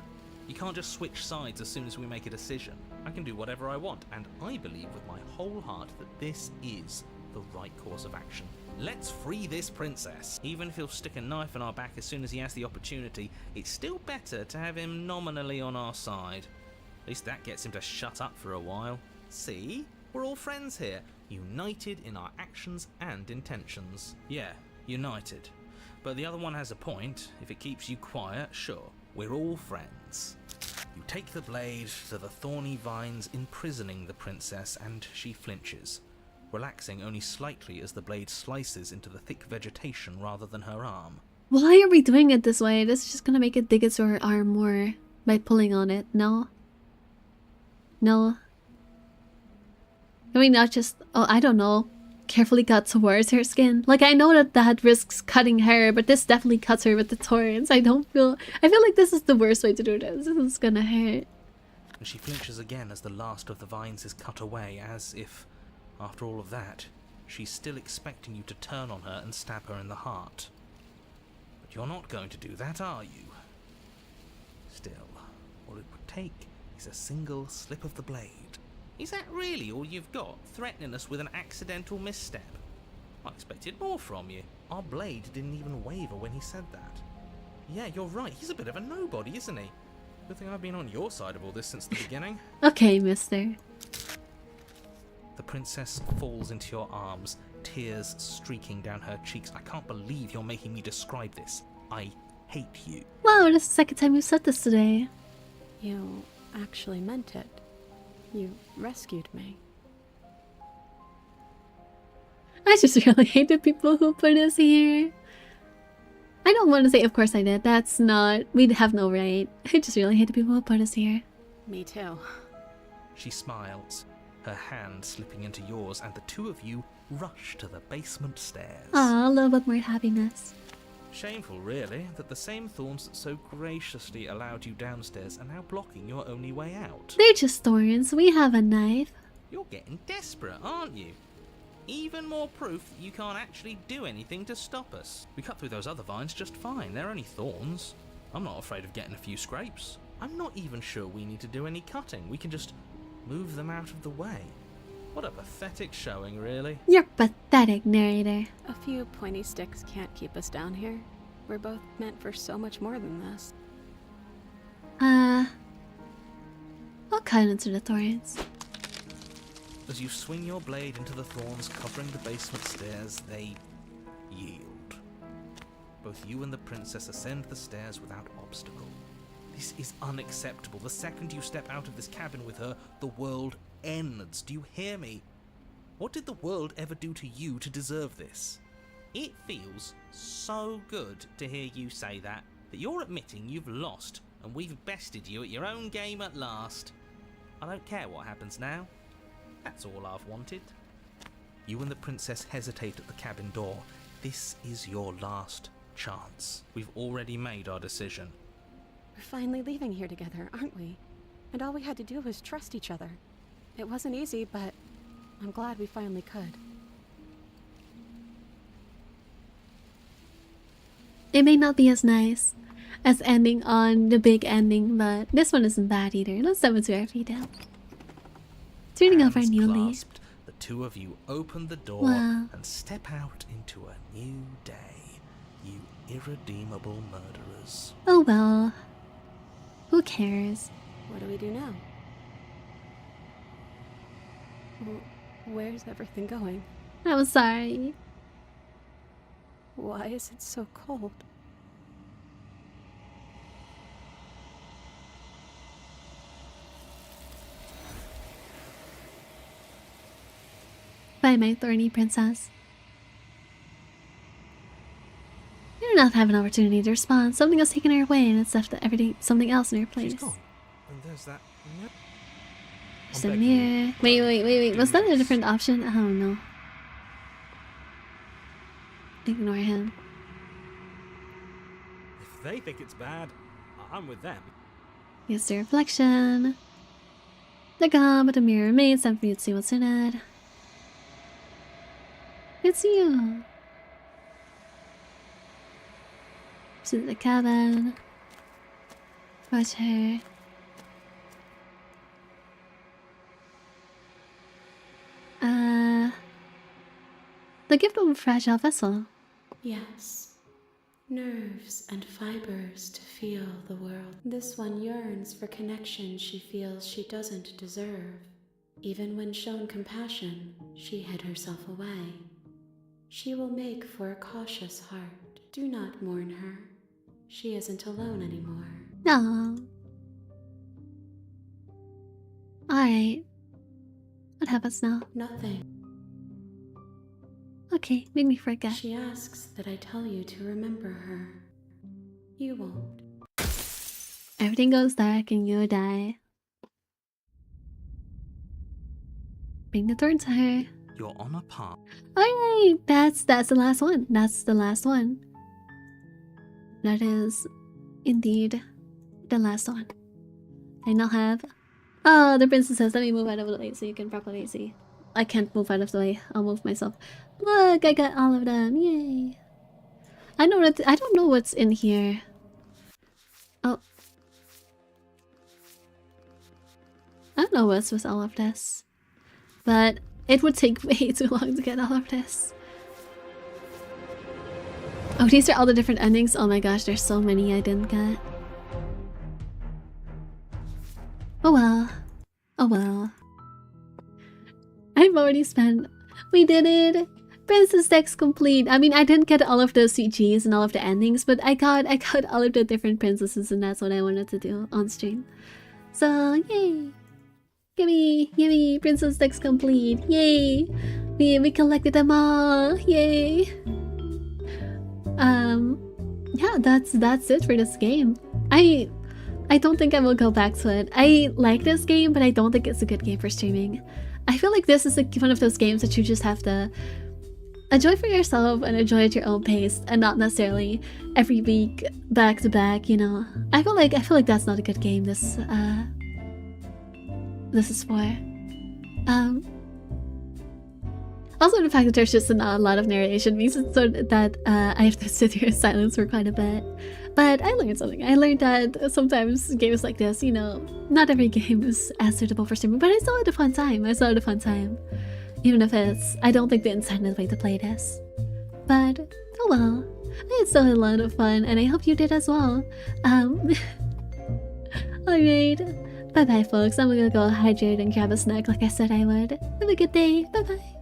You can't just switch sides as soon as we make a decision. I can do whatever I want, and I believe with my whole heart that this is the right course of action. Let's free this princess. Even if he'll stick a knife in our back as soon as he has the opportunity, it's still better to have him nominally on our side. At least that gets him to shut up for a while. See? We're all friends here, united in our actions and intentions. Yeah, united. But the other one has a point. If it keeps you quiet, sure, we're all friends. You take the blade to the thorny vines imprisoning the princess, and she flinches, relaxing only slightly as the blade slices into the thick vegetation rather than her arm. Why are we doing it this way? This is just gonna make it dig into her arm more by pulling on it. No? No? Can we not just, oh, I don't know, carefully cut towards her skin? Like, I know that risks cutting her, but this definitely cuts her with the thorns. I feel like this is the worst way to do this. This is gonna hurt. And she flinches again as the last of the vines is cut away, as if, after all of that, she's still expecting you to turn on her and stab her in the heart. But you're not going to do that, are you? Still, all it would take is a single slip of the blade. Is that really all you've got, threatening us with an accidental misstep? I expected more from you. Our blade didn't even waver when he said that. Yeah, you're right, he's a bit of a nobody, isn't he? Good thing I've been on your side of all this since the beginning. Okay, mister. The princess falls into your arms, tears streaking down her cheeks. I can't believe you're making me describe this. I hate you. Wow, this is the second time you've said this today. You actually meant it. You rescued me. I just really hate the people who put us here. I don't want to say of course I did. That's not... We'd have no right. I just really hate the people who put us here. Me too. She smiles, her hand slipping into yours, and the two of you rush to the basement stairs. Aw, a little bit more happiness. Shameful, really, that the same thorns that so graciously allowed you downstairs are now blocking your only way out. They're just thorns. We have a knife. You're getting desperate, aren't you? Even more proof that you can't actually do anything to stop us. We cut through those other vines just fine. They're only thorns. I'm not afraid of getting a few scrapes. I'm not even sure we need to do any cutting. We can just move them out of the way. What a pathetic showing, really. You're pathetic, narrator. A few pointy sticks can't keep us down here. We're both meant for so much more than this. I'll cut into the thorns. As you swing your blade into the thorns covering the basement stairs, they yield. Both you and the princess ascend the stairs without obstacle. This is unacceptable. The second you step out of this cabin with her, the world ends. Do you hear me? What did the world ever do to you to deserve this? It feels so good to hear you say that you're admitting you've lost and we've bested you at your own game at last. I don't care what happens now. That's all I've wanted. You and the princess hesitate at the cabin door. This is your last chance. We've already made our decision. We're finally leaving here together, aren't we? And all we had to do was trust each other. It wasn't easy, but I'm glad we finally could. It may not be as nice as ending on the big ending, but this one isn't bad either. Let's step into our feet down. Turning off our Hands new clasped, leaf. the two of you open the door Wow. and step out into a new day. You irredeemable murderers. Oh well. Who cares? What do we do now? Where's everything going? I'm sorry. Why is it so cold? Goodbye, my thorny princess. You do not have an opportunity to respond. Something has taken her away, and it's left something else in her place. She's gone. And there's that. There's a mirror. Wait. Was that a different option? I don't know. Ignore him. If they think it's bad, I'm with them. Use the reflection. They're gone, but the mirror remains. Time for you to see what's in it. It's you. To the cabin. Watch her. The gift of a fragile vessel. Yes. Nerves and fibers to feel the world. This one yearns for connection she feels she doesn't deserve. Even when shown compassion, she hid herself away. She will make for a cautious heart. Do not mourn her. She isn't alone anymore. No. Alright. What happens now? Nothing. Okay, made me forget. She asks that I tell you to remember her. You won't. Everything goes dark and you die. Bring the thorn to her. You're on a path. Alright, that's the last one. That's the last one. That is indeed the last one. I now have... Oh, the princess says, let me move out of the way so you can properly see. I can't move out of the way. I'll move myself. Look, I got all of them. Yay. I don't know what's in here. Oh. I don't know what's with all of this. But it would take way too long to get all of this. Oh, these are all the different endings. Oh my gosh, there's so many I didn't get. Oh well. Oh well. I've already spent... We did it! Princess Text complete. I mean, I didn't get all of the CGs and all of the endings, but I got all of the different princesses, and that's what I wanted to do on stream. So, yay! Gimme! Princess Text complete! Yay! We collected them all! Yay! Yeah, that's it for this game. I don't think I will go back to it. I like this game, but I don't think it's a good game for streaming. I feel like this is one of those games that you just have to enjoy for yourself and enjoy at your own pace, and not necessarily every week back to back. You know, I feel like that's not a good game. This is for. Also, the fact that there's just not a lot of narration means so that I have to sit here in silence for quite a bit. But I learned something. I learned that sometimes games like this, you know, not every game is as suitable for streaming, but I still had a fun time. Even if I don't think the intended way to play this. But, oh well. I still had a lot of fun, and I hope you did as well. Alright. Bye-bye, folks. I'm gonna go hydrate and grab a snack like I said I would. Have a good day. Bye-bye.